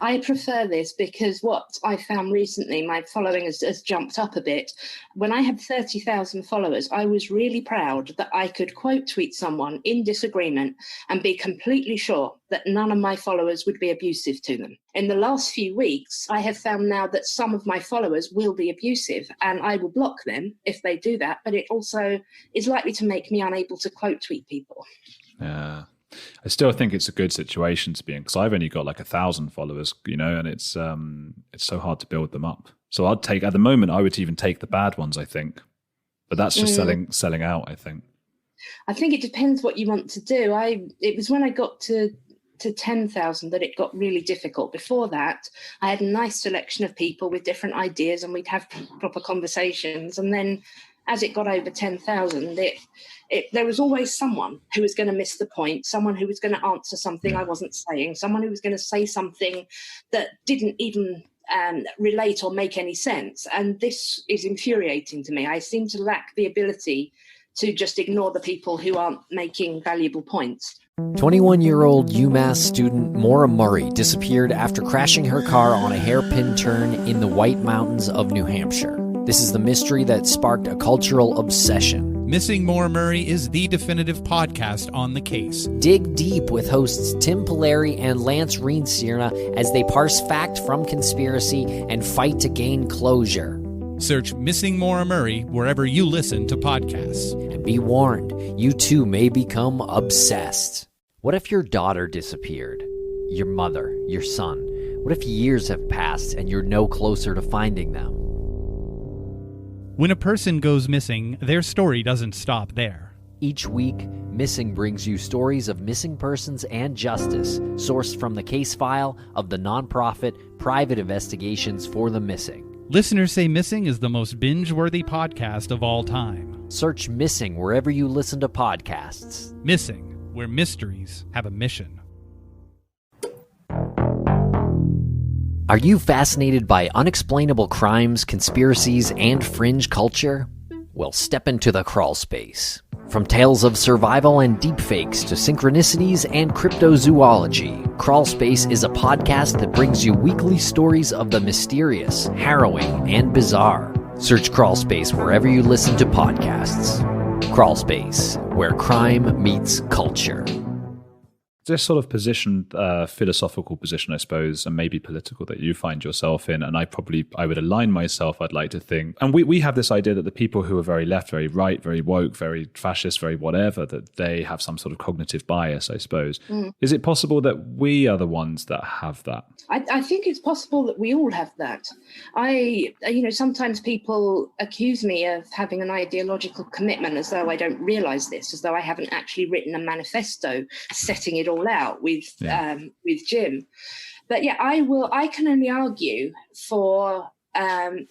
I prefer this because what I found recently, my following has jumped up a bit. When I had 30,000 followers, I was really proud that I could quote tweet someone in disagreement and be completely sure that none of my followers would be abusive to them. In the last few weeks, I have found now that some of my followers will be abusive, and I will block them if they do that, but it also is likely to make me unable to quote tweet people. Yeah. I still think it's a good situation to be in, because I've only got like 1,000 followers, and it's so hard to build them up. So at the moment, I would even take the bad ones, I think, but that's just selling out, I think. I think it depends what you want to do. It was when I got to 10,000 that it got really difficult. Before that, I had a nice selection of people with different ideas, and we'd have proper conversations. And then as it got over 10,000, there was always someone who was going to miss the point, someone who was going to answer something I wasn't saying, someone who was going to say something that didn't even relate or make any sense. And this is infuriating to me. I seem to lack the ability to just ignore the people who aren't making valuable points. 21-year-old UMass student Maura Murray disappeared after crashing her car on a hairpin turn in the White Mountains of New Hampshire. This is the mystery that sparked a cultural obsession. Missing Maura Murray is the definitive podcast on the case. Dig deep with hosts Tim Polari and Lance Reenseerna as they parse fact from conspiracy and fight to gain closure. Search Missing Maura Murray wherever you listen to podcasts. And be warned, you too may become obsessed. What if your daughter disappeared? Your mother, your son? What if years have passed and you're no closer to finding them? When a person goes missing, their story doesn't stop there. Each week, Missing brings you stories of missing persons and justice, sourced from the case file of the nonprofit Private Investigations for the Missing. Listeners say Missing is the most binge-worthy podcast of all time. Search Missing wherever you listen to podcasts. Missing, where mysteries have a mission. Are you fascinated by unexplainable crimes, conspiracies, and fringe culture? Well, step into the crawl space. From tales of survival and deepfakes to synchronicities and cryptozoology, Crawl Space is a podcast that brings you weekly stories of the mysterious, harrowing, and bizarre. Search Crawl Space wherever you listen to podcasts. Crawl Space, where crime meets culture. This sort of position, philosophical position, I suppose, and maybe political that you find yourself in, and I would align myself, I'd like to think. And we have this idea that the people who are very left, very right, very woke, very fascist, very whatever, that they have some sort of cognitive bias, I suppose. Is it possible that we are the ones that have that? I think it's possible that we all have that. Sometimes people accuse me of having an ideological commitment as though I don't realise this, as though I haven't actually written a manifesto setting it all out with Jim. But yeah, I can only argue for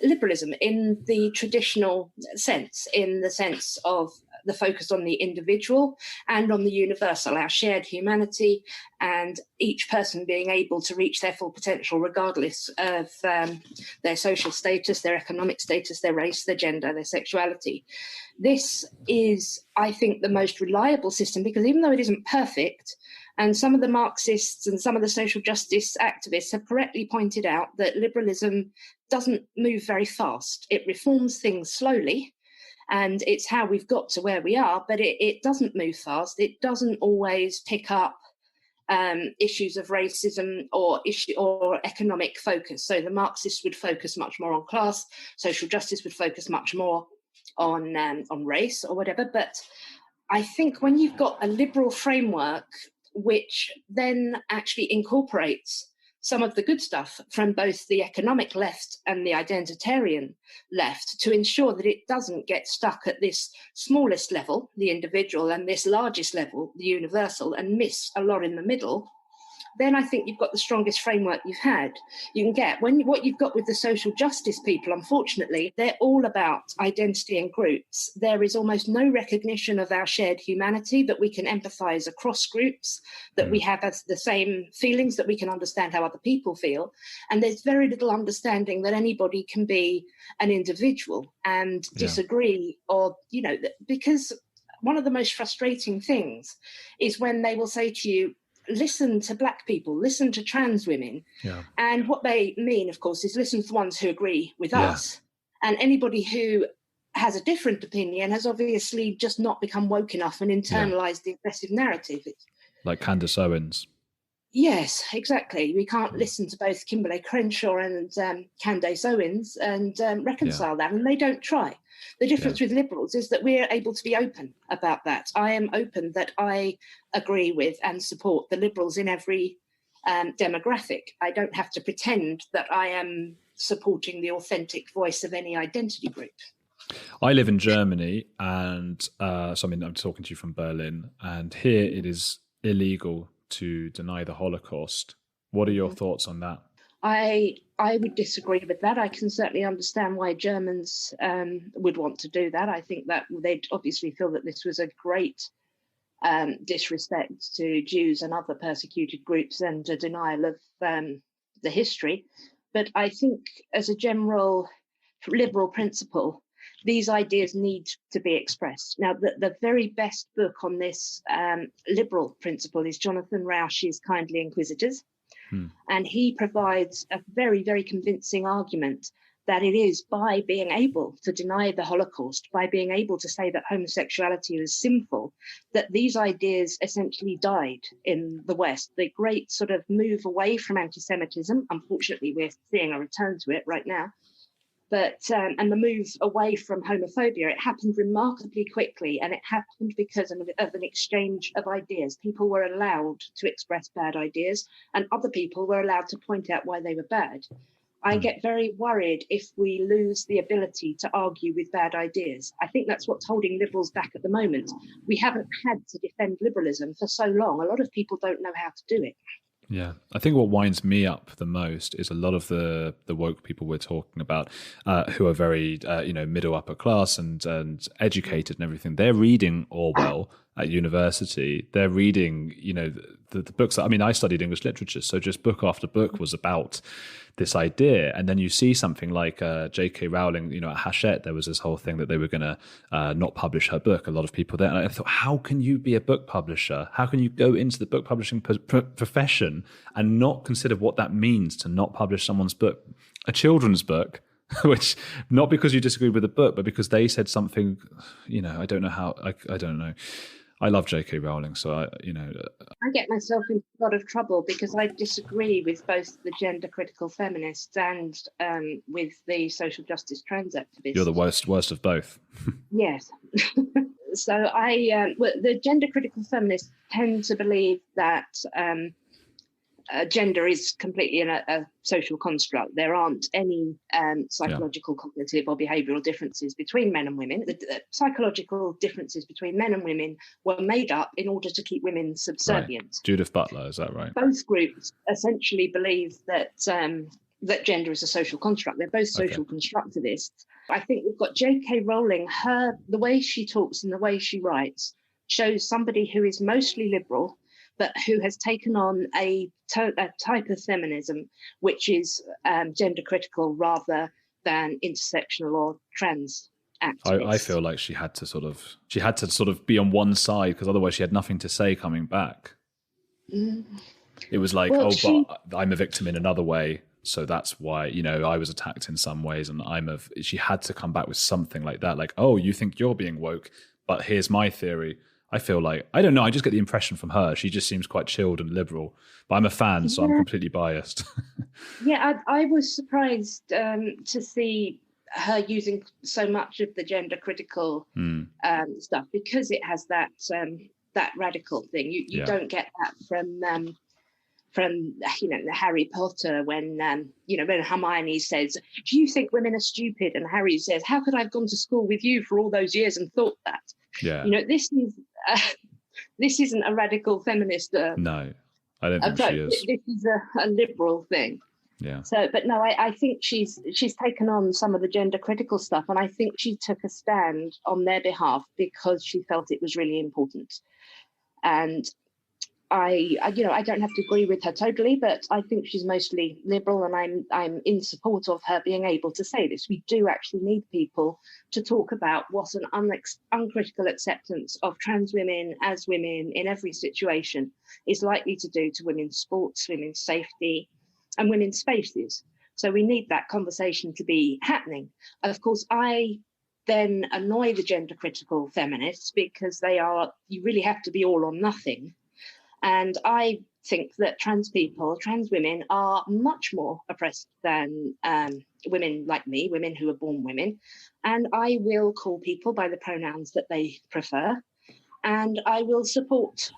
liberalism in the traditional sense, in the sense of the focus on the individual and on the universal, our shared humanity, and each person being able to reach their full potential regardless of their social status, their economic status, their race, their gender, their sexuality. This is, I think, the most reliable system, because even though it isn't perfect, and some of the Marxists and some of the social justice activists have correctly pointed out that liberalism doesn't move very fast. It reforms things slowly, and it's how we've got to where we are, but it doesn't move fast. It doesn't always pick up issues of racism or economic focus. So the Marxists would focus much more on class, social justice would focus much more on race or whatever. But I think when you've got a liberal framework which then actually incorporates some of the good stuff from both the economic left and the identitarian left to ensure that it doesn't get stuck at this smallest level, the individual, and this largest level, the universal, and miss a lot in the middle, then I think you've got the strongest framework you can get. What you've got with the social justice people, unfortunately, they're all about identity and groups. There is almost no recognition of our shared humanity, that we can empathise across groups, that we have the same feelings, that we can understand how other people feel. And there's very little understanding that anybody can be an individual and disagree, or, because one of the most frustrating things is when they will say to you, listen to Black people, listen to trans women. Yeah. And what they mean, of course, is listen to the ones who agree with us. And anybody who has a different opinion has obviously just not become woke enough and internalized the aggressive narrative. Like Candace Owens. Yes, exactly. We can't listen to both Kimberlé Crenshaw and Candace Owens and reconcile that, and they don't try. The difference with liberals is that we're able to be open about that. I am open that I agree with and support the liberals in every demographic. I don't have to pretend that I am supporting the authentic voice of any identity group. I live in Germany, and I'm talking to you from Berlin, and here it is illegal to deny the Holocaust. What are your thoughts on that? I would disagree with that. I can certainly understand why Germans would want to do that. I think that they'd obviously feel that this was a great disrespect to Jews and other persecuted groups and a denial of the history. But I think as a general liberal principle, these ideas need to be expressed. Now, the very best book on this liberal principle is Jonathan Rauch's Kindly Inquisitors. And he provides a very, very convincing argument that it is by being able to deny the Holocaust, by being able to say that homosexuality was sinful, that these ideas essentially died in the West. The great sort of move away from anti-Semitism, unfortunately, we're seeing a return to it right now, but and the move away from homophobia, it happened remarkably quickly, and it happened because of an exchange of ideas. People were allowed to express bad ideas, and other people were allowed to point out why they were bad. I get very worried if we lose the ability to argue with bad ideas. I think that's what's holding liberals back at the moment. We haven't had to defend liberalism for so long. A lot of people don't know how to do it. Yeah, I think what winds me up the most is a lot of the woke people we're talking about, who are very middle upper class and educated and everything. They're reading Orwell at university. They're reading the books. I studied English literature, so just book after book was about this idea. And then you see something like J.K. Rowling, at Hachette, there was this whole thing that they were going to not publish her book. A lot of people there. And I thought, how can you be a book publisher? How can you go into the book publishing profession and not consider what that means to not publish someone's book, a children's book, which not because you disagree with the book, but because they said something, I don't know how, I don't know. I love J.K. Rowling, so I get myself in a lot of trouble because I disagree with both the gender critical feminists and with the social justice trans activists. You're the worst of both. Yes. So the gender critical feminists tend to believe that gender is completely a social construct. There aren't any psychological, cognitive or behavioural differences between men and women. The psychological differences between men and women were made up in order to keep women subservient. Right. Judith Butler, is that right? Both groups essentially believe that that gender is a social construct. They're both social constructivists. I think we've got J.K. Rowling. The way she talks and the way she writes shows somebody who is mostly liberal, but who has taken on a type of feminism which is gender critical rather than intersectional or trans activists. I feel like she had to sort of be on one side because otherwise she had nothing to say coming back. It was like, but I'm a victim in another way, so that's why I was attacked in some ways, and she had to come back with something like that, like, oh, you think you're being woke, but here's my theory. I feel like, I don't know, I just get the impression from her, she just seems quite chilled and liberal. But I'm a fan, so I'm completely biased. Yeah, I was surprised to see her using so much of the gender critical stuff because it has that radical thing. You don't get that from Harry Potter when Hermione says, "Do you think women are stupid?" and Harry says, "How could I have gone to school with you for all those years and thought that?" Yeah, this isn't a radical feminist. No, I don't think she is. This is a liberal thing. Yeah. So, but no, I think she's taken on some of the gender critical stuff, and I think she took a stand on their behalf because she felt it was really important. And I don't have to agree with her totally, but I think she's mostly liberal, and I'm in support of her being able to say this. We do actually need people to talk about what an uncritical acceptance of trans women as women in every situation is likely to do to women's sports, women's safety, and women's spaces. So we need that conversation to be happening. Of course, I then annoy the gender critical feminists because you really have to be all or nothing. And I think that trans women are much more oppressed than women like me, women who are born women. And I will call people by the pronouns that they prefer. And I will support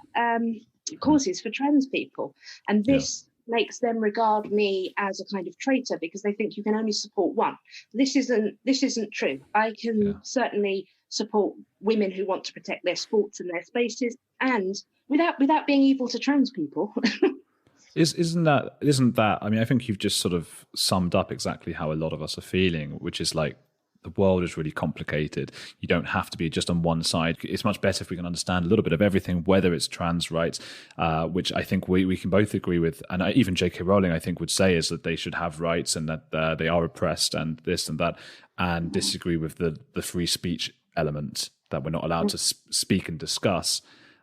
causes for trans people. And this makes them regard me as a kind of traitor because they think you can only support one. This isn't true. I can certainly support women who want to protect their sports and their spaces, and without being evil to trans people. Isn't that? I mean, I think you've just sort of summed up exactly how a lot of us are feeling, which is like the world is really complicated. You don't have to be just on one side. It's much better if we can understand a little bit of everything, whether it's trans rights, which I think we can both agree with. And even J.K. Rowling, I think, would say is that they should have rights and that they are oppressed and this and that, and disagree with the free speech element, that we're not allowed to speak and discuss,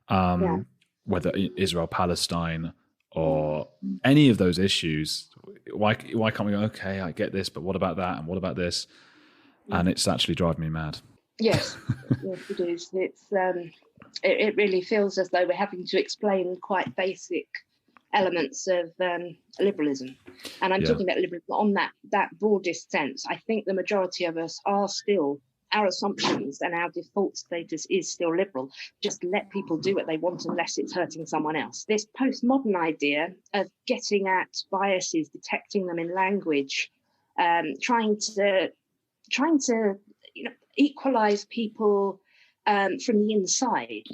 whether Israel, Palestine, or any of those issues. Why can't we go, okay, I get this, but what about that? And what about this? And it's actually driving me mad. Yes, yes, it is. It really feels as though we're having to explain quite basic elements of liberalism. And I'm talking about liberalism on that broadest sense. I think the majority of us are still, our assumptions and our default status is still liberal. Just let people do what they want unless it's hurting someone else. This postmodern idea of getting at biases, detecting them in language, trying to equalize people from the inside,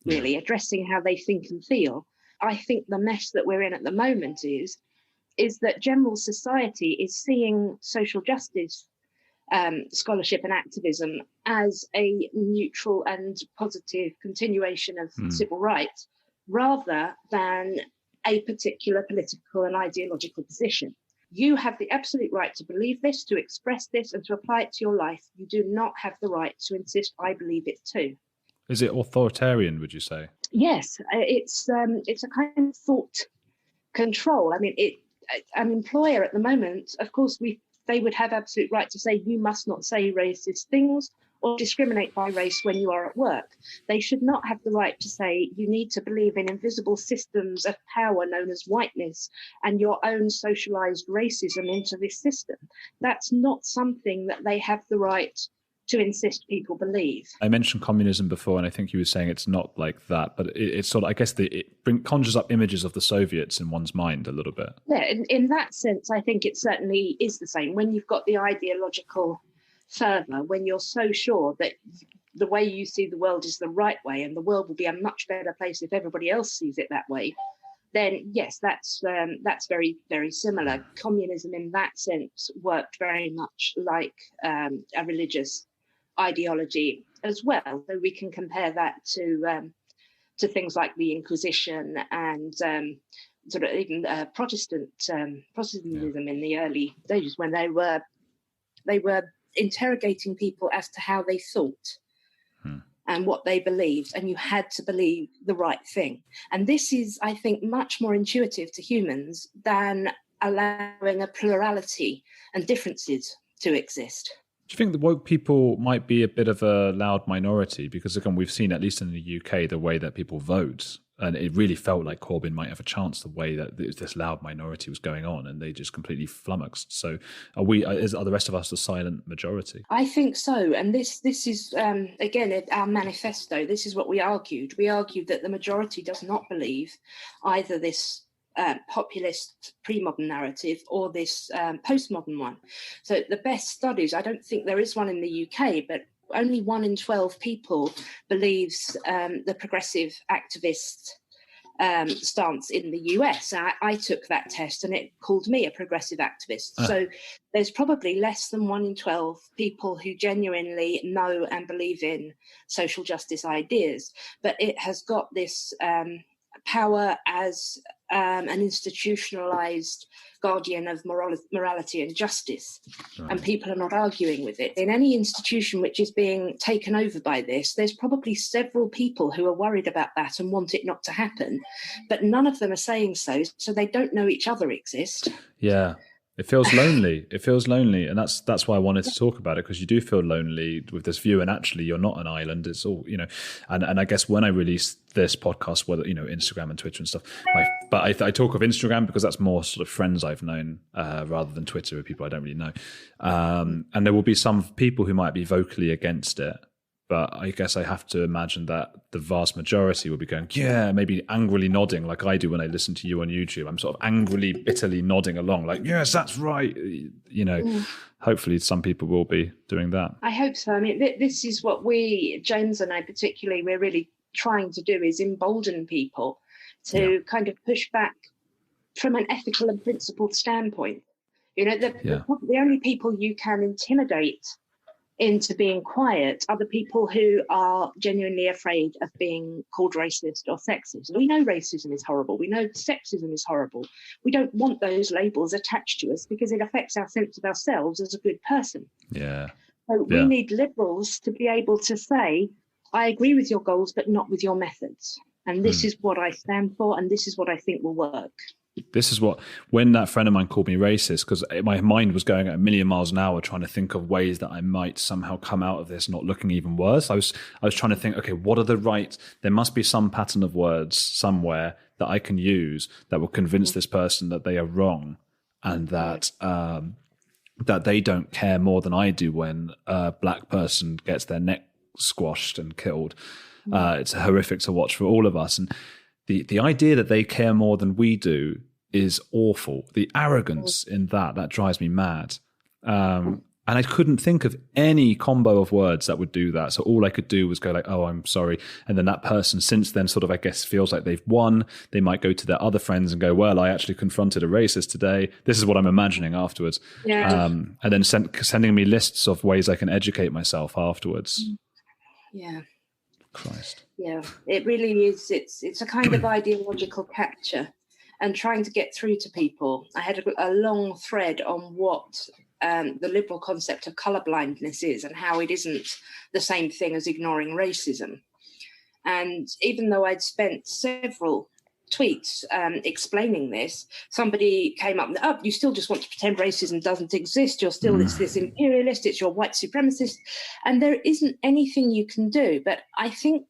really addressing how they think and feel. I think the mess that we're in at the moment is that general society is seeing social justice scholarship and activism as a neutral and positive continuation of civil rights, rather than a particular political and ideological position. You have the absolute right to believe this, to express this, and to apply it to your life. You do not have the right to insist, I believe it too. Is it authoritarian, would you say? Yes, it's a kind of thought control. I mean, an employer at the moment, of course, they would have absolute right to say you must not say racist things or discriminate by race when you are at work. They should not have the right to say you need to believe in invisible systems of power known as whiteness and your own socialized racism into this system. That's not something that they have the right to insist people believe. I mentioned communism before, and I think you were saying it's not like that, but it's sort of, I guess, it conjures up images of the Soviets in one's mind a little bit. Yeah, in that sense, I think it certainly is the same. When you've got the ideological fervor, when you're so sure that the way you see the world is the right way and the world will be a much better place if everybody else sees it that way, then yes, that's very, very similar. Communism in that sense worked very much like a religious ideology as well. So we can compare that to things like the Inquisition and sort of even Protestantism in the early stages, when they were interrogating people as to how they thought and what they believed, and you had to believe the right thing. And this is, I think, much more intuitive to humans than allowing a plurality and differences to exist. Do you think the woke people might be a bit of a loud minority? Because again, we've seen, at least in the UK, the way that people vote, and it really felt like Corbyn might have a chance the way that this loud minority was going on, and they just completely flummoxed. So are the rest of us the silent majority? I think so. And this is, again, our manifesto. This is what we argued. We argued that the majority does not believe either this populist pre-modern narrative or this postmodern one. So the best studies, I don't think there is one in the UK, but only 1 in 12 people believes the progressive activist stance in the US. I took that test and it called me a progressive activist. So there's probably less than 1 in 12 people who genuinely know and believe in social justice ideas, but it has got this power as an institutionalized guardian of morality and justice. Right. And people are not arguing with it. In any institution which is being taken over by this, there's probably several people who are worried about that and want it not to happen, but none of them are saying so they don't know each other exist. Yeah. It feels lonely. It feels lonely. And that's why I wanted to talk about it, because you do feel lonely with this view. And actually, you're not an island. It's all, and I guess when I release this podcast, whether, Instagram and Twitter and stuff, but I talk of Instagram because that's more sort of friends I've known rather than Twitter with people I don't really know. And there will be some people who might be vocally against it. But I guess I have to imagine that the vast majority will be going, yeah, maybe angrily nodding like I do when I listen to you on YouTube. I'm sort of angrily, bitterly nodding along like, yes, that's right. Hopefully some people will be doing that. I hope so. I mean, this is what we, James and I particularly, we're really trying to do, is embolden people to kind of push back from an ethical and principled standpoint. The only people you can intimidate into being quiet are the people who are genuinely afraid of being called racist or sexist. We know racism is horrible. We know sexism is horrible. We don't want those labels attached to us because it affects our sense of ourselves as a good person. Yeah. So we need liberals to be able to say, I agree with your goals, but not with your methods. And this is what I stand for, and this is what I think will work. This is what, when that friend of mine called me racist, because my mind was going at a million miles an hour trying to think of ways that I might somehow come out of this not looking even worse. I was trying to think, okay, what are there must be some pattern of words somewhere that I can use that will convince this person that they are wrong, and that that they don't care more than I do when a black person gets their neck squashed and killed. It's horrific to watch for all of us. And the idea that they care more than we do is awful. The arrogance in that drives me mad. And I couldn't think of any combo of words that would do that. So all I could do was go like, oh, I'm sorry. And then that person since then sort of, I guess, feels like they've won. They might go to their other friends and go, well, I actually confronted a racist today. This is what I'm imagining afterwards. Yeah. And then sending me lists of ways I can educate myself afterwards. Yeah. Christ. Yeah, it really is. It's a kind of ideological capture and trying to get through to people. I had a long thread on what the liberal concept of colourblindness is and how it isn't the same thing as ignoring racism. And even though I'd spent several tweets explaining this, somebody came up and, oh, you still just want to pretend racism doesn't exist. You're still this imperialist, it's your white supremacist. And there isn't anything you can do. But I think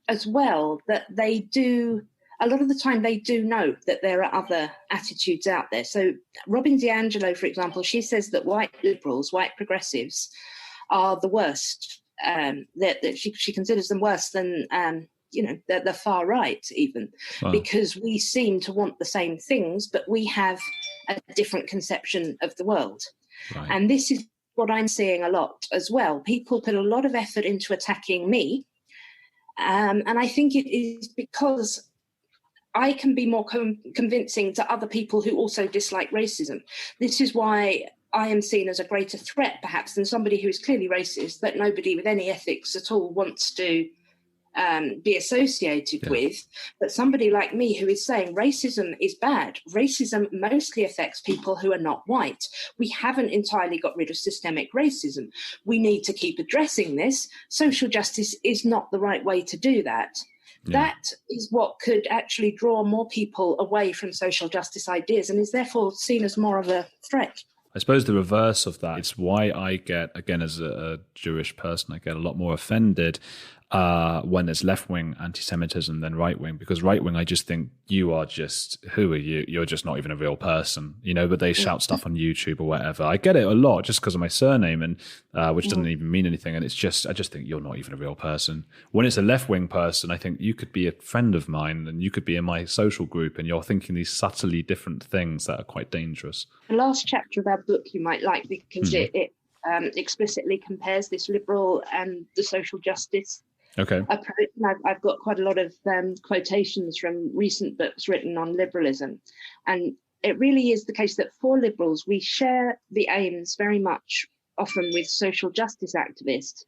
as well that they do, a lot of the time they do know that there are other attitudes out there. So Robin DiAngelo, for example, she says that white liberals, white progressives are the worst. That she considers them worse than the far right even. Wow. Because we seem to want the same things, but we have a different conception of the world. Right. And this is what I'm seeing a lot as well. People put a lot of effort into attacking me. And I think it is because I can be more convincing to other people who also dislike racism. This is why I am seen as a greater threat, perhaps, than somebody who is clearly racist, that nobody with any ethics at all wants to be associated with. But somebody like me who is saying racism is bad. Racism mostly affects people who are not white. We haven't entirely got rid of systemic racism. We need to keep addressing this. Social justice is not the right way to do that. Yeah. That is what could actually draw more people away from social justice ideas and is therefore seen as more of a threat. I suppose the reverse of that, it's why I get, again, as a Jewish person, I get a lot more offended when there's left-wing anti-Semitism than right-wing, because right-wing, I just think you are just, who are you? You're just not even a real person, but they shout stuff on YouTube or whatever. I get it a lot just because of my surname, and which doesn't even mean anything. And it's just, I just think you're not even a real person. When it's a left-wing person, I think you could be a friend of mine and you could be in my social group and you're thinking these subtly different things that are quite dangerous. The last chapter of our book you might like because it explicitly compares this liberal and the social justice approach. I've got quite a lot of quotations from recent books written on liberalism. And it really is the case that for liberals, we share the aims very much often with social justice activists,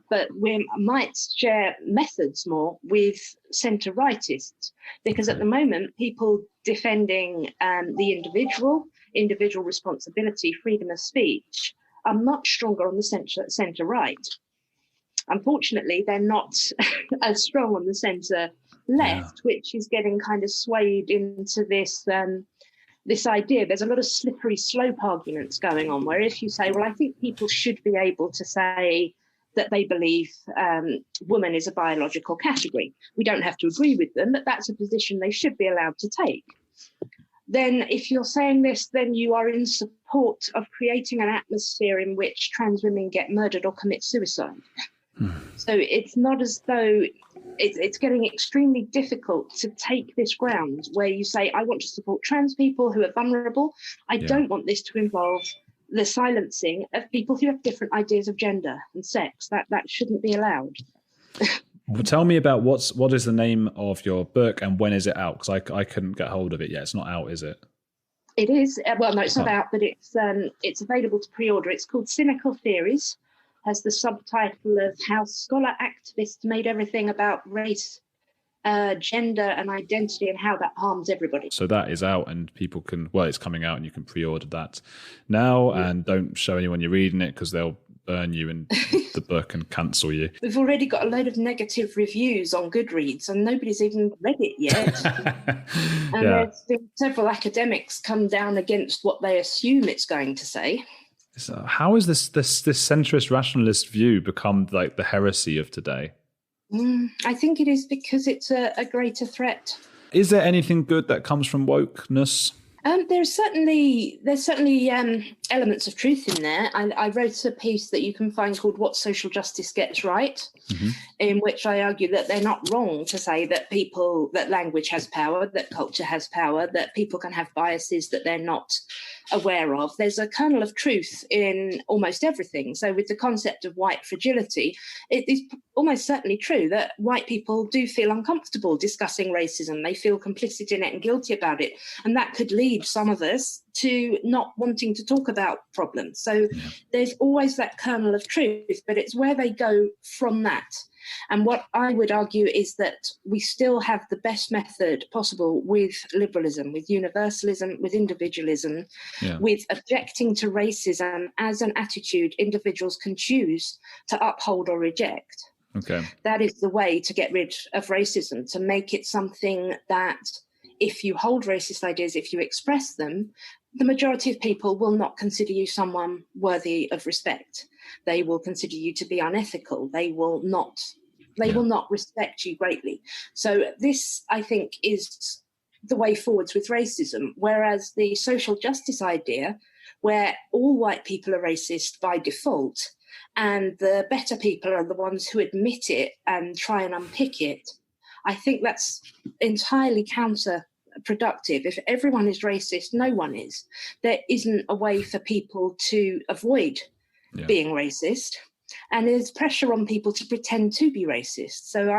but we might share methods more with centre-rightists, because at the moment, people defending the individual responsibility, freedom of speech, are much stronger on the centre-right. Unfortunately, they're not as strong on the centre left, which is getting kind of swayed into this this idea. There's a lot of slippery slope arguments going on, where if you say, well, I think people should be able to say that they believe woman is a biological category. We don't have to agree with them, but that's a position they should be allowed to take. Then if you're saying this, then you are in support of creating an atmosphere in which trans women get murdered or commit suicide. So it's not as though it's getting extremely difficult to take this ground where you say, I want to support trans people who are vulnerable. I don't want this to involve the silencing of people who have different ideas of gender and sex. That shouldn't be allowed. Well, tell me about what is the name of your book and when is it out? Because I couldn't get hold of it yet. It's not out, is it? It is. Well, no, it's not out, but it's available to pre-order. It's called Cynical Theories has the subtitle of How Scholar Activists Made Everything About Race, Gender and Identity, and How That Harms Everybody. So that is out, and people can, well, it's coming out and you can pre-order that now. And don't show anyone you're reading it, because they'll burn you in the book and cancel you. We've already got a load of negative reviews on Goodreads and nobody's even read it yet. And there's been several academics come down against what they assume it's going to say. So how has this centrist rationalist view become like the heresy of today? I think it is because it's a greater threat. Is there anything good that comes from wokeness? There's certainly elements of truth in there. I wrote a piece that you can find called What Social Justice Gets Right, in which I argue that they're not wrong to say that language has power, that culture has power, that people can have biases that they're not aware of. There's a kernel of truth in almost everything. So with the concept of white fragility, it is almost certainly true that white people do feel uncomfortable discussing racism. They feel complicit in it and guilty about it. And that could lead some of us to not wanting to talk about problems. So there's always that kernel of truth, but it's where they go from that. And what I would argue is that we still have the best method possible with liberalism, with universalism, with individualism, with objecting to racism as an attitude individuals can choose to uphold or reject. Okay. That is the way to get rid of racism, to make it something that if you hold racist ideas, if you express them, the majority of people will not consider you someone worthy of respect. They will consider you to be unethical. They will not respect you greatly. So this, I think, is the way forwards with racism, whereas the social justice idea, where all white people are racist by default, and the better people are the ones who admit it and try and unpick it, I think that's entirely counterproductive. If everyone is racist, no one is. There isn't a way for people to avoid being racist, and there's pressure on people to pretend to be racist. So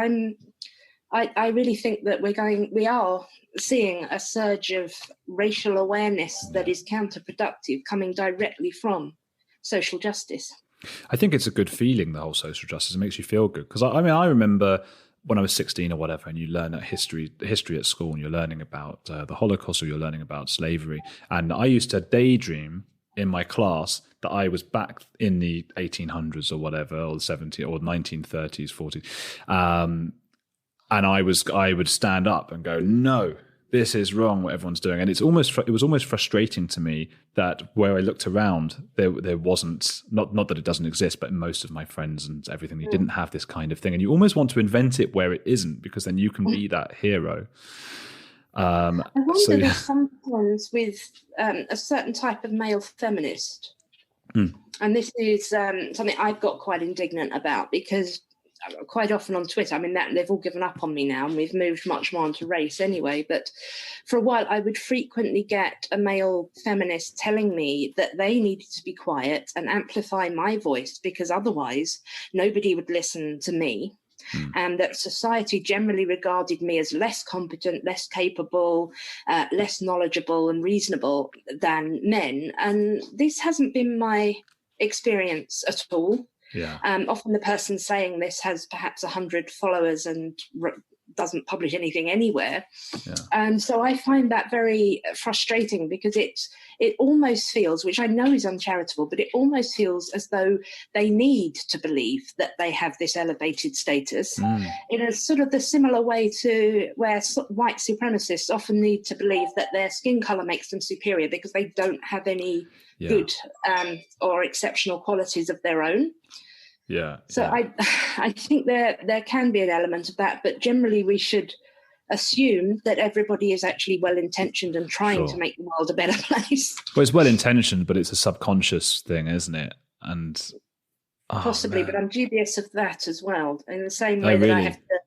I really think that we are seeing a surge of racial awareness that is counterproductive, coming directly from social justice. I think it's a good feeling, the whole social justice. It makes you feel good. Because I remember when I was 16 or whatever, and you learn history at school, and you're learning about the Holocaust, or you're learning about slavery. And I used to daydream in my class that I was back in the 1800s or whatever, or the 70s or 1930s, 40s. And I would stand up and go, no, this is wrong, what everyone's doing. And it was almost frustrating to me that where I looked around, there wasn't, not that it doesn't exist, but most of my friends and everything, you didn't have this kind of thing. And you almost want to invent it where it isn't, because then you can be that hero. I wonder if sometimes with a certain type of male feminist, and this is something I've got quite indignant about, because quite often on Twitter, they've all given up on me now, and we've moved much more onto race anyway, but for a while I would frequently get a male feminist telling me that they needed to be quiet and amplify my voice, because otherwise nobody would listen to me. And that society generally regarded me as less competent, less capable, less knowledgeable and reasonable than men. And this hasn't been my experience at all. Yeah. Often the person saying this has perhaps 100 followers and doesn't publish anything anywhere. Yeah. And so I find that very frustrating, because it almost feels, which I know is uncharitable, but it almost feels as though they need to believe that they have this elevated status in a sort of the similar way to where white supremacists often need to believe that their skin color makes them superior because they don't have any good or exceptional qualities of their own. Yeah. So I think there can be an element of that, but generally we should assume that everybody is actually well-intentioned and trying to make the world a better place. Well, it's well-intentioned, but it's a subconscious thing, isn't it? And possibly, but I'm dubious of that as well. In the same way that I have to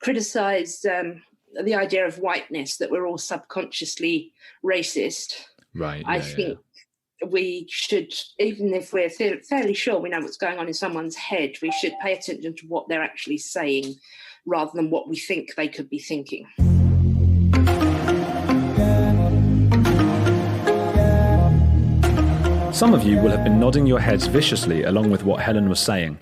criticise the idea of whiteness, that we're all subconsciously racist. Right. I think we should, even if we're fairly sure we know what's going on in someone's head, we should pay attention to what they're actually saying rather than what we think they could be thinking. Some of you will have been nodding your heads viciously along with what Helen was saying.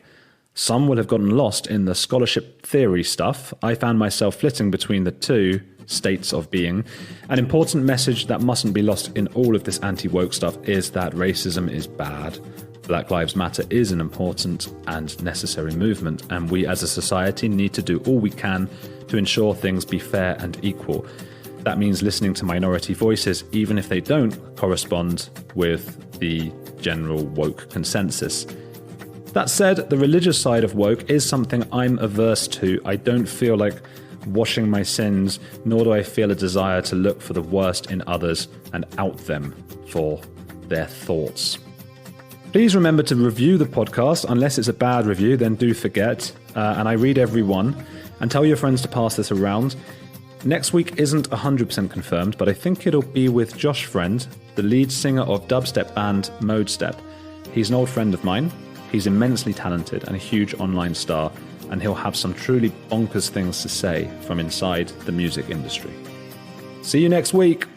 Some will have gotten lost in the scholarship theory stuff. I found myself flitting between the two states of being. An important message that mustn't be lost in all of this anti-woke stuff is that racism is bad. Black Lives Matter is an important and necessary movement, and we as a society need to do all we can to ensure things be fair and equal. That means listening to minority voices, even if they don't correspond with the general woke consensus. That said, the religious side of woke is something I'm averse to. I don't feel like washing my sins, nor do I feel a desire to look for the worst in others and out them for their thoughts. Please remember to review the podcast. Unless it's a bad review, then do forget. And I read every one. And tell your friends to pass this around. Next week isn't 100% confirmed, but I think it'll be with Josh Friend, the lead singer of dubstep band Modestep. He's an old friend of mine. He's immensely talented and a huge online star, and he'll have some truly bonkers things to say from inside the music industry. See you next week.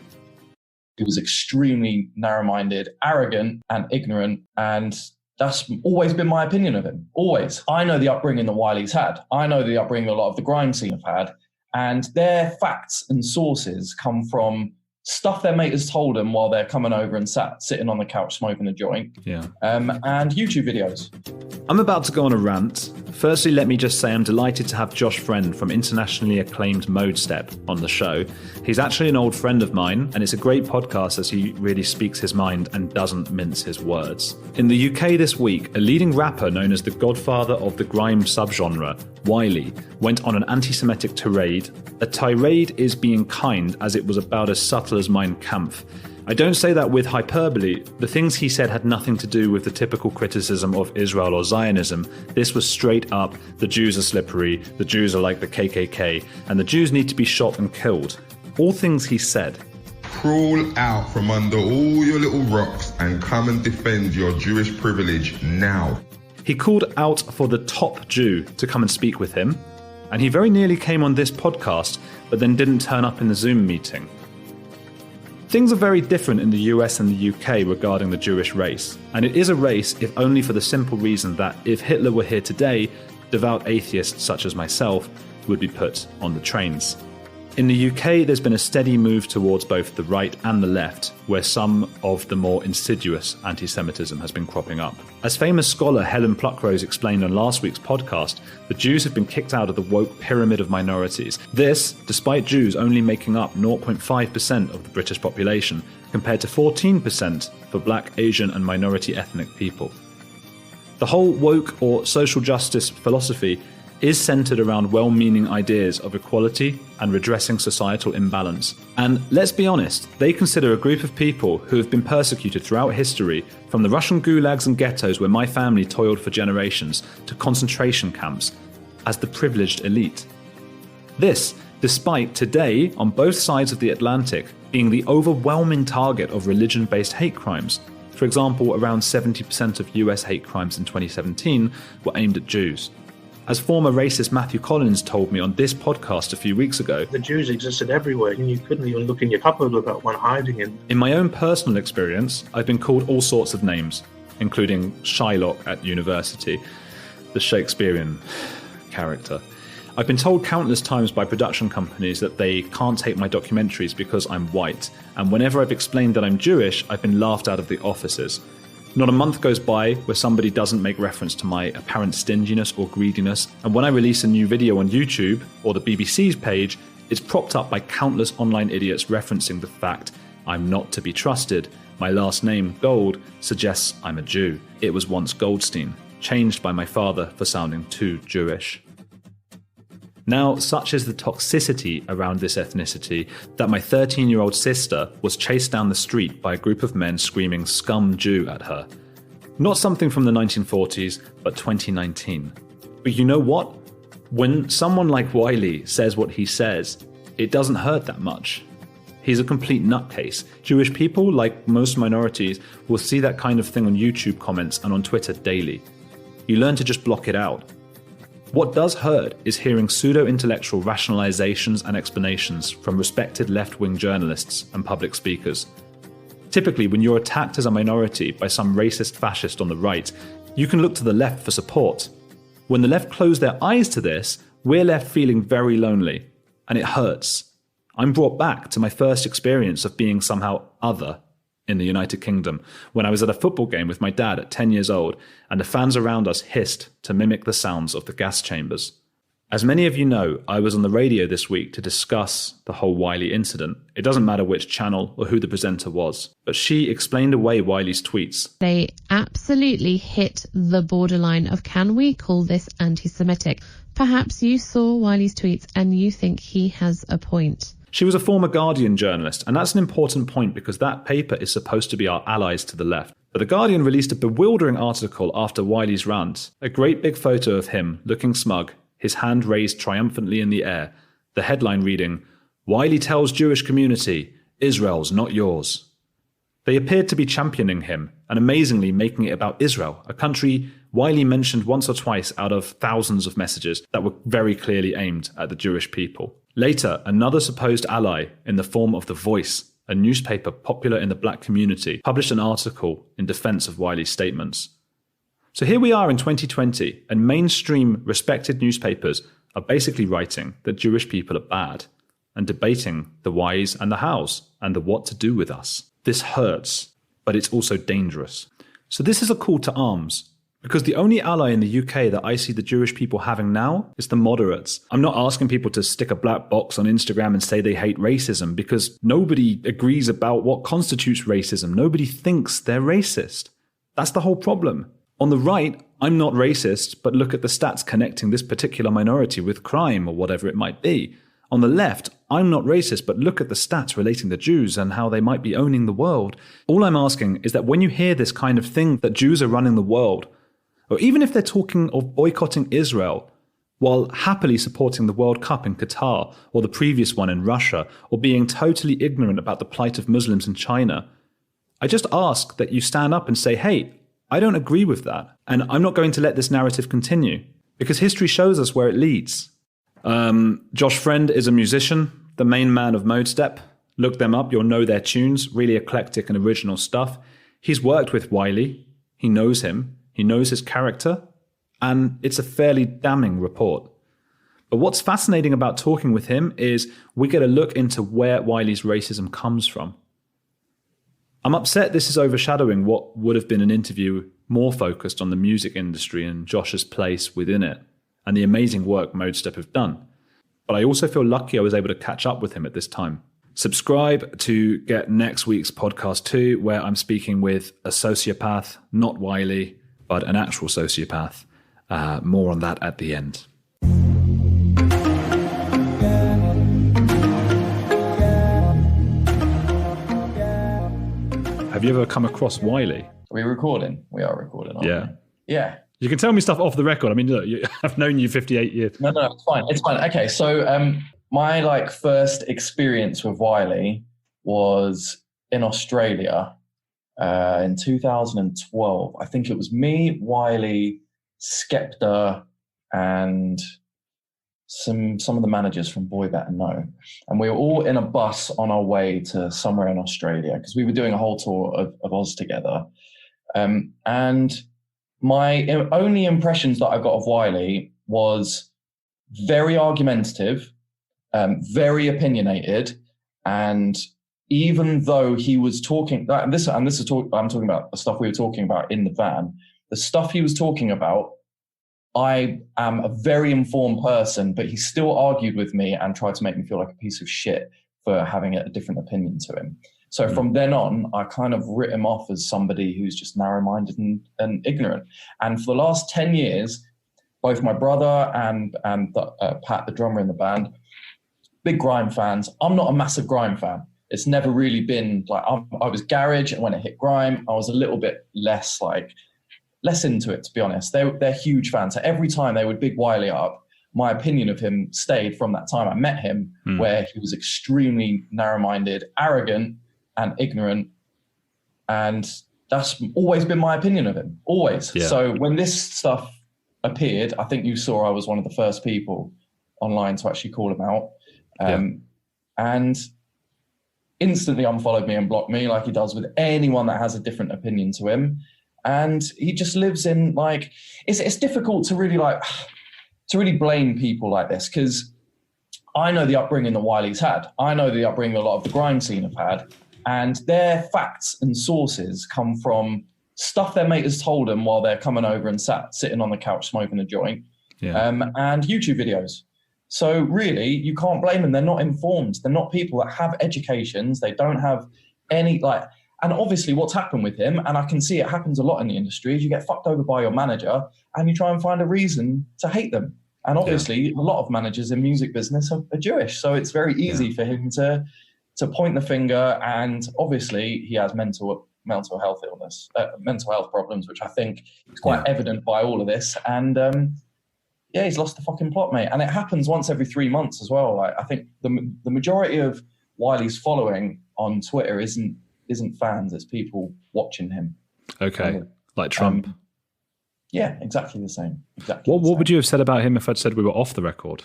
He was extremely narrow-minded, arrogant, and ignorant, and that's always been my opinion of him. Always. I know the upbringing that Wiley's had. I know the upbringing a lot of the grime scene have had, and their facts and sources come from stuff their mate has told them while they're coming over and sitting on the couch smoking a joint. Yeah. And YouTube videos. I'm about to go on a rant. Firstly, let me just say I'm delighted to have Josh Friend from internationally acclaimed Modestep on the show. He's actually an old friend of mine, and it's a great podcast as he really speaks his mind and doesn't mince his words. In the UK this week, a leading rapper known as the godfather of the grime subgenre, Wiley, went on an anti-Semitic tirade. A tirade is being kind, as it was about as subtle as Mein Kampf. I don't say that with hyperbole. The things he said had nothing to do with the typical criticism of Israel or Zionism. This was straight up, the Jews are slippery, the Jews are like the KKK, and the Jews need to be shot and killed. All things he said. Crawl out from under all your little rocks and come and defend your Jewish privilege now. He called out for the top Jew to come and speak with him, and he very nearly came on this podcast, but then didn't turn up in the Zoom meeting. Things are very different in the US and the UK regarding the Jewish race, and it is a race if only for the simple reason that if Hitler were here today, devout atheists such as myself would be put on the trains. In the UK, there's been a steady move towards both the right and the left, where some of the more insidious anti-Semitism has been cropping up. As famous scholar Helen Pluckrose explained on last week's podcast, the Jews have been kicked out of the woke pyramid of minorities. This, despite Jews only making up 0.5% of the British population, compared to 14% for Black, Asian and minority ethnic people. The whole woke or social justice philosophy is centered around well-meaning ideas of equality and redressing societal imbalance. And let's be honest, they consider a group of people who have been persecuted throughout history, from the Russian gulags and ghettos where my family toiled for generations, to concentration camps, as the privileged elite. This, despite today, on both sides of the Atlantic, being the overwhelming target of religion-based hate crimes. For example, around 70% of US hate crimes in 2017 were aimed at Jews. As former racist Matthew Collins told me on this podcast a few weeks ago, the Jews existed everywhere, and you couldn't even look in your cupboard without one hiding in. In my own personal experience, I've been called all sorts of names, including Shylock at university, the Shakespearean character. I've been told countless times by production companies that they can't take my documentaries because I'm white, and whenever I've explained that I'm Jewish, I've been laughed out of the offices. Not a month goes by where somebody doesn't make reference to my apparent stinginess or greediness, and when I release a new video on YouTube or the BBC's page, it's propped up by countless online idiots referencing the fact I'm not to be trusted. My last name, Gold, suggests I'm a Jew. It was once Goldstein, changed by my father for sounding too Jewish. Now, such is the toxicity around this ethnicity that my 13-year-old sister was chased down the street by a group of men screaming "scum Jew" at her. Not something from the 1940s, but 2019. But you know what? When someone like Wiley says what he says, it doesn't hurt that much. He's a complete nutcase. Jewish people, like most minorities, will see that kind of thing on YouTube comments and on Twitter daily. You learn to just block it out. What does hurt is hearing pseudo-intellectual rationalizations and explanations from respected left-wing journalists and public speakers. Typically, when you're attacked as a minority by some racist fascist on the right, you can look to the left for support. When the left close their eyes to this, we're left feeling very lonely, and it hurts. I'm brought back to my first experience of being somehow other in the United Kingdom, when I was at a football game with my dad at 10 years old, and the fans around us hissed to mimic the sounds of the gas chambers. As many of you know, I was on the radio this week to discuss the whole Wiley incident. It doesn't matter which channel or who the presenter was, but she explained away Wiley's tweets. They absolutely hit the borderline of, can we call this anti-Semitic? Perhaps you saw Wiley's tweets and you think he has a point. She was a former Guardian journalist, and that's an important point because that paper is supposed to be our allies to the left. But the Guardian released a bewildering article after Wiley's rant, a great big photo of him looking smug, his hand raised triumphantly in the air, the headline reading, "Wiley tells Jewish community, Israel's not yours." They appeared to be championing him, and amazingly making it about Israel, a country Wiley mentioned once or twice out of thousands of messages that were very clearly aimed at the Jewish people. Later, another supposed ally, in the form of The Voice, a newspaper popular in the black community, published an article in defense of Wiley's statements. So here we are in 2020, and mainstream respected newspapers are basically writing that Jewish people are bad, and debating the whys and the hows, and the what to do with us. This hurts, but it's also dangerous. So this is a call to arms, because the only ally in the UK that I see the Jewish people having now is the moderates. I'm not asking people to stick a black box on Instagram and say they hate racism, because nobody agrees about what constitutes racism. Nobody thinks they're racist. That's the whole problem. On the right, I'm not racist, but look at the stats connecting this particular minority with crime or whatever it might be. On the left, I'm not racist, but look at the stats relating to Jews and how they might be owning the world. All I'm asking is that when you hear this kind of thing, that Jews are running the world, or even if they're talking of boycotting Israel, while happily supporting the World Cup in Qatar, or the previous one in Russia, or being totally ignorant about the plight of Muslims in China, I just ask that you stand up and say, hey, I don't agree with that, and I'm not going to let this narrative continue, because history shows us where it leads. Josh Friend is a musician, the main man of Modestep. Look them up, you'll know their tunes, really eclectic and original stuff. He's worked with Wiley, he knows him, he knows his character, and it's a fairly damning report. But what's fascinating about talking with him is we get a look into where Wiley's racism comes from. I'm upset this is overshadowing what would have been an interview more focused on the music industry and Josh's place within it, and the amazing work Modestep have done. But I also feel lucky I was able to catch up with him at this time. Subscribe to get next week's podcast too, where I'm speaking with a sociopath, not Wiley, but an actual sociopath. More on that at the end. Have you ever come across Wiley? Are we recording? We are recording, aren't Yeah. we? Yeah. You can tell me stuff off the record. I mean, look, I've known you 58 years. No, it's fine. It's fine. Okay, so my first experience with Wiley was in Australia in 2012. I think it was me, Wiley, Skepta, and some of the managers from Boy Better Know. And we were all in a bus on our way to somewhere in Australia because we were doing a whole tour of Oz together. And my only impressions that I got of Wiley was very argumentative, very opinionated, and even though he was talking, I'm talking about the stuff we were talking about in the van, the stuff he was talking about, I am a very informed person, but he still argued with me and tried to make me feel like a piece of shit for having a different opinion to him. So from then on, I kind of writ him off as somebody who's just narrow-minded and ignorant. And for the last 10 years, both my brother and Pat, the drummer in the band, big grime fans. I'm not a massive grime fan. It's never really been like, I was garage, and when it hit grime, I was a little bit less into it, to be honest. They're huge fans. So every time they would big Wiley up, my opinion of him stayed from that time I met him, where he was extremely narrow-minded, arrogant, and ignorant. And that's always been my opinion of him, always. Yeah. So when this stuff appeared, I think you saw I was one of the first people online to actually call him out. And instantly unfollowed me and blocked me, like he does with anyone that has a different opinion to him. And he just lives in like, it's difficult to really blame people like this, because I know the upbringing that Wiley's had. I know the upbringing a lot of the grime scene have had, and their facts and sources come from stuff their mate has told them while they're coming over and sitting on the couch smoking a joint, and YouTube videos. So really, you can't blame them. They're not informed. They're not people that have educations. They don't have any and obviously what's happened with him, and I can see it happens a lot in the industry, is you get fucked over by your manager and you try and find a reason to hate them. And obviously a lot of managers in music business are Jewish. So it's very easy for him to point the finger, and obviously he has mental health illness, mental health problems, which I think is quite evident by all of this. And he's lost the fucking plot, mate. And it happens once every 3 months as well. Like, I think the majority of Wiley's following on Twitter isn't fans, it's people watching him. Okay, like Trump. Yeah, exactly the same. What would you have said about him if I'd said we were off the record?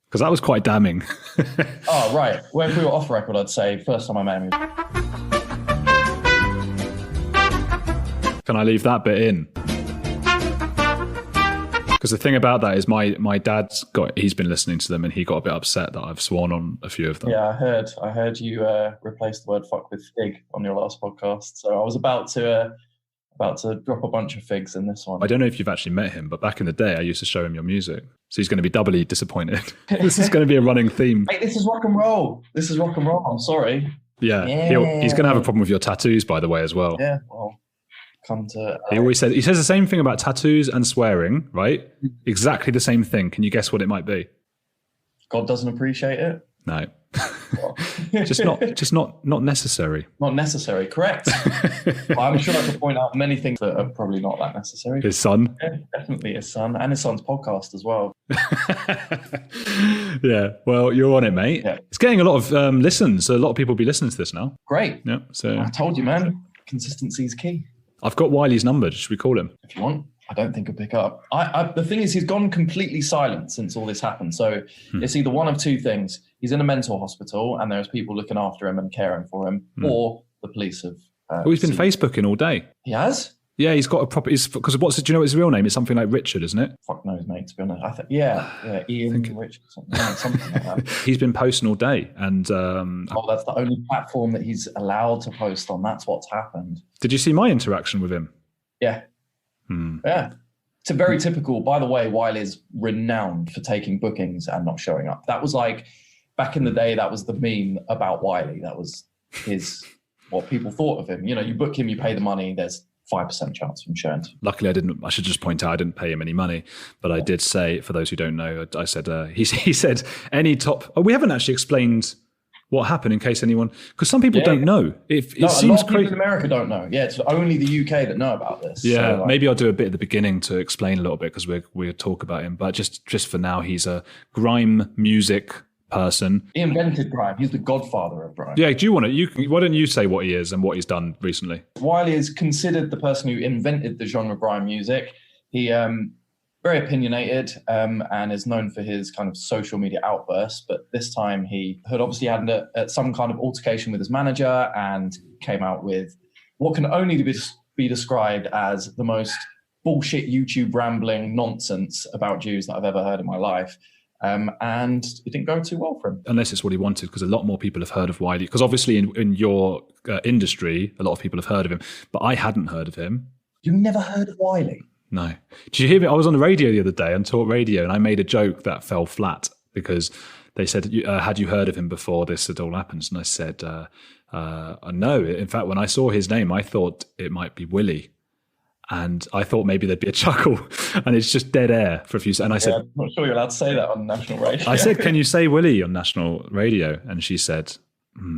Because that was quite damning. Oh, right. Well, if we were off the record, I'd say first time I met him. Can I leave that bit in? Because the thing about that is my dad's he's been listening to them, and he got a bit upset that I've sworn on a few of them. Yeah, I heard you replace the word fuck with fig on your last podcast. So I was about to drop a bunch of figs in this one. I don't know if you've actually met him, but back in the day, I used to show him your music. So he's going to be doubly disappointed. This is going to be a running theme. Mate, this is rock and roll. I'm sorry. Yeah. He's going to have a problem with your tattoos, by the way, as well. Yeah, well, he says the same thing about tattoos and swearing, right? Exactly the same thing. Can you guess what it might be? God doesn't appreciate it? No. just not necessary. Not necessary, correct. Well, I'm sure I could point out many things that are probably not that necessary. His son? Yeah, definitely his son, and his son's podcast as well. Yeah, well, you're on it, mate. Yeah. It's getting a lot of listens, so a lot of people will be listening to this now. Great. Yeah. So I told you, man, consistency is key. I've got Wiley's number. Should we call him? If you want. I don't think he'll pick up. The thing is, he's gone completely silent since all this happened. So it's either one of two things. He's in a mental hospital and there's people looking after him and caring for him, or the police have... he's been Facebooking all day. He has? Yeah, he's got a proper... Do you know his real name? It's something like Richard, isn't it? Fuck knows, mate, to be honest. Ian Richard, something like that. He's been posting all day. And that's the only platform that he's allowed to post on. That's what's happened. Did you see my interaction with him? Yeah. Yeah. It's a very typical, by the way, Wiley's renowned for taking bookings and not showing up. That was like, back in the day, that was the meme about Wiley. That was what people thought of him. You know, you book him, you pay the money, there's 5% chance of him showing. Luckily, I should just point out, I didn't pay him any money, but I did say, for those who don't know, I said, he said any top, we haven't actually explained what happened in case anyone, because some people don't know. It seems a lot of people crazy. in America don't know. Yeah, it's only the UK that know about this. Yeah, so, maybe I'll do a bit at the beginning to explain a little bit, because we'll talk about him. But just for now, he's a grime music person. He invented grime. He's the godfather of grime. Yeah, why don't you say what he is and what he's done recently? Wiley is considered the person who invented the genre grime music. He very opinionated and is known for his kind of social media outbursts. But this time he had obviously had some kind of altercation with his manager and came out with what can only be described as the most bullshit YouTube rambling nonsense about Jews that I've ever heard in my life. And it didn't go too well for him. Unless it's what he wanted, because a lot more people have heard of Wiley. Because obviously in your industry, a lot of people have heard of him. But I hadn't heard of him. You never heard of Wiley? No. Did you hear me? I was on the radio the other day, on Talk Radio, and I made a joke that fell flat because they said, had you heard of him before this had all happened? And I said, no. In fact, when I saw his name, I thought it might be Willie. And I thought maybe there'd be a chuckle, and it's just dead air for a few seconds. And I said, I'm not sure you're allowed to say that on national radio. I said, can you say Willie on national radio? And she said,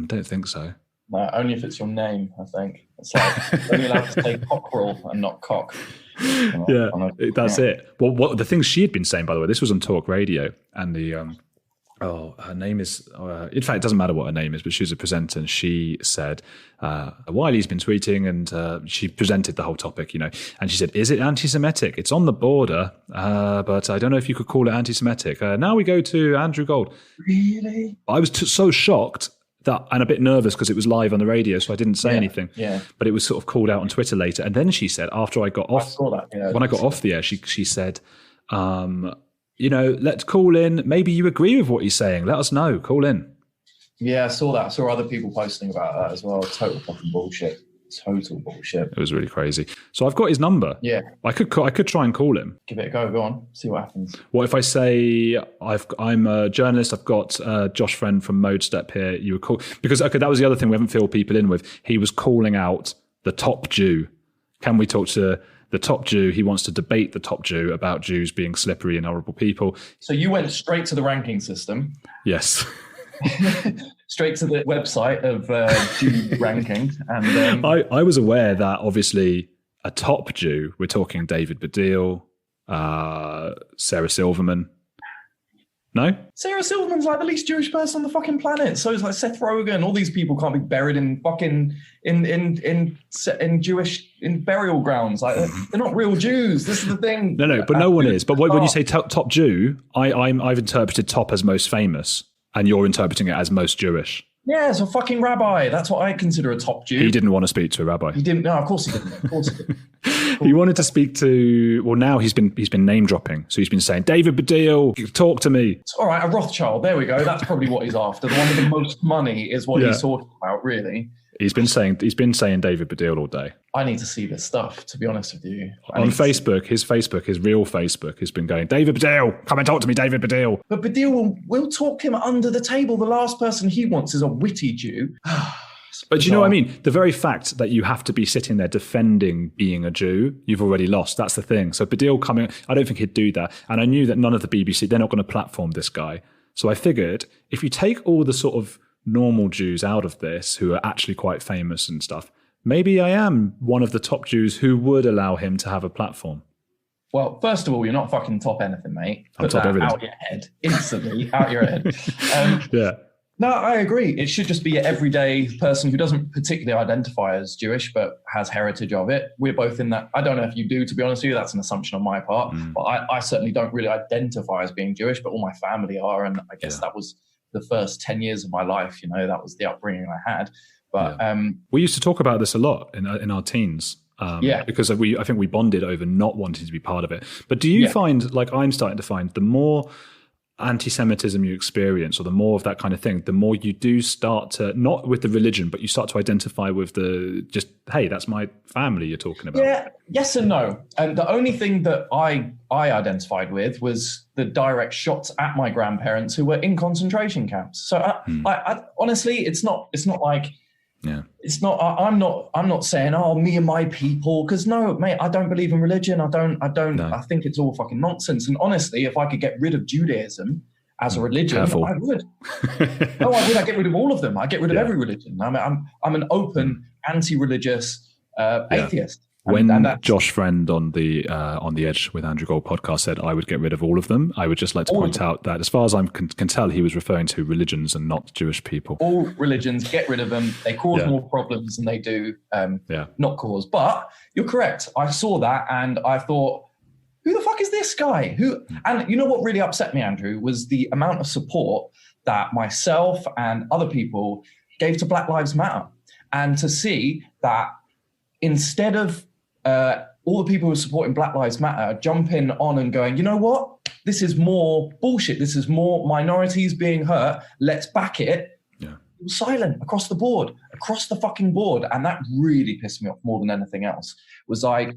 don't think so. No, only if it's your name, I think. It's like, you're only allowed to say cockerel and not cock. Yeah, that's it. Well, what the things she had been saying, by the way, this was on Talk Radio, and the her name is in fact, it doesn't matter what her name is, but she was a presenter, and she said Wiley's been tweeting, and she presented the whole topic, and she said, is it anti-Semitic? It's on the border, but I don't know if you could call it anti-Semitic. Now we go to Andrew Gold. Really? I was so shocked. and a bit nervous because it was live on the radio, so I didn't say anything. Yeah. But it was sort of called out on Twitter later. And then she said, after I got off, I saw that, yeah. when I got off the air, she said, let's call in. Maybe you agree with what he's saying. Let us know. Call in. Yeah, I saw that. I saw other people posting about that as well. Total fucking bullshit. Total bullshit. It was really crazy. So I've got his number. Yeah. I could try and call him. Give it a go. Go on. See what happens. What if I say I'm a journalist? I've got Josh Friend from Mode Step here. You were call because that was the other thing we haven't filled people in with. He was calling out the top Jew. Can we talk to the top Jew? He wants to debate the top Jew about Jews being slippery and horrible people. So you went straight to the ranking system. Yes. Straight to the website of Jew ranking. And I was aware that obviously a top Jew, we're talking David Baddiel, Sarah Silverman. No? Sarah Silverman's like the least Jewish person on the fucking planet. So it's like Seth Rogen. All these people can't be buried in fucking in Jewish burial grounds. Like they're not real Jews. This is the thing. No, but no one is. But when you say top Jew, I've interpreted top as most famous, and you're interpreting it as most Jewish. Yeah, it's a fucking rabbi. That's what I consider a top Jew. He didn't want to speak to a rabbi. He didn't. No, of course he didn't. Of course he didn't. He wanted to speak to. Well, now he's been name dropping. So he's been saying, David Baddiel, talk to me. All right, a Rothschild. There we go. That's probably what he's after. The one with the most money is what he's talking about, really. He's been saying David Baddiel all day. I need to see this stuff, to be honest with you. On Facebook, his real Facebook, has been going, David Baddiel, come and talk to me, David Baddiel. But Baddiel will talk him under the table. The last person he wants is a witty Jew. But do you know what I mean? The very fact that you have to be sitting there defending being a Jew, you've already lost. That's the thing. So Baddiel coming, I don't think he'd do that. And I knew that none of the BBC, they're not going to platform this guy. So I figured if you take all the sort of normal Jews out of this, who are actually quite famous and stuff, maybe I am one of the top Jews who would allow him to have a platform. Well, first of all, you're not fucking top anything, mate. I'm top everything. Out your head. Instantly, out your head. Yeah. No, I agree. It should just be an everyday person who doesn't particularly identify as Jewish, but has heritage of it. We're both in that. I don't know if you do, to be honest with you. That's an assumption on my part. But I certainly don't really identify as being Jewish, but all my family are. And I guess that was the first 10 years of my life. That was the upbringing I had. But we used to talk about this a lot in our teens. Because I think we bonded over not wanting to be part of it. But do you find, like I'm starting to find, the more anti-Semitism you experience, or the more of that kind of thing, the more you do start to, not with the religion, but you start to identify with hey, that's my family you're talking about. Yeah, yes and no. And the only thing that I identified with was the direct shots at my grandparents who were in concentration camps. So I honestly, it's not like, it's not. I'm not saying, oh, me and my people, because no, mate, I don't believe in religion. I don't. No. I think it's all fucking nonsense. And honestly, if I could get rid of Judaism as a religion, I would. No, I would. I get rid of all of them. I get rid of every religion. I'm an open, anti-religious atheist. When Josh Friend on the Edge with Andrew Gold podcast said I would get rid of all of them, I would just like to point out that as far as I can tell, he was referring to religions and not Jewish people. All religions, get rid of them. They cause more problems than they do not cause. But you're correct. I saw that and I thought, who the fuck is this guy? And you know what really upset me, Andrew, was the amount of support that myself and other people gave to Black Lives Matter. And to see that instead of all the people who are supporting Black Lives Matter jumping on and going, you know what? This is more bullshit. This is more minorities being hurt. Let's back it. Yeah. It was silent across the fucking board. And that really pissed me off more than anything else. It was like,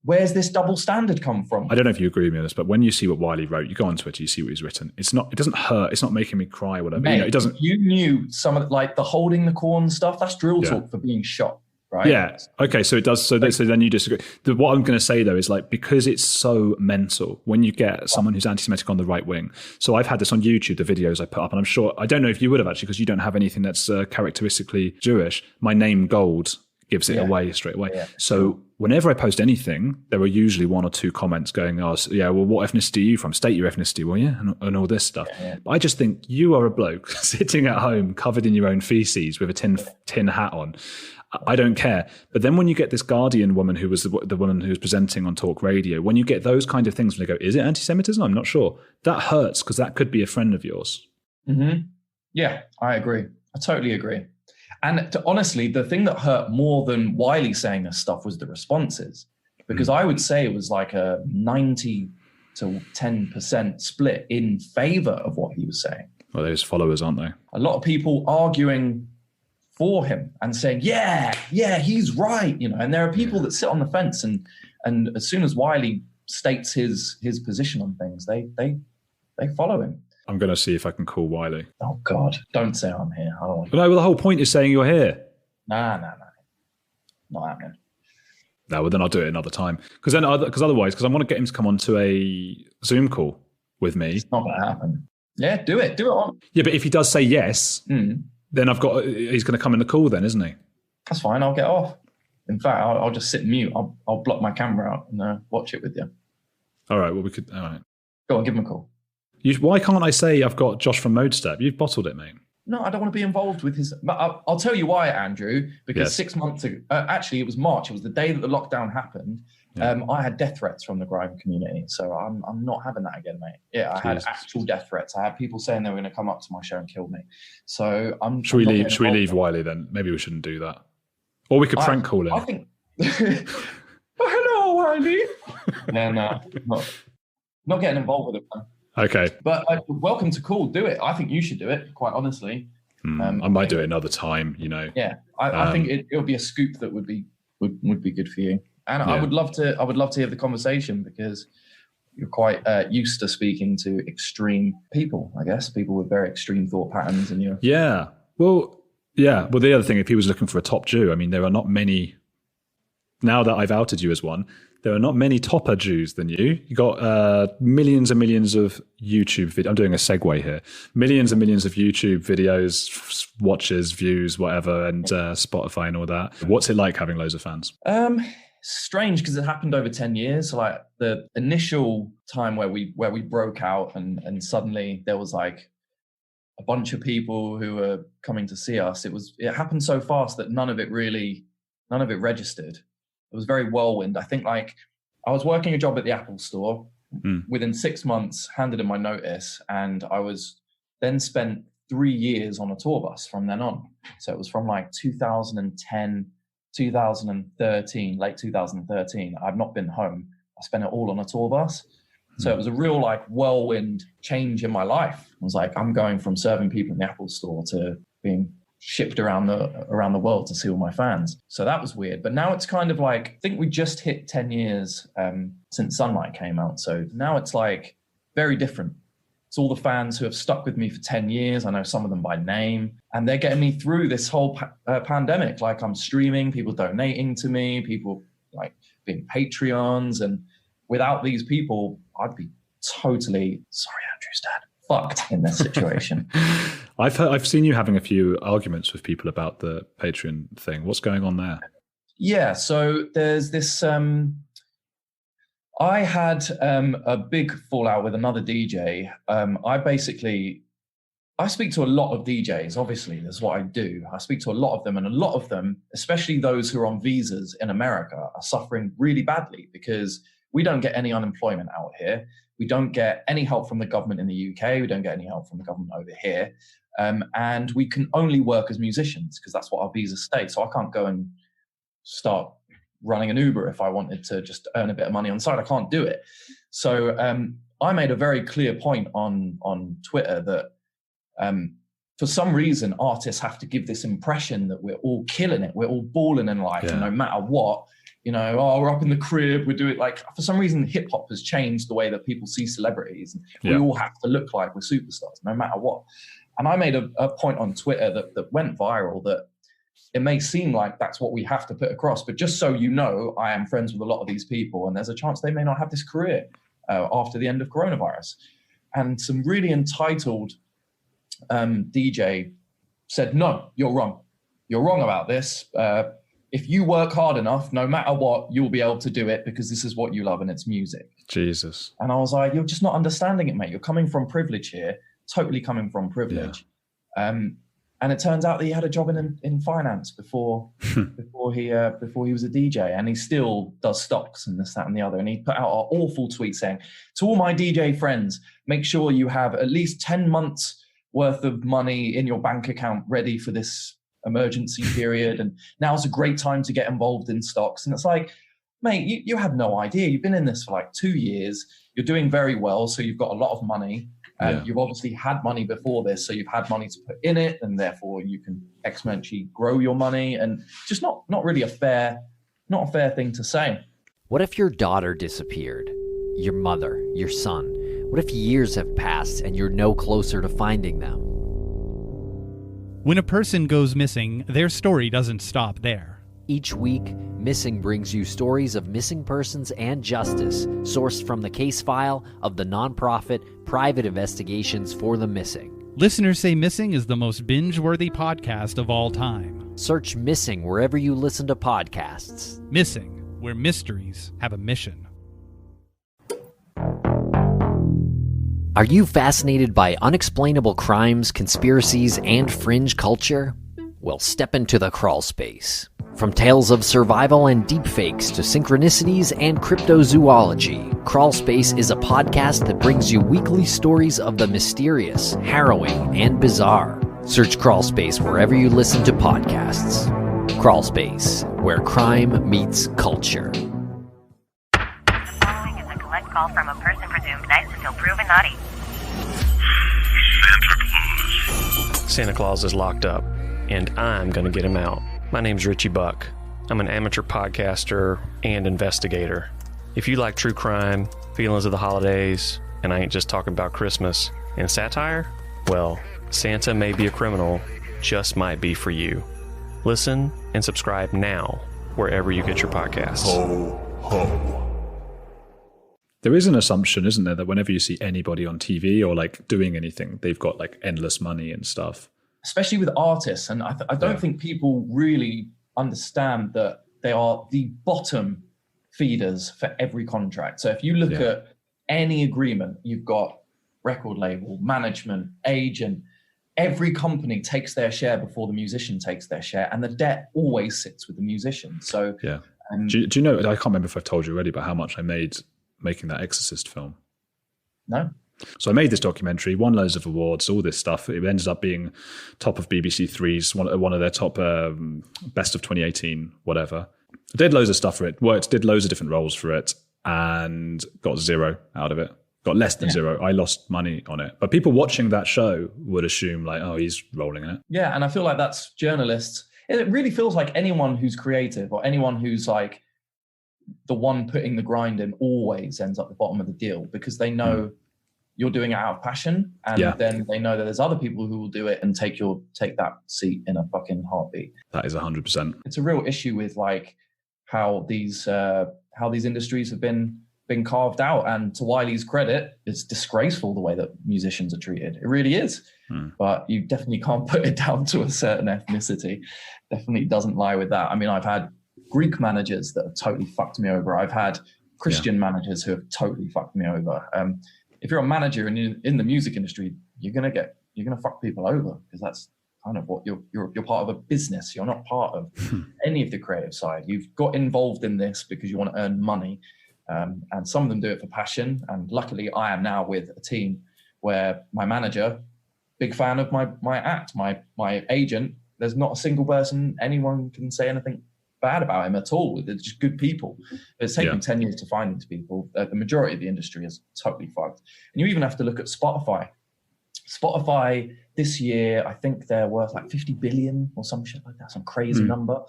where's this double standard come from? I don't know if you agree with me on this, but when you see what Wiley wrote, you go on Twitter, you see what he's written. It doesn't hurt. It's not making me cry, whatever. Mate, it doesn't. You knew some of like the holding the corn stuff. That's drill talk for being shot. Right? Yeah. Okay. So it does. So then you disagree. What I'm going to say though is like, because it's so mental when you get someone who's anti-Semitic on the right wing. So I've had this on YouTube, the videos I put up, and I'm sure, I don't know if you would have actually, because you don't have anything that's characteristically Jewish. My name Gold gives it away straight away. Yeah. So whenever I post anything, there are usually one or two comments going, oh, yeah, well, what ethnicity are you from? State your ethnicity, will you? And all this stuff. Yeah. But I just think you are a bloke sitting at home covered in your own feces with a tin hat on. I don't care. But then when you get this Guardian woman who was the woman who was presenting on talk radio, when you get those kind of things, when they go, is it anti-Semitism? I'm not sure. That hurts because that could be a friend of yours. Mm-hmm. Yeah, I agree. I totally agree. And honestly, the thing that hurt more than Wiley saying this stuff was the responses, because I would say it was like a 90 to 10% split in favor of what he was saying. Well, those followers, aren't they? A lot of people arguing for him and saying, yeah, he's right. And there are people that sit on the fence, and as soon as Wiley states his position on things, they follow him. I'm going to see if I can call Wiley. Oh, God. Don't say I'm here. I don't want But no, well, the whole point is saying you're here. Nah. Not happening. No, well, then I'll do it another time. Because otherwise I want to get him to come onto a Zoom call with me. It's not going to happen. Yeah, do it. Do it on. Yeah, but if he does say yes, then he's going to come in the call then, isn't he? That's fine. I'll get off. In fact, I'll just sit mute. I'll block my camera out and watch it with you. All right. Well, all right. Go on, give him a call. Why can't I say I've got Josh from Modestep? You've bottled it, mate. No, I don't want to be involved with his... But I'll tell you why, Andrew, because 6 months ago... actually, it was March. It was the day that the lockdown happened. Yeah. I had death threats from the grime community, so I'm not having that again, mate. Yeah, I had actual death threats. I had people saying they were going to come up to my show and kill me. So Should we leave Wiley then? Maybe we shouldn't do that. Or we could prank call him. I think... Hello, Wiley. No, not getting involved with it, man. Okay. But welcome to call. Do it. I think you should do it, quite honestly. I might do it another time, Yeah, I think it would be a scoop that would be good for you. And I would love to hear the conversation, because you're quite used to speaking to extreme people, I guess, people with very extreme thought patterns. And you're... Yeah. Well, the other thing, if he was looking for a top Jew, I mean, there are not many, now that I've outed you as one, there are not many topper Jews than you. You got millions and millions of YouTube videos. I'm doing a segue here. Millions and millions of YouTube videos, watches, views, whatever, and Spotify and all that. What's it like having loads of fans? Strange, because it happened over 10 years. Like the initial time where we broke out and suddenly there was like a bunch of people who were coming to see us. It happened so fast that none of it registered. It was very whirlwind. I think I was working a job at the Apple store. Within 6 months, handed in my notice, and I was then spent 3 years on a tour bus from then on. So it was from 2010, 2013, late 2013. I've not been home. I spent it all on a tour bus. So it was a real whirlwind change in my life. I was I'm going from serving people in the Apple store to being shipped around the world to see all my fans. So that was weird. But now it's kind of I think we just hit 10 years since Sunlight came out. So now it's very different. It's all the fans who have stuck with me for 10 years. I know some of them by name, and they're getting me through this whole pandemic. I'm streaming, people donating to me, people being Patreons. And without these people, I'd be totally, sorry, Andrew's dad, fucked in this situation. I've seen you having a few arguments with people about the Patreon thing. What's going on there? Yeah, so there's this. I had a big fallout with another DJ. I speak to a lot of DJs. Obviously, that's what I do. I speak to a lot of them, and a lot of them, especially those who are on visas in America, are suffering really badly because we don't get any unemployment out here. We don't get any help from the government in the UK. We don't get any help from the government over here. And we can only work as musicians because that's what our visas state. So I can't go and start running an Uber if I wanted to just earn a bit of money on the side. I can't do it. So I made a very clear point on Twitter that for some reason, artists have to give this impression that we're all killing it. We're all balling in life, and no matter what, we're up in the crib, we're doing for some reason, hip hop has changed the way that people see celebrities. We all have to look like we're superstars, no matter what. And I made a point on Twitter that went viral that it may seem like that's what we have to put across, but just so you know, I am friends with a lot of these people, and there's a chance they may not have this career after the end of coronavirus. And some really entitled DJ said, no, you're wrong. You're wrong about this. If you work hard enough, no matter what, you'll be able to do it because this is what you love and it's music. Jesus. And I was like, you're just not understanding it, mate. You're coming from privilege here, totally coming from privilege. Yeah. And it turns out that he had a job in finance before he was a DJ, and he still does stocks and this, that, and the other. And he put out an awful tweet saying, to all my DJ friends, make sure you have at least 10 months worth of money in your bank account ready for this emergency period, and now's a great time to get involved in stocks. And it's like, mate, you have no idea. You've been in this for like 2 years. You're doing very well, so you've got a lot of money. And you've obviously had money before this, so you've had money to put in it, and therefore you can exponentially grow your money. And just not really a fair thing to say. What if your daughter disappeared? Your mother, your son? What if years have passed and you're no closer to finding them? When a person goes missing, their story doesn't stop there. Each week, Missing brings you stories of missing persons and justice, sourced from the case file of the nonprofit Private Investigations for the Missing. Listeners Say Missing is the most binge-worthy podcast of all time. Search Missing wherever you listen to podcasts. Missing, where mysteries have a mission. Are you fascinated by unexplainable crimes, conspiracies, and fringe culture? Well, step into the crawl space. From tales of survival and deepfakes to synchronicities and cryptozoology, Crawl Space is a podcast that brings you weekly stories of the mysterious, harrowing, and bizarre. Search Crawl Space wherever you listen to podcasts. Crawl Space, where crime meets culture. The following is a collect call from a person presumed nice until proven naughty. Santa Claus is locked up, and I'm going to get him out. My name's Richie Buck. I'm an amateur podcaster and investigator. If you like true crime, feelings of the holidays, and I ain't just talking about Christmas, and satire, well, Santa may be a criminal, just might be for you. Listen and subscribe now, wherever you get your podcasts. Ho, ho. There is an assumption, isn't there, that whenever you see anybody on TV or like doing anything, they've got like endless money and stuff. Especially with artists. And I don't think people really understand that they are the bottom feeders for every contract. So if you look at any agreement, you've got record label, management, agent, every company takes their share before the musician takes their share, and the debt always sits with the musician. So do you know, I can't remember if I've told you already, but how much I made making that Exorcist film? No. So I made this documentary, won loads of awards, all this stuff. It ended up being top of BBC Three's, one of their top best of 2018, whatever. I did loads of stuff for it, did loads of different roles for it, and got 0 out of it. Got less than 0. I lost money on it. But people watching that show would assume like, oh, he's rolling in it. Yeah, and I feel like that's journalists. It really feels like anyone who's creative or anyone who's like the one putting the grind in always ends up at the bottom of the deal, because they know you're doing it out of passion, and then they know that there's other people who will do it and take that seat in a fucking heartbeat. That is 100%. It's a real issue with like how these industries have been carved out. And to Wiley's credit, it's disgraceful the way that musicians are treated. It really is. But you definitely can't put it down to a certain ethnicity. Definitely doesn't lie with that. I mean, I've had Greek managers that have totally fucked me over. I've had Christian managers who have totally fucked me over. If you're a manager and in the music industry, you're gonna fuck people over, because that's kind of what you're part of a business. You're not part of any of the creative side. You've got involved in this because you want to earn money, and some of them do it for passion. And luckily, I am now with a team where my manager, big fan of my act, my agent. There's not a single person anyone can say anything bad about him at all. They're just good people. It's taken 10 years to find these people. The majority of the industry is totally fucked. And you even have to look at Spotify. Spotify this year, I think they're worth like 50 billion or some shit like that, some crazy number.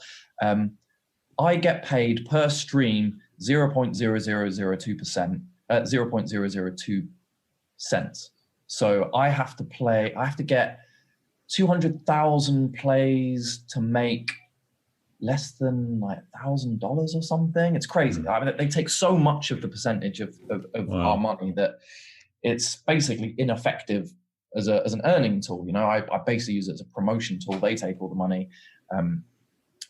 I get paid per stream 0.0002%, 0.002 cents. So I have to get 200,000 plays to make less than like $1,000 or something. It's crazy. I mean, they take so much of the percentage of our money that it's basically ineffective as an earning tool. You know, I basically use it as a promotion tool. They take all the money. And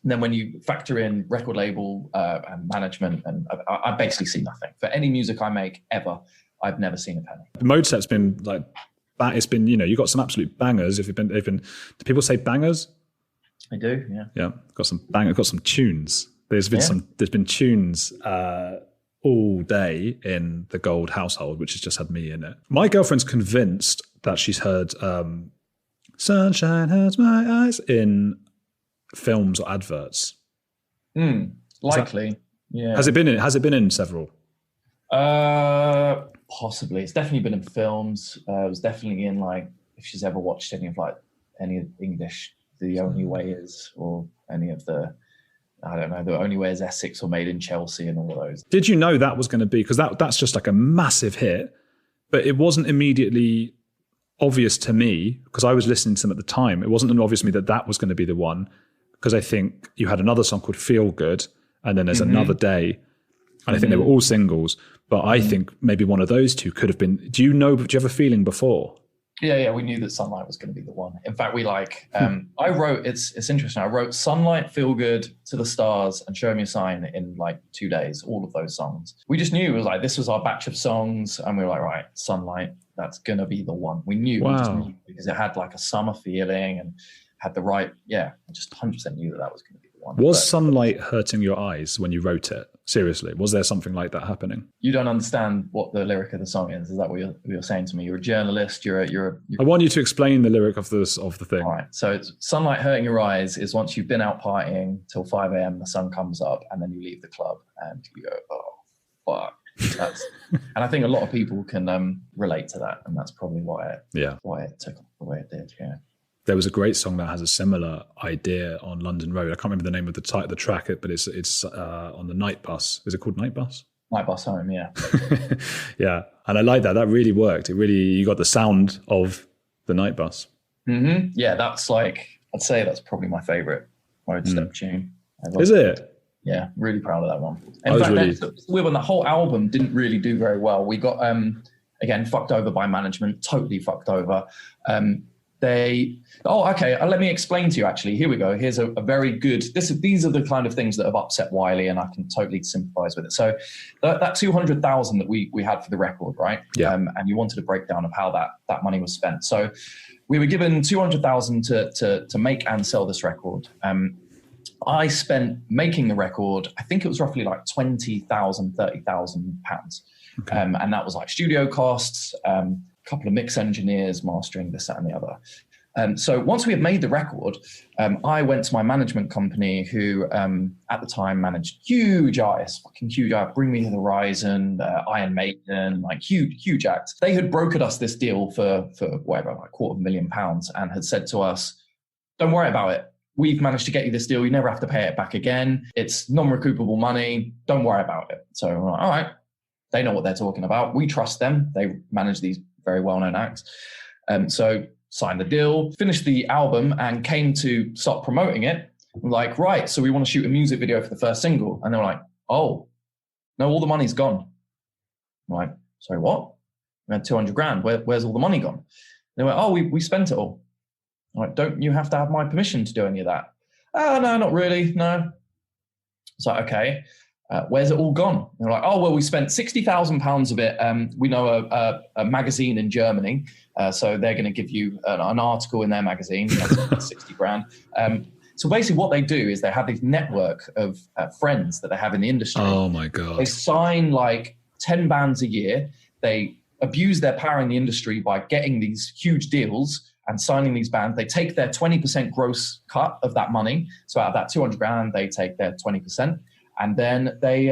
then when you factor in record label and management, and I basically see nothing. For any music I make ever, I've never seen a penny. Modeset's been like, it's been, you know, you got some absolute bangers. They've been. Do people say bangers? I do, yeah. Yeah, got some tunes. There's been tunes all day in the Gold household, which has just had me in it. My girlfriend's convinced that she's heard Sunshine hurts my eyes in films or adverts? Likely. Yeah. Has it been in several? Possibly. It's definitely been in films. It was definitely in, like, if she's ever watched any of English, The Only Way Is, or any of the, I don't know, The Only Way Is Essex or Made in Chelsea and all of those. Did you know that was going to be, because that's just like a massive hit, but it wasn't immediately obvious to me, because I was listening to them at the time. It wasn't obvious to me that was going to be the one, because I think you had another song called Feel Good, and then there's Another Day, and I think they were all singles, but I think maybe one of those two could have been. Do you have a feeling before? Yeah, we knew that Sunlight was going to be the one. In fact, we I wrote, it's interesting, I wrote Sunlight, Feel Good, To the Stars, and Show Me a Sign in like 2 days, all of those songs. We just knew it was like, this was our batch of songs, and we were like, right, Sunlight, that's going to be the one. We knew, we just knew, because it had like a summer feeling and had the right, I just 100% knew that was going to be the one. Was Sunlight hurting your eyes when you wrote it? Seriously, was there something like that happening? You don't understand what the lyric of the song is. Is that what you're saying to me? You're a journalist. You're I want you to explain the lyric of the thing. All right. So it's sunlight hurting your eyes is once you've been out partying till 5 a.m. the sun comes up and then you leave the club and you go, oh fuck. And I think a lot of people can relate to that, and that's probably why it took off the way it did. Yeah. There was a great song that has a similar idea on London Road. I can't remember the name of the track, but it's on the Night Bus. Is it called Night Bus? Night Bus Home, yeah. Yeah, and I like that. That really worked. You got the sound of the Night Bus. Mm-hmm. Yeah, that's like, I'd say that's probably my favourite road step tune. Is it? Yeah, really proud of that one. In fact, when the whole album didn't really do very well, we got, again, fucked over by management, totally fucked over. Let me explain to you, actually. Here we go. Here's a very good, these are the kind of things that have upset Wiley, and I can totally sympathize with it. So that 200,000 that we had for the record, right? Yeah. And you wanted a breakdown of how that money was spent. So we were given 200,000 to make and sell this record. I spent making the record, I think it was roughly like 20,000, 30,000 pounds. Okay. And that was like studio costs, couple of mix engineers, mastering, this, that, and the other. So once we had made the record, I went to my management company, who at the time managed huge artists, fucking huge artists, Bring Me to the Horizon, Iron Maiden, like huge acts. They had brokered us this deal for whatever, like £250,000, and had said to us, don't worry about it. We've managed to get you this deal. You never have to pay it back again. It's non-recoupable money. Don't worry about it. So we're like, all right, they know what they're talking about. We trust them. They manage these very well-known acts. So signed the deal, finished the album, and came to start promoting it. We're like, right, so we want to shoot a music video for the first single. And they were like, oh, no, all the money's gone. I'm like, sorry, what? We had 200 grand. Where's all the money gone? And they went, oh, we spent it all. I'm like, don't you have to have my permission to do any of that? Oh, no, not really, no. It's like, okay. Where's it all gone? And they're like, oh, well, we spent £60,000 of it. We know a magazine in Germany, so they're going to give you an article in their magazine. That's 60 grand. So basically what they do is they have this network of friends that they have in the industry. Oh, my God. They sign like 10 bands a year. They abuse their power in the industry by getting these huge deals and signing these bands. They take their 20% gross cut of that money. So out of that 200 grand, they take their 20%. And then they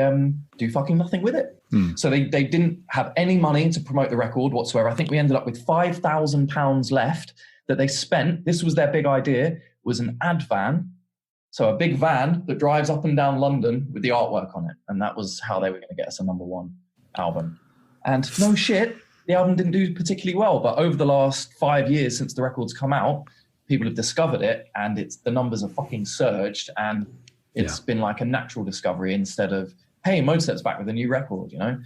do fucking nothing with it. So they didn't have any money to promote the record whatsoever. I think we ended up with £5,000 left that they spent. This was their big idea, was an ad van. So a big van that drives up and down London with the artwork on it. And that was how they were going to get us a #1 album. And no shit, the album didn't do particularly well. But over the last 5 years since the record's come out, people have discovered it, and the numbers have fucking surged, and it's been like a natural discovery instead of, hey, Motorstep's back with a new record, you know?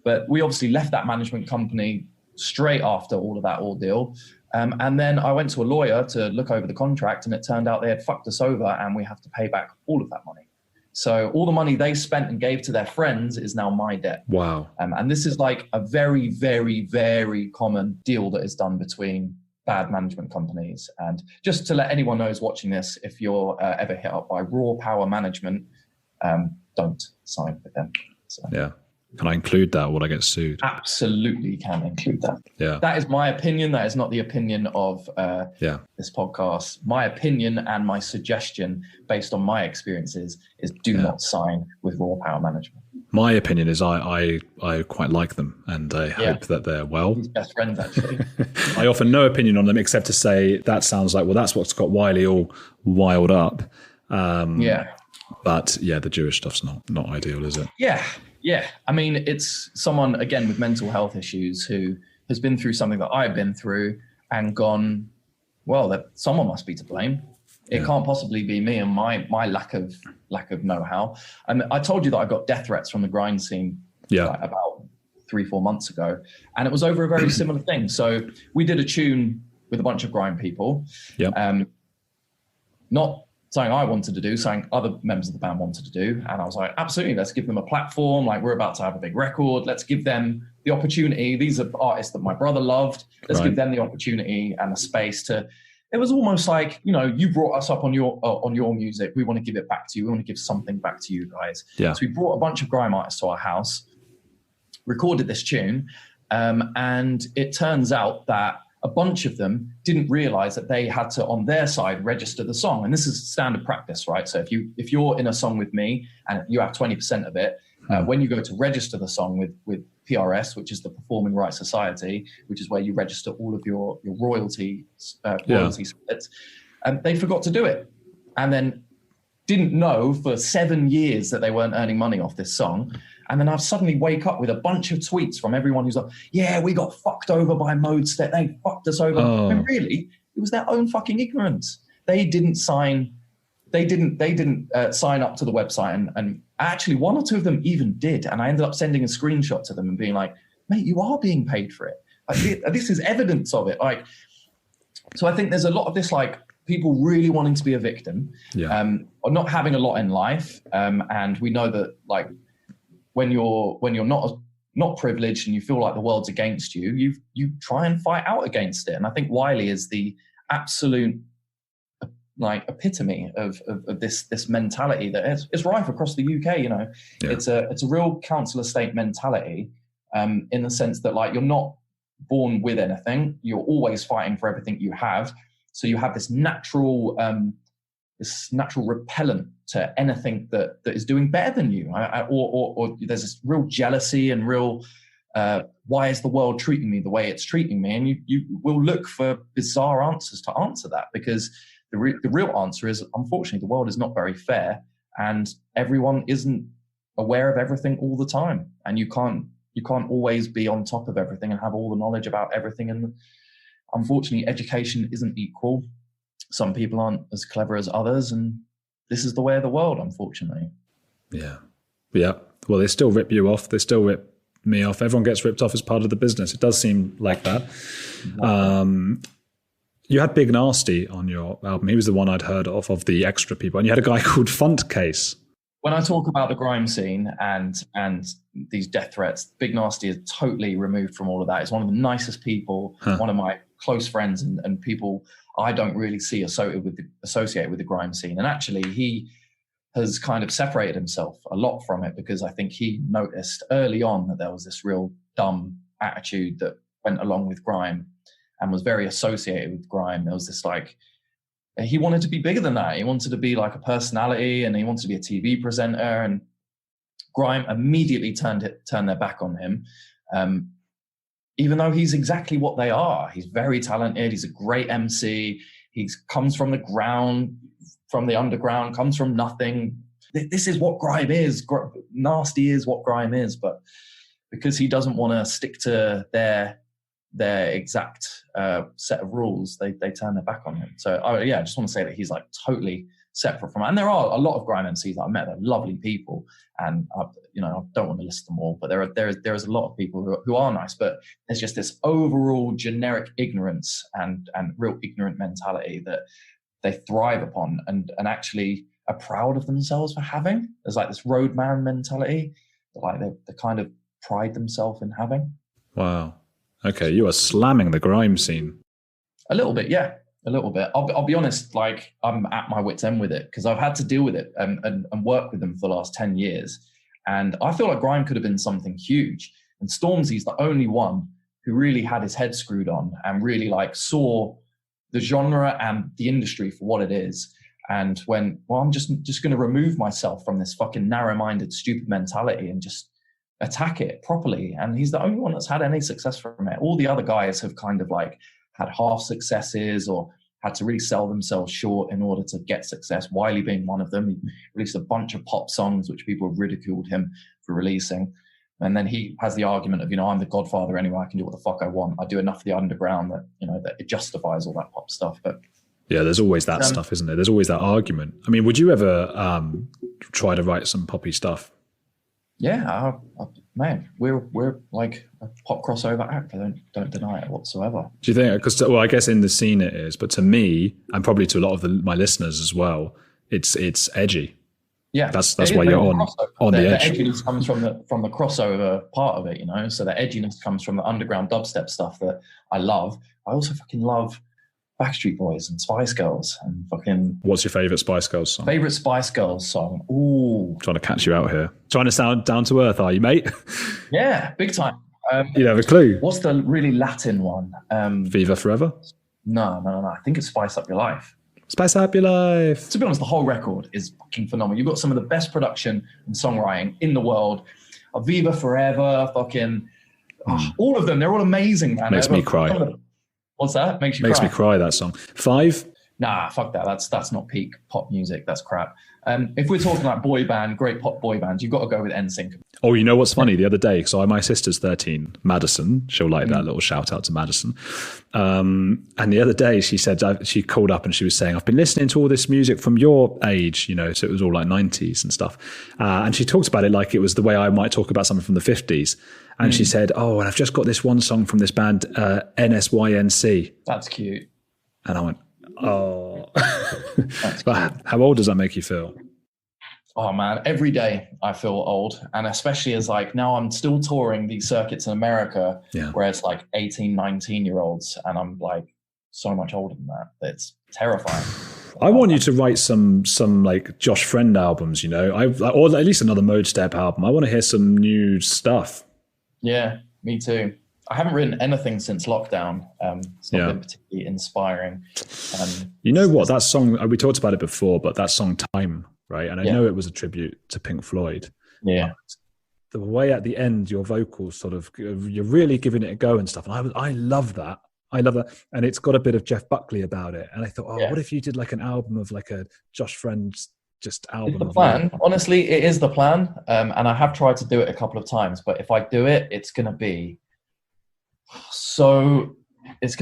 But we obviously left that management company straight after all of that ordeal. And then I went to a lawyer to look over the contract, and it turned out they had fucked us over, and we have to pay back all of that money. So all the money they spent and gave to their friends is now my debt. Wow. And this is like a very, very, very common deal that is done between bad management companies. And just to let anyone know who's watching this, if you're ever hit up by Raw Power Management, don't sign with them. So. Yeah. Can I include that, or would I get sued? Absolutely can include that. Yeah. That is my opinion. That is not the opinion of this podcast. My opinion and my suggestion, based on my experiences, is do not sign with Raw Power Management. My opinion is I quite like them, and I hope that they're well. He's best friends, actually. I offer no opinion on them except to say that sounds like, well, that's what's got Wiley all wild up. But yeah, the Jewish stuff's not ideal, is it? Yeah. I mean, it's someone, again, with mental health issues who has been through something that I've been through and gone, well, that someone must be to blame. It can't possibly be me and my lack of know-how. And I told you that I got death threats from the grind scene about 3-4 months ago, and it was over a very similar thing. So we did a tune with a bunch of grind people. Not something I wanted to do, something other members of the band wanted to do. And I was like, absolutely, let's give them a platform. Like, we're about to have a big record. Let's give them the opportunity. These are artists that my brother loved. Let's give them the opportunity and the space to. It was almost like, you brought us up on your music. We want to give it back to you. We want to give something back to you guys. Yeah. So we brought a bunch of grime artists to our house, recorded this tune, and it turns out that a bunch of them didn't realize that they had to, on their side, register the song. And this is standard practice, right? So if you're in a song with me and you have 20% of it, when you go to register the song with PRS, which is the Performing Rights Society, which is where you register all of your royalty splits, they forgot to do it. And then didn't know for 7 years that they weren't earning money off this song. And then I suddenly wake up with a bunch of tweets from everyone who's like, yeah, we got fucked over by Modestep. They fucked us over. And really, it was their own fucking ignorance. They didn't sign up to the website. And actually, one or two of them even did. And I ended up sending a screenshot to them and being like, mate, you are being paid for it. Like, this is evidence of it. Like, so I think there's a lot of this, like, people really wanting to be a victim, or not having a lot in life. And we know that, like, when you're not privileged and you feel like the world's against you, you try and fight out against it. And I think Wiley is the absolute, like, epitome of this mentality that is rife across the UK. It's a real council estate mentality, in the sense that, like, you're not born with anything. You're always fighting for everything you have. So you have this natural repellent to anything that is doing better than you, or there's this real jealousy and real, why is the world treating me the way it's treating me? And you will look for bizarre answers to answer that, because the real answer is, unfortunately, the world is not very fair, and everyone isn't aware of everything all the time, and you can't always be on top of everything and have all the knowledge about everything. And unfortunately, education isn't equal. Some people aren't as clever as others, and this is the way of the world, unfortunately. Yeah. Well, they still rip you off. They still rip me off. Everyone gets ripped off as part of the business. It does seem like that. You had Big Nasty on your album. He was the one I'd heard of the extra people. And you had a guy called Funtcase. When I talk about the grime scene and these death threats, Big Nasty is totally removed from all of that. He's one of the nicest people, one of my close friends, and people I don't really see associated with the grime scene. And actually, he has kind of separated himself a lot from it, because I think he noticed early on that there was this real dumb attitude that went along with grime and was very associated with grime. There was this, like, he wanted to be bigger than that. He wanted to be like a personality, and he wanted to be a TV presenter, and grime immediately turned their back on him. Even though he's exactly what they are. He's very talented. He's a great MC. He comes from the ground, from the underground, comes from nothing. This is what grime is. Nasty is what grime is. But because he doesn't want to stick to their exact set of rules, they turn their back on him. So I just want to say that he's, like, totally separate from it. And there are a lot of grime MCs that I met. They're lovely people, and I don't want to list them all, but there is a lot of people who are nice. But there's just this overall generic ignorance and real ignorant mentality that they thrive upon and actually are proud of themselves for having. There's, like, this roadman mentality that, like, they kind of pride themselves in having. Wow. Okay, you are slamming the grime scene. A little bit, yeah. A little bit. I'll be honest, like, I'm at my wit's end with it, because I've had to deal with it and work with them for the last 10 years. And I feel like grime could have been something huge. And Stormzy's the only one who really had his head screwed on and really like saw the genre and the industry for what it is. And went, well, I'm just going to remove myself from this fucking narrow-minded, stupid mentality and just attack it properly. And he's the only one that's had any success from it. All the other guys have kind of like had half successes or had to really sell themselves short in order to get success. Wiley being one of them. He released a bunch of pop songs, which people have ridiculed him for releasing. And then he has the argument of, I'm the Godfather anyway. I can do what the fuck I want. I do enough of the underground that, that it justifies all that pop stuff. But yeah, there's always that stuff, isn't there? There's always that argument. I mean, would you ever try to write some poppy stuff? Yeah, man, we're like a pop crossover act. I don't deny it whatsoever. Do you think? Because I guess in the scene it is, but to me, and probably to a lot of my listeners as well, it's edgy. Yeah, that's why you're on the edge. The edginess comes from the crossover part of it, So the edginess comes from the underground dubstep stuff that I love. I also fucking love Backstreet Boys and Spice Girls and fucking... What's your favourite Spice Girls song? Favourite Spice Girls song? Ooh. Trying to catch you out here. Trying to sound down to earth, are you, mate? Yeah, big time. You don't have a clue. What's the really Latin one? Viva Forever? No. I think it's Spice Up Your Life. Spice Up Your Life. To be honest, the whole record is fucking phenomenal. You've got some of the best production and songwriting in the world. Viva Forever, fucking... all of them. They're all amazing, man. Makes me cry. What's that? Makes me cry, that song. 5? Nah, fuck that. That's not peak pop music. That's crap. If we're talking like boy band, great pop boy bands, you've got to go with NSYNC. Oh, you know what's funny? The other day, so my sister's 13, Madison. She'll like that little shout out to Madison. And the other day she said, she called up and she was saying, I've been listening to all this music from your age, so it was all like 90s and stuff. And she talked about it like it was the way I might talk about something from the 50s. And she said, and I've just got this one song from this band, NSYNC. That's cute. And I went, oh. But how old does that make you feel? Oh, man, every day I feel old. And especially as like now I'm still touring these circuits in America where it's like 18, 19-year-olds. And I'm like so much older than that. It's terrifying. I want you to write some like Josh Friend albums, or at least another Mode Step album. I want to hear some new stuff. Yeah, me too. I haven't written anything since lockdown. It's not been particularly inspiring. You know what? That song, we talked about it before, but that song Time, right? And I know it was a tribute to Pink Floyd. Yeah. The way at the end, your vocals sort of, you're really giving it a go and stuff. And I love that. I love that. And it's got a bit of Jeff Buckley about it. And I thought, what if you did like an album of like a Josh Friend's just album? It's the plan. Honestly, it is the plan. And I have tried to do it a couple of times, but if I do it, it's going to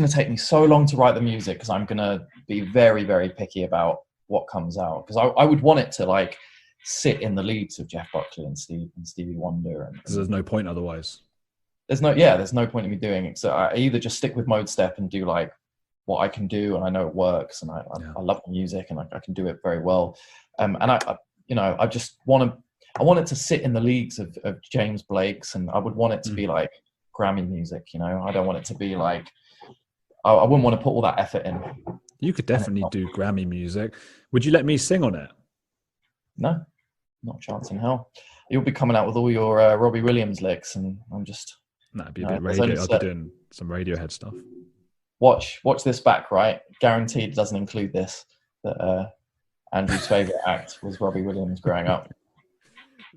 take me so long to write the music because I'm going to be very, very picky about what comes out. Because I would want it to like sit in the leads of Jeff Buckley and Stevie Wonder. Because there's no point otherwise. There's no point in me doing it. So I either just stick with Mode Step and do like what I can do and I know it works and I love the music and I can do it very well. And I just want it to sit in the leagues of James Blake's, and I would want it to be like Grammy music, I don't want it to be like, I wouldn't want to put all that effort in. You could definitely do Grammy music. Would you let me sing on it? No, not a chance in hell. You'll be coming out with all your Robbie Williams licks and I'm just... That'd be a bit radio. I'll be doing some Radiohead stuff. Watch this back, right? Guaranteed doesn't include this. That Andrew's favourite act was Robbie Williams growing up.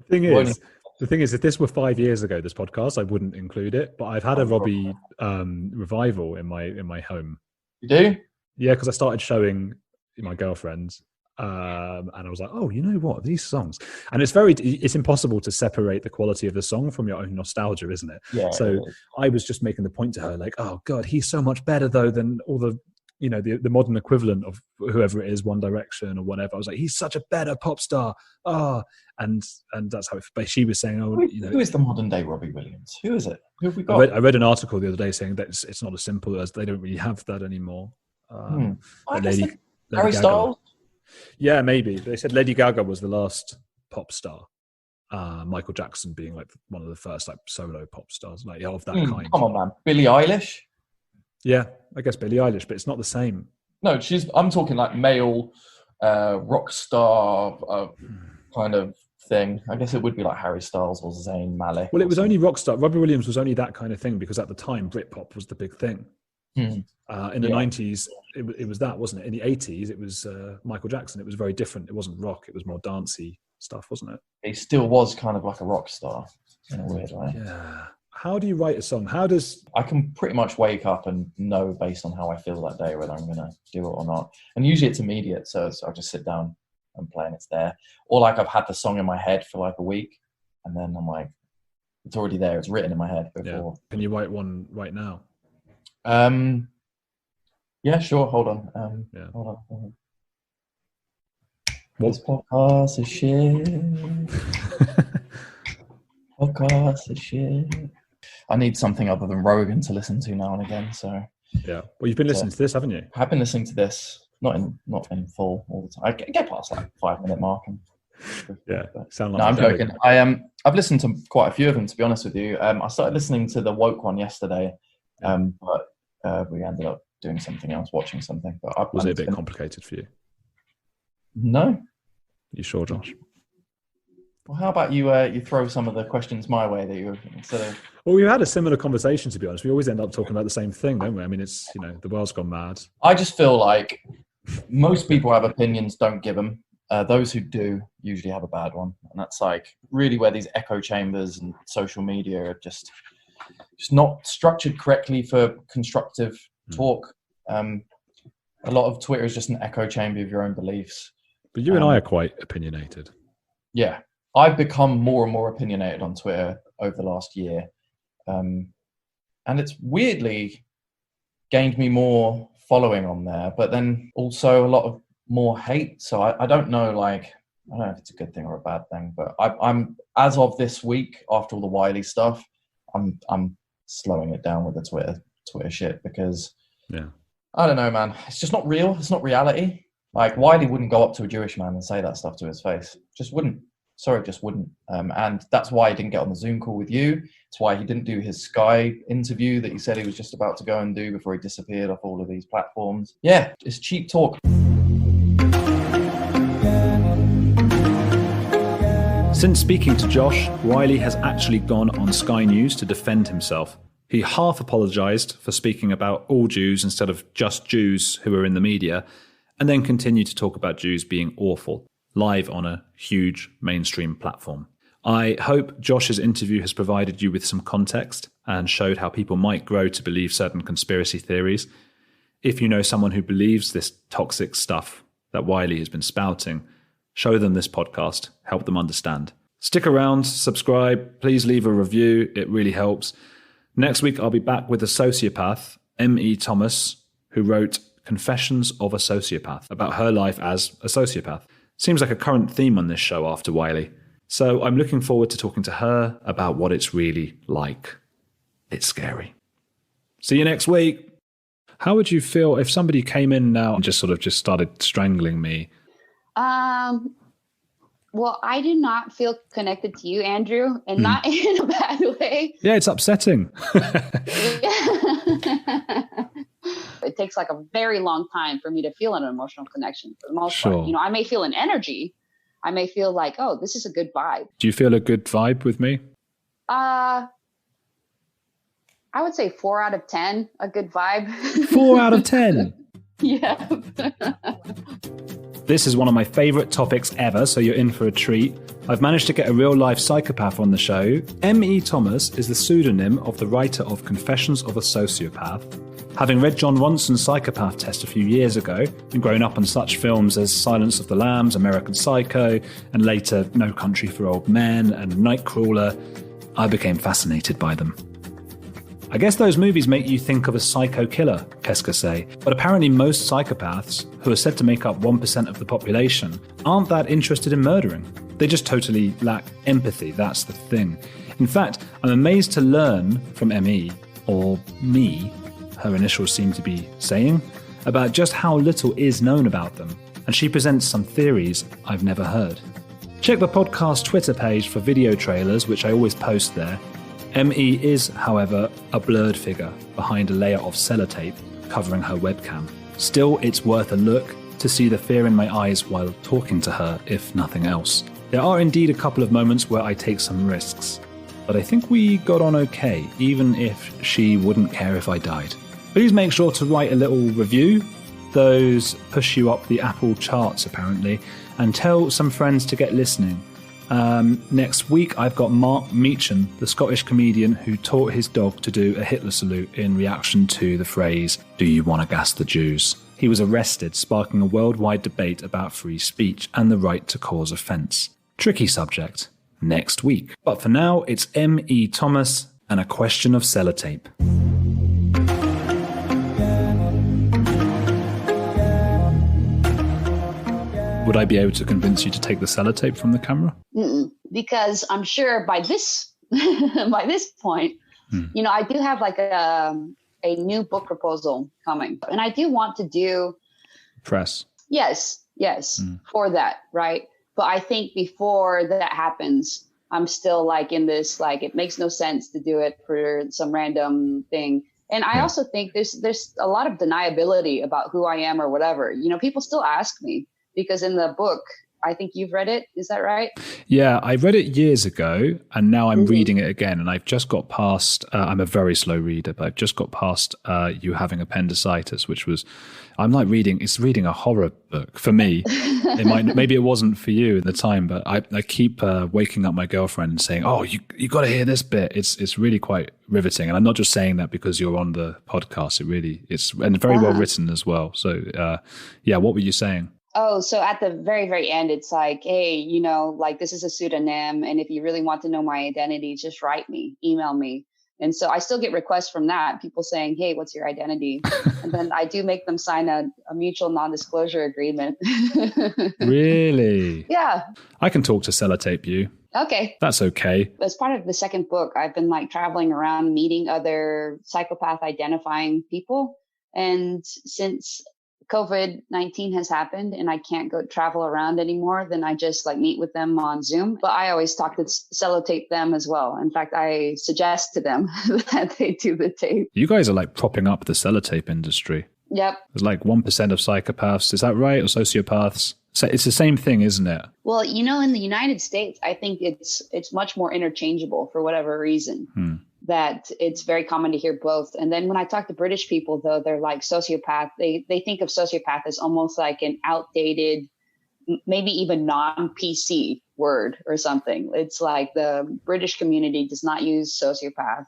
The thing is, if this were 5 years ago, this podcast, I wouldn't include it. But I've had a Robbie revival in my home. You do? Yeah, because I started showing my girlfriends, and I was like, oh, you know what? These songs, and it's impossible to separate the quality of the song from your own nostalgia, isn't it? Yeah. So I was just making the point to her, like, oh God, he's so much better though than all the the modern equivalent of whoever it is, One Direction or whatever. I was like, he's such a better pop star. And that's how she was saying, who is the modern day Robbie Williams? Who is it? Who have we got? I read an article the other day saying that it's not as simple as they don't really have that anymore. Harry Styles? Yeah, maybe. They said Lady Gaga was the last pop star. Michael Jackson being like one of the first like solo pop stars, like of that kind. Come on, man. Billie Eilish? Yeah, I guess Billie Eilish, but it's not the same. No, I'm talking like male rock star kind of thing. I guess it would be like Harry Styles or Zayn Malik. Well, it was only rock star. Robbie Williams was only that kind of thing because at the time Britpop was the big thing. In the 90s, it was that, wasn't it? In the 80s, it was Michael Jackson. It was very different. It wasn't rock. It was more dancey stuff, wasn't it? He still was kind of like a rock star in a weird way. Yeah. How do you write a song? I can pretty much wake up and know based on how I feel that day whether I'm going to do it or not. And usually it's immediate, so I just sit down and play and it's there. Or like I've had the song in my head for like a week and then I'm like, it's already there. It's written in my head before. Yeah. Can you write one right now? Yeah, sure. Hold on. Hold on. This podcast is shit. Podcast is shit. I need something other than Rogan to listen to now and again. So yeah. Well, you've been listening to this, haven't you? I've been listening to this, not in full all the time. I get past like 5-minute mark. Yeah, sound like. No, I'm joking. I've listened to quite a few of them, to be honest with you. I started listening to the woke one yesterday, but we ended up doing something else, watching something. But was it a bit complicated for you? No. You sure, Josh? Well, how about you throw some of the questions my way that you instead of. Well, we had a similar conversation, to be honest. We always end up talking about the same thing, don't we? I mean, it's, the world's gone mad. I just feel like most people have opinions, don't give them. Those who do usually have a bad one. And that's like really where these echo chambers and social media are just not structured correctly for constructive talk. A lot of Twitter is just an echo chamber of your own beliefs. But you and I are quite opinionated. Yeah. I've become more and more opinionated on Twitter over the last year. And it's weirdly gained me more following on there, but then also a lot of more hate. So I don't know, like, I don't know if it's a good thing or a bad thing, but I'm as of this week, after all the Wiley stuff, I'm slowing it down with the Twitter shit because I don't know, man. It's just not real. It's not reality. Like Wiley wouldn't go up to a Jewish man and say that stuff to his face. Just wouldn't. Sorry, just wouldn't. And that's why he didn't get on the Zoom call with you. It's why he didn't do his Sky interview that he said he was just about to go and do before he disappeared off all of these platforms. Yeah, it's cheap talk. Since speaking to Josh, Wiley has actually gone on Sky News to defend himself. He half apologised for speaking about all Jews instead of just Jews who are in the media, and then continued to talk about Jews being awful, live on a huge mainstream platform. I hope Josh's interview has provided you with some context and showed how people might grow to believe certain conspiracy theories. If you know someone who believes this toxic stuff that Wiley has been spouting, show them this podcast, help them understand. Stick around, subscribe, please leave a review, it really helps. Next week I'll be back with a sociopath, M.E. Thomas, who wrote Confessions of a Sociopath, about her life as a sociopath. Seems like a current theme on this show after Wiley. So I'm looking forward to talking to her about what it's really like. It's scary. See you next week. How would you feel if somebody came in now and just started strangling me? Well, I do not feel connected to you, Andrew, and not in a bad way. Yeah, it's upsetting. It takes like a very long time for me to feel an emotional connection for the most part. I may feel an energy. I may feel like, oh, this is a good vibe. Do you feel a good vibe with me? I would say 4 out of 10, a good vibe. 4 out of 10? Yeah. This is one of my favourite topics ever, so you're in for a treat. I've managed to get a real-life psychopath on the show. M.E. Thomas is the pseudonym of the writer of Confessions of a Sociopath. Having read John Ronson's psychopath test a few years ago and grown up on such films as Silence of the Lambs, American Psycho, and later No Country for Old Men and Nightcrawler, I became fascinated by them. I guess those movies make you think of a psycho killer, qu'est-ce que c'est? But apparently most psychopaths, who are said to make up 1% of the population, aren't that interested in murdering. They just totally lack empathy, that's the thing. In fact, I'm amazed to learn from M.E., or me, her initials seem to be saying, about just how little is known about them, and she presents some theories I've never heard. Check the podcast Twitter page for video trailers, which I always post there. M.E. is, however, a blurred figure behind a layer of sellotape covering her webcam. Still, it's worth a look to see the fear in my eyes while talking to her, if nothing else. There are indeed a couple of moments where I take some risks, but I think we got on okay, even if she wouldn't care if I died. Please make sure to write a little review. Those push you up the Apple charts, apparently, and tell some friends to get listening. Next week, I've got Mark Meacham, the Scottish comedian who taught his dog to do a Hitler salute in reaction to the phrase, "Do you want to gas the Jews?" He was arrested, sparking a worldwide debate about free speech and the right to cause offence. Tricky subject. Next week. But for now, it's M.E. Thomas and a question of sellotape. Would I be able to convince you to take the sellotape from the camera? Because I'm sure by this by this point, I do have like a new book proposal coming, and I do want to do press. Yes, for that, right? But I think before that happens, I'm still like in this, like, it makes no sense to do it for some random thing. And I also think there's a lot of deniability about who I am or whatever. People still ask me. Because in the book, I think you've read it. Is that right? Yeah, I read it years ago, and now I'm reading it again. And I've just got past, I'm a very slow reader, but I've just got past You Having Appendicitis, which was, I'm like reading a horror book for me. Maybe it wasn't for you at the time, but I keep waking up my girlfriend and saying, "Oh, you got to hear this bit. It's really quite riveting." And I'm not just saying that because you're on the podcast. It's very well written as well. So what were you saying? Oh, so at the very, very end, it's like, hey, like this is a pseudonym. And if you really want to know my identity, just write me, email me. And so I still get requests from that. People saying, hey, what's your identity? And then I do make them sign a mutual non-disclosure agreement. Really? Yeah. I can talk to sellotape you. Okay. That's okay. As part of the second book, I've been like traveling around meeting other psychopath identifying people. And since COVID-19 has happened and I can't go travel around anymore, then I just like meet with them on Zoom. But I always talk to sellotape them as well. In fact, I suggest to them that they do the tape. You guys are like propping up the sellotape industry. Yep. There's like 1% of psychopaths. Is that right? Or sociopaths? So it's the same thing, isn't it? Well, in the United States, I think it's much more interchangeable for whatever reason. That it's very common to hear both. And then when I talk to British people, though, they're like sociopath. They think of sociopath as almost like an outdated, maybe even non-PC word or something. It's like the British community does not use sociopath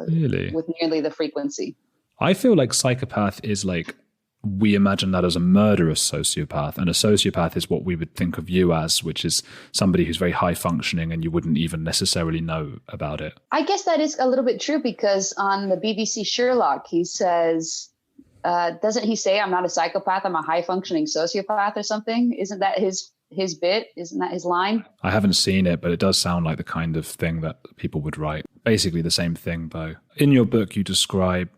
really with nearly the frequency. I feel like psychopath is like, we imagine that as a murderous sociopath, and a sociopath is what we would think of you as, which is somebody who's very high functioning and you wouldn't even necessarily know about it. I guess that is a little bit true, because on the BBC Sherlock, he says, doesn't he say, I'm not a psychopath, I'm a high functioning sociopath or something? Isn't that his bit? Isn't that his line? I haven't seen it, but it does sound like the kind of thing that people would write. Basically the same thing, Bo. In your book, you describe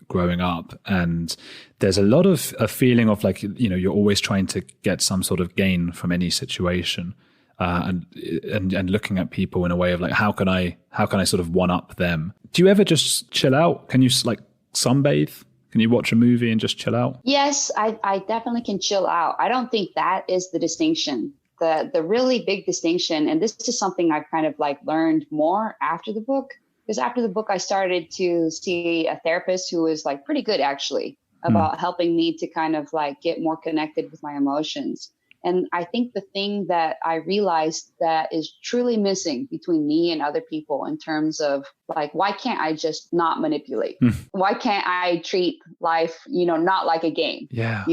growing up, and there's a lot of a feeling of like, you're always trying to get some sort of gain from any situation, and looking at people in a way of like, how can I sort of one up them? Do you ever just chill out? Can you like sunbathe? Can you watch a movie and just chill out? Yes, I definitely can chill out. I don't think that is the distinction. The really big distinction, and this is something I've kind of like learned more after the book, because after the book, I started to see a therapist who was like pretty good actually about helping me to kind of like get more connected with my emotions. And I think the thing that I realized that is truly missing between me and other people in terms of like, why can't I just not manipulate? Why can't I treat life, not like a game? Yeah.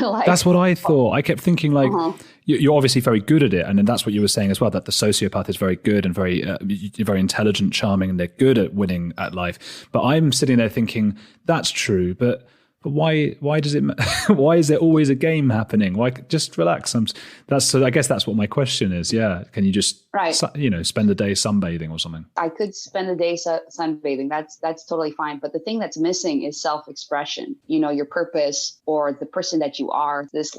Like, that's what I thought. I kept thinking like, you're obviously very good at it. And then that's what you were saying as well, that the sociopath is very good and very intelligent, charming, and they're good at winning at life. But I'm sitting there thinking, that's true. But why does it? Why is there always a game happening? Why just relax? I guess that's what my question is. Yeah, can you just spend the day sunbathing or something? I could spend the day sunbathing. That's totally fine. But the thing that's missing is self-expression. Your purpose or the person that you are. This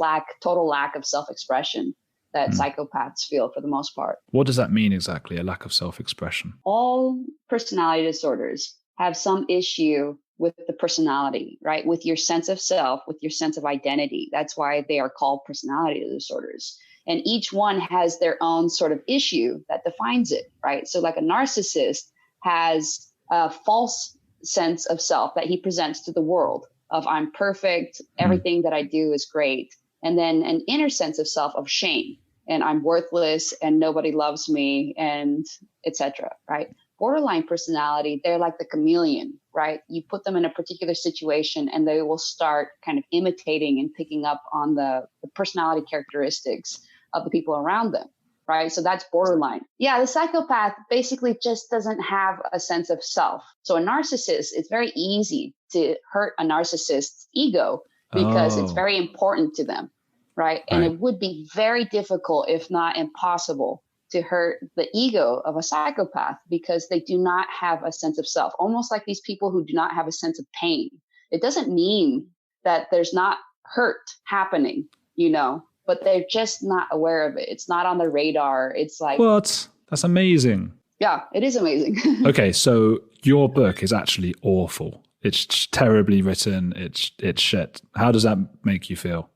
total lack of self-expression that psychopaths feel for the most part. What does that mean exactly? A lack of self-expression? All personality disorders have some issue with the personality, right? With your sense of self, with your sense of identity. That's why they are called personality disorders. And each one has their own sort of issue that defines it, right? So like a narcissist has a false sense of self that he presents to the world of I'm perfect, everything that I do is great. And then an inner sense of self of shame and I'm worthless and nobody loves me and etc. right? Borderline personality, they're like the chameleon, right? You put them in a particular situation and they will start kind of imitating and picking up on the personality characteristics of the people around them, right? So that's borderline. Yeah, the psychopath basically just doesn't have a sense of self. So a narcissist, it's very easy to hurt a narcissist's ego because it's very important to them, right? And it would be very difficult, if not impossible, to hurt the ego of a psychopath because they do not have a sense of self, almost like these people who do not have a sense of pain. It doesn't mean that there's not hurt happening, you know, but they're just not aware of it. It's not on the radar. It's like... What? That's amazing. Yeah, it is amazing. Okay, so your book is actually awful. It's terribly written. It's shit. How does that make you feel?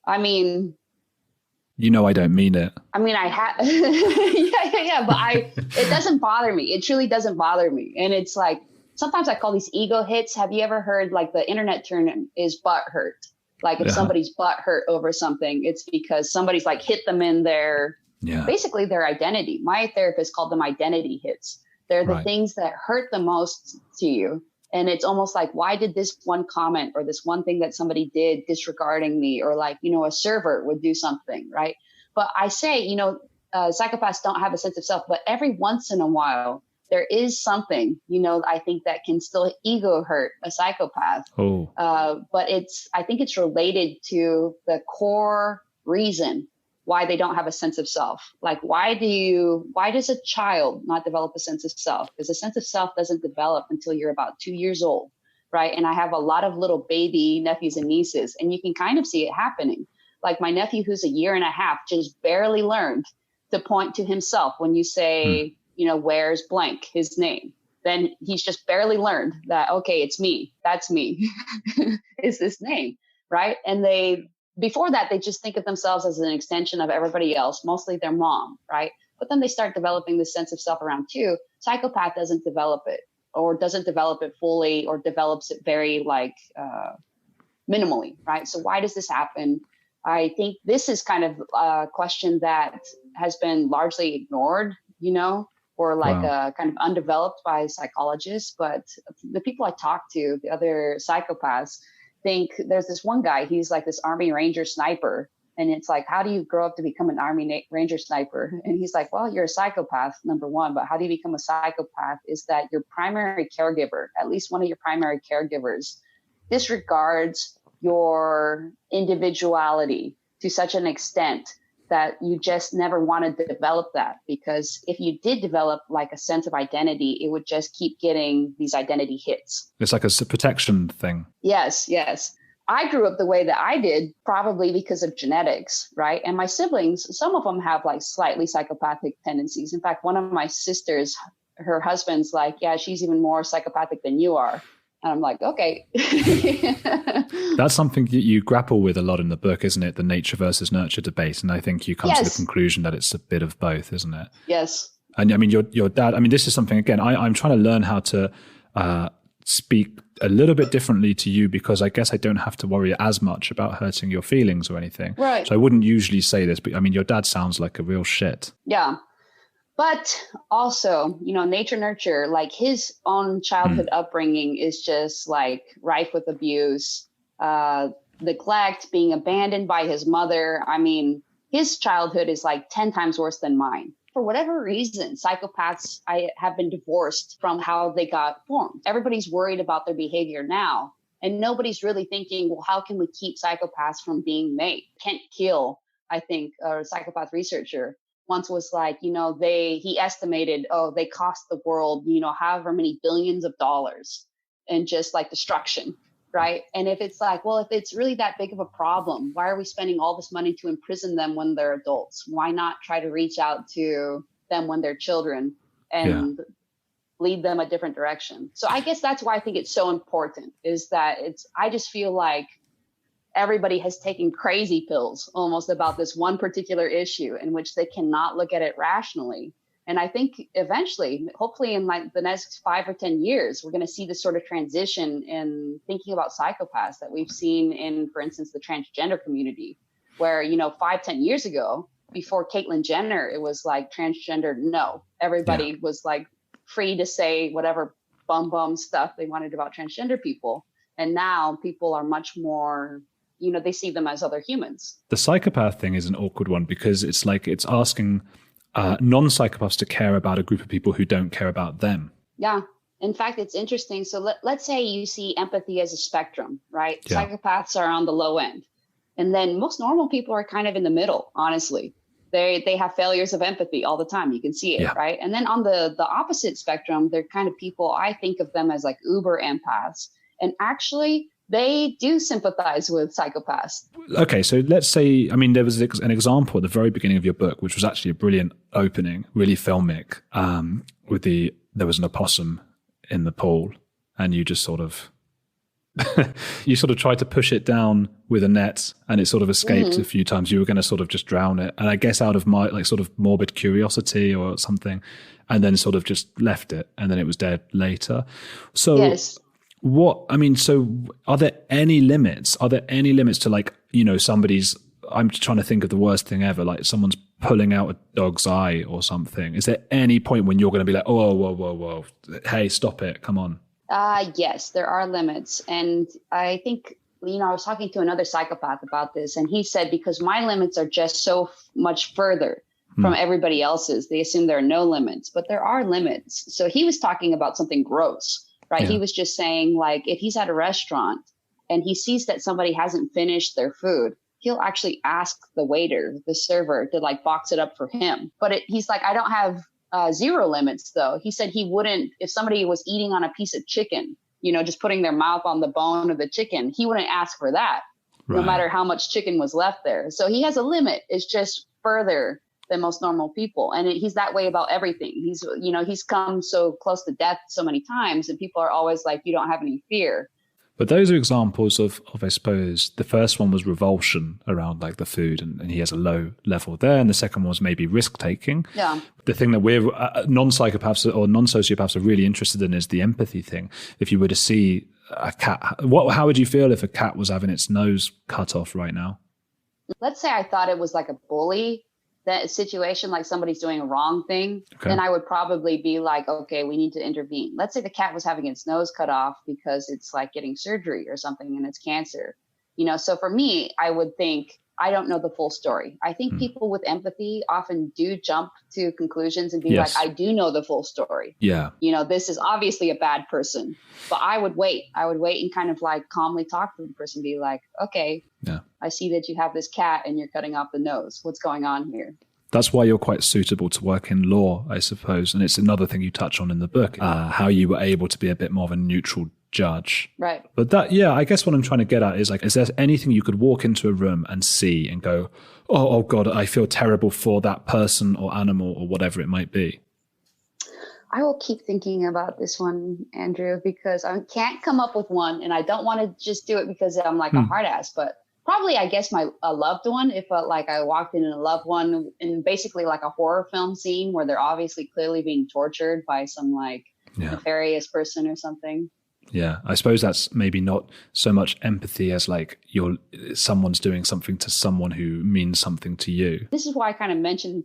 I mean... You know I don't mean it. I mean, I have... yeah, but it doesn't bother me. It truly doesn't bother me. And it's like, sometimes I call these ego hits. Have you ever heard, like, the internet term is butt hurt? Like if somebody's butt hurt over something, it's because somebody's like hit them in their, basically their identity. My therapist called them identity hits. They're the things that hurt the most to you. And it's almost like, why did this one comment or this one thing that somebody did disregarding me, or like, you know, a server would do something, right? But I say, you know, psychopaths don't have a sense of self, but every once in a while, there is something, you know, I think that can still ego hurt a psychopath. But I think it's related to the core reason why they don't have a sense of self. Like, why does a child not develop a sense of self? Because a sense of self doesn't develop until you're about 2 years old, right? And I have a lot of little baby nephews and nieces, and you can kind of see it happening. Like my nephew, who's 1.5 years, just barely learned to point to himself when you say, you know, where's blank, his name. Then he's just barely learned that, okay, it's me. That's me. Is this name, right? And before that, they just think of themselves as an extension of everybody else, mostly their mom, right? But then they start developing this sense of self around 2. Psychopath doesn't develop it, or doesn't develop it fully, or develops it very minimally, right? So why does this happen? I think this is kind of a question that has been largely ignored, you know, or kind of undeveloped by psychologists. But the people I talk to, the other psychopaths, think there's this one guy, he's like this Army Ranger sniper. And it's like, how do you grow up to become an Army Ranger sniper? And he's like, well, you're a psychopath, number one, but how do you become a psychopath is that your primary caregiver, at least one of your primary caregivers, disregards your individuality to such an extent that you just never wanted to develop that. Because if you did develop like a sense of identity, it would just keep getting these identity hits. It's like a protection thing. Yes. I grew up the way that I did, probably because of genetics, right? And my siblings, some of them have like slightly psychopathic tendencies. In fact, one of my sisters, her husband's like, yeah, she's even more psychopathic than you are. And I'm like, okay. That's something that you grapple with a lot in the book, isn't it? The nature versus nurture debate. And I think you come to the conclusion that it's a bit of both, isn't it? Yes. And I mean, your dad, I mean, this is something, again, I'm trying to learn how to speak a little bit differently to you, because I guess I don't have to worry as much about hurting your feelings or anything. Right. So I wouldn't usually say this, but I mean, your dad sounds like a real shit. Yeah. But also, you know, nature nurture, like his own childhood upbringing is just like rife with abuse, neglect, being abandoned by his mother. I mean, his childhood is like 10 times worse than mine. For whatever reason, psychopaths have been divorced from how they got formed. Everybody's worried about their behavior now, and nobody's really thinking, well, how can we keep psychopaths from being made? Kent Keel, I think, a psychopath researcher, once was like, you know, he estimated, they cost the world, you know, however many billions of dollars in just like destruction, right? And if it's like, well, if it's really that big of a problem, why are we spending all this money to imprison them when they're adults? Why not try to reach out to them when they're children and lead them a different direction? So I guess that's why I think it's so important, is that I just feel like everybody has taken crazy pills almost about this one particular issue in which they cannot look at it rationally. And I think eventually, hopefully in like the next 5 or 10 years, we're going to see this sort of transition in thinking about psychopaths that we've seen in, for instance, the transgender community, where, 5-10 years ago, before Caitlyn Jenner, it was like transgender, no. Everybody was like free to say whatever bum stuff they wanted about transgender people. And now people are much more, they see them as other humans. The psychopath thing is an awkward one because it's like it's asking non-psychopaths to care about a group of people who don't care about them. Yeah. In fact, it's interesting. So let's say you see empathy as a spectrum, right? Yeah. Psychopaths are on the low end. And then most normal people are kind of in the middle, honestly. They have failures of empathy all the time. You can see it, right? And then on the opposite spectrum, they're kind of people, I think of them as like uber empaths. And actually, they do sympathize with psychopaths. Okay, so let's say, there was an example at the very beginning of your book, which was actually a brilliant opening, really filmic, there was an opossum in the pool, and you just sort of, tried to push it down with a net, and it sort of escaped a few times. You were going to sort of just drown it. And I guess out of my sort of morbid curiosity or something, and then sort of just left it, and then it was dead later. So yes. So are there any limits? Are there any limits to somebody's, I'm trying to think of the worst thing ever, like someone's pulling out a dog's eye or something. Is there any point when you're going to be like, oh, whoa, hey, stop it, come on? Yes, there are limits. And I think, I was talking to another psychopath about this, and he said, because my limits are just so much further from everybody else's, they assume there are no limits, but there are limits. So he was talking about something gross. Right. Yeah. He was just saying, like, if he's at a restaurant and he sees that somebody hasn't finished their food, he'll actually ask the waiter, the server, to like box it up for him. But he's like, I don't have zero limits, though. He said he wouldn't, if somebody was eating on a piece of chicken, just putting their mouth on the bone of the chicken, he wouldn't ask for that, no matter how much chicken was left there. So he has a limit. It's just further than most normal people. And he's that way about everything. He's come so close to death so many times, and people are always like, you don't have any fear. But those are examples of I suppose, the first one was revulsion around like the food, and he has a low level there. And the second one was maybe risk-taking. Yeah. The thing that we're non-psychopaths or non-sociopaths are really interested in is the empathy thing. If you were to see a cat, how would you feel if a cat was having its nose cut off right now? Let's say I thought it was like a bully, that situation, like somebody's doing a wrong thing, then I would probably be like, okay, we need to intervene. Let's say the cat was having its nose cut off because it's like getting surgery or something and it's cancer. So for me, I would think, I don't know the full story. I think people with empathy often do jump to conclusions and be like, I do know the full story. Yeah. This is obviously a bad person, but I would wait and kind of like calmly talk to the person, be like, okay, I see that you have this cat and you're cutting off the nose. What's going on here? That's why you're quite suitable to work in law, I suppose. And it's another thing you touch on in the book, how you were able to be a bit more of a neutral judge. Right. But I guess what I'm trying to get at is like, is there anything you could walk into a room and see and go, oh God, I feel terrible for that person or animal or whatever it might be? I will keep thinking about this one, Andrew, because I can't come up with one, and I don't want to just do it because I'm like a hard ass, but probably, I guess, a loved one. If I walked in a loved one in basically like a horror film scene where they're obviously clearly being tortured by some like nefarious person or something. Yeah, I suppose that's maybe not so much empathy as like someone's doing something to someone who means something to you. This is why I kind of mentioned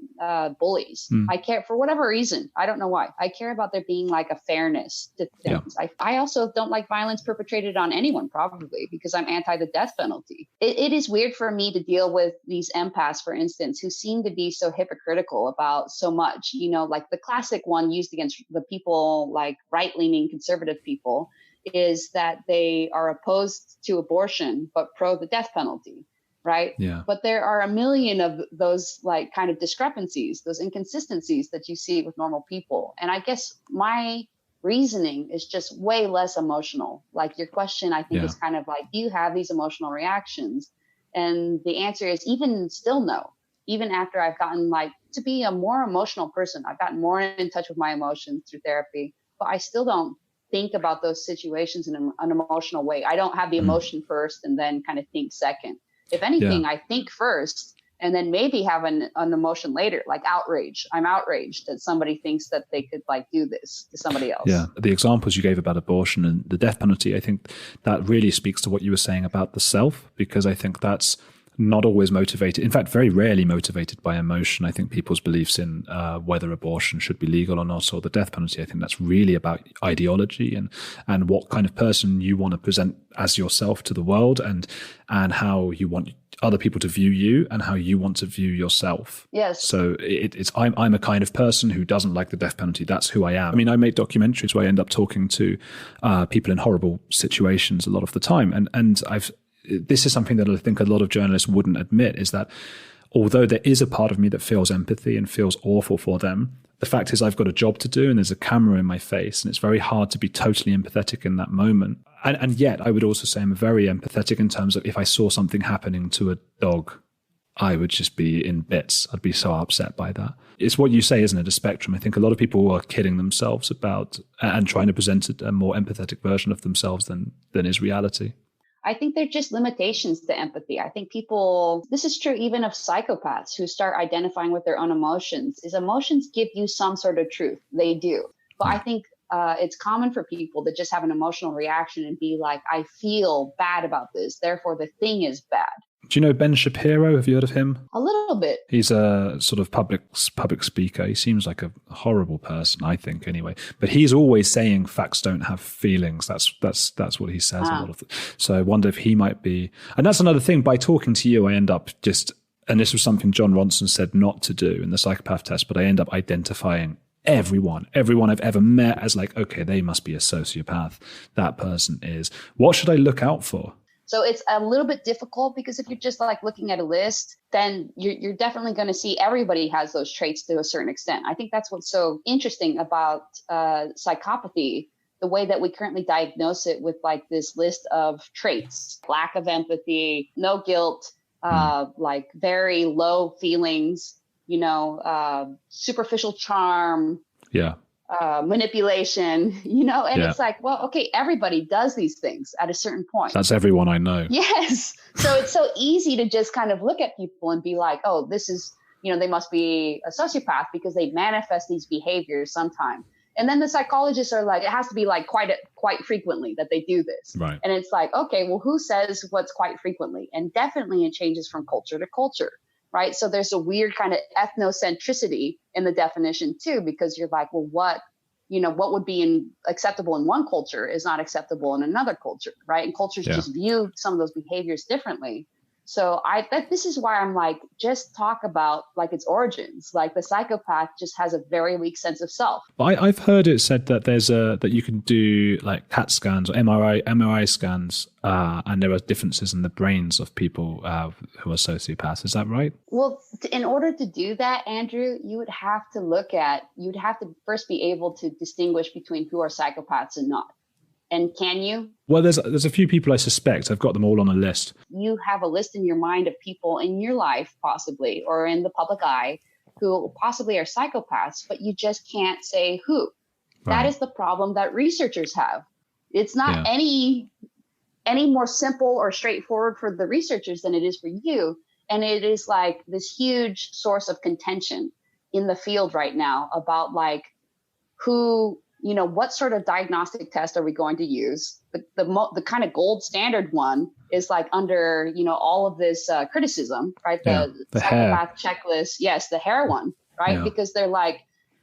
bullies. I care for whatever reason. I don't know why. I care about there being like a fairness to things. Yeah. I also don't like violence perpetrated on anyone, probably because I'm anti the death penalty. It is weird for me to deal with these empaths, for instance, who seem to be so hypocritical about so much. Like the classic one used against the people like right-leaning conservative people is that they are opposed to abortion, but pro the death penalty, right? Yeah. But there are a million of those like kind of discrepancies, those inconsistencies that you see with normal people. And I guess my reasoning is just way less emotional. Like your question, I think is kind of like, do you have these emotional reactions? And the answer is even still no. Even after I've gotten like to be a more emotional person, I've gotten more in touch with my emotions through therapy, but I still don't think about those situations in an emotional way. I don't have the emotion first and then kind of think second. If anything, I think first and then maybe have an emotion later, like outrage. I'm outraged that somebody thinks that they could like do this to somebody else. Yeah. The examples you gave about abortion and the death penalty, I think that really speaks to what you were saying about the self, because I think that's not always motivated, in fact, very rarely motivated by emotion. I think people's beliefs in whether abortion should be legal or not, or the death penalty, I think that's really about ideology and what kind of person you want to present as yourself to the world, and how you want other people to view you and how you want to view yourself. Yes. So it's I'm a kind of person who doesn't like the death penalty. That's who I am. I mean, I make documentaries where I end up talking to people in horrible situations a lot of the time, and this is something that I think a lot of journalists wouldn't admit, is that although there is a part of me that feels empathy and feels awful for them, the fact is I've got a job to do and there's a camera in my face, and it's very hard to be totally empathetic in that moment. And yet I would also say I'm very empathetic in terms of if I saw something happening to a dog, I would just be in bits. I'd be so upset by that. It's what you say, isn't it? A spectrum. I think a lot of people are kidding themselves about and trying to present a more empathetic version of themselves than is reality. I think they're just limitations to empathy. I think this is true even of psychopaths who start identifying with their own emotions, is emotions give you some sort of truth. They do. But I think it's common for people to just have an emotional reaction and be like, I feel bad about this, therefore the thing is bad. Do you know Ben Shapiro? Have you heard of him? A little bit. He's a sort of public speaker. He seems like a horrible person, I think, anyway. But he's always saying facts don't have feelings. That's what he says a lot of. So I wonder if he might be. And that's another thing. By talking to you, I end up just. And this was something John Ronson said not to do in the psychopath test. But I end up identifying everyone I've ever met as like, okay, they must be a sociopath. That person is. What should I look out for? So it's a little bit difficult because if you're just like looking at a list, then you're definitely going to see everybody has those traits to a certain extent. I think that's what's so interesting about psychopathy, the way that we currently diagnose it with like this list of traits: lack of empathy, no guilt, like very low feelings, superficial charm. Yeah. Manipulation, and it's like, well, okay, everybody does these things at a certain point. That's everyone I know. Yes. So it's so easy to just kind of look at people and be like, oh, this is, they must be a sociopath because they manifest these behaviors sometime. And then the psychologists are like, it has to be like quite frequently that they do this. Right. And it's like, okay, well, who says what's quite frequently? And definitely it changes from culture to culture. Right. So there's a weird kind of ethnocentricity in the definition, too, because you're like, well, what would be acceptable in one culture is not acceptable in another culture. Right. And cultures just view some of those behaviors differently. So this is why I'm like, just talk about like its origins. Like the psychopath just has a very weak sense of self. I've heard it said that that you can do like CAT scans or MRI scans, and there are differences in the brains of people who are sociopaths. Is that right? Well, in order to do that, Andrew, you'd have to first be able to distinguish between who are psychopaths and not. And can you? Well, there's a few people I suspect. I've got them all on a list. You have a list in your mind of people in your life, possibly, or in the public eye, who possibly are psychopaths, but you just can't say who. Right. That is the problem that researchers have. It's not any more simple or straightforward for the researchers than it is for you. And it is like this huge source of contention in the field right now about like who, what sort of diagnostic test are we going to use? The kind of gold standard one is like under, all of this criticism, right? The psychopath checklist. Yes, the hair one, right? Yeah. Because they're like,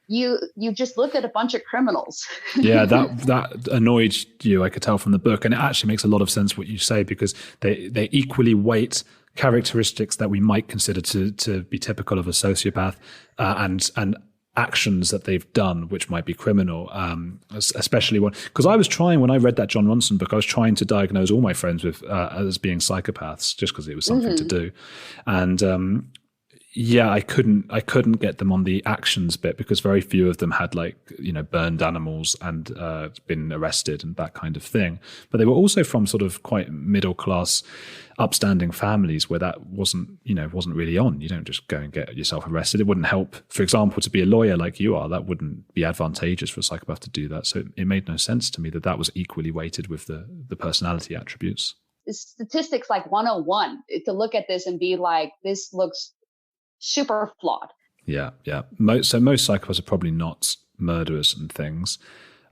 you just look at a bunch of criminals. Yeah, that annoyed you, I could tell from the book. And it actually makes a lot of sense what you say, because they equally weight characteristics that we might consider to be typical of a sociopath and actions that they've done, which might be criminal, especially because when I read that John Ronson book, I was trying to diagnose all my friends with as being psychopaths, just because it was something to do. And Yeah, I couldn't get them on the actions bit because very few of them had burned animals and been arrested and that kind of thing. But they were also from sort of quite middle class, upstanding families where that wasn't really on. You don't just go and get yourself arrested. It wouldn't help, for example, to be a lawyer like you are. That wouldn't be advantageous for a psychopath to do that. So it made no sense to me that was equally weighted with the personality attributes. It's statistics like 101 to look at this and be like, this looks super flawed. Yeah. Most psychopaths are probably not murderers and things.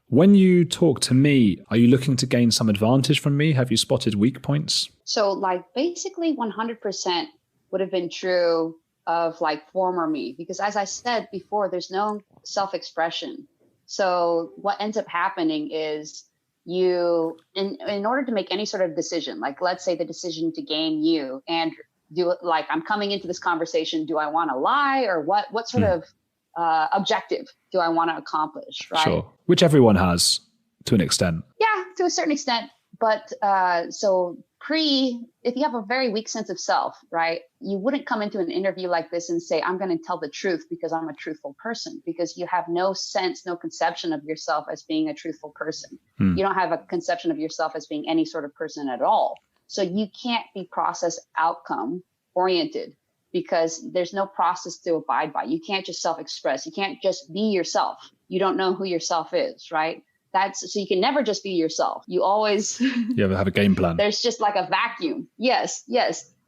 When you talk to me, are you looking to gain some advantage from me? Have you spotted weak points? So basically 100% would have been true of former me, because as I said before, there's no self-expression. So what ends up happening is you, in order to make any sort of decision, let's say the decision to gain you and do it, I'm coming into this conversation, do I want to lie or what sort of objective do I want to accomplish, right? Sure, which everyone has to an extent. Yeah, to a certain extent. But if you have a very weak sense of self, right, you wouldn't come into an interview like this and say, I'm going to tell the truth because I'm a truthful person, because you have no conception of yourself as being a truthful person. You don't have a conception of yourself as being any sort of person at all. So you can't be process outcome oriented because there's no process to abide by. You can't just self-express. You can't just be yourself. You don't know who yourself is, right? So you can never just be yourself. You always you ever have a game plan. There's just a vacuum. Yes.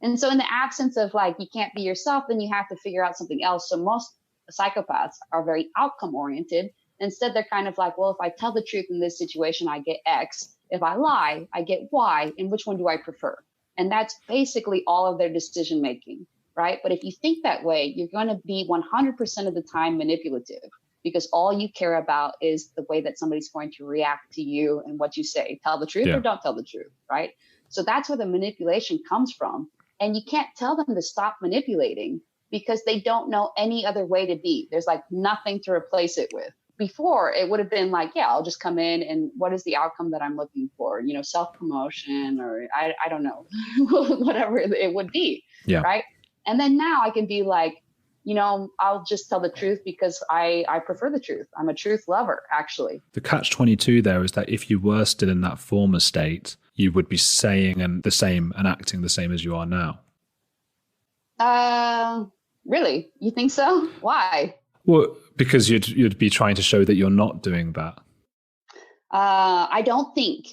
And so in the absence of you can't be yourself, then you have to figure out something else. So most psychopaths are very outcome oriented. Instead, they're kind of well, if I tell the truth in this situation, I get X. If I lie, I get Y. And which one do I prefer? And that's basically all of their decision making, right? But if you think that way, you're going to be 100% of the time manipulative, because all you care about is the way that somebody's going to react to you and what you say. Tell the truth or don't tell the truth, right? So that's where the manipulation comes from. And you can't tell them to stop manipulating because they don't know any other way to be. There's nothing to replace it with. Before, it would have been I'll just come in and what is the outcome that I'm looking for? Self-promotion or I don't know, whatever it would be, right? And then now I can be I'll just tell the truth because I prefer the truth. I'm a truth lover, actually. The catch-22 there is that if you were still in that former state, you would be saying the same and acting the same as you are now. Really? You think so? Why? Well, because you'd be trying to show that you're not doing that. I don't think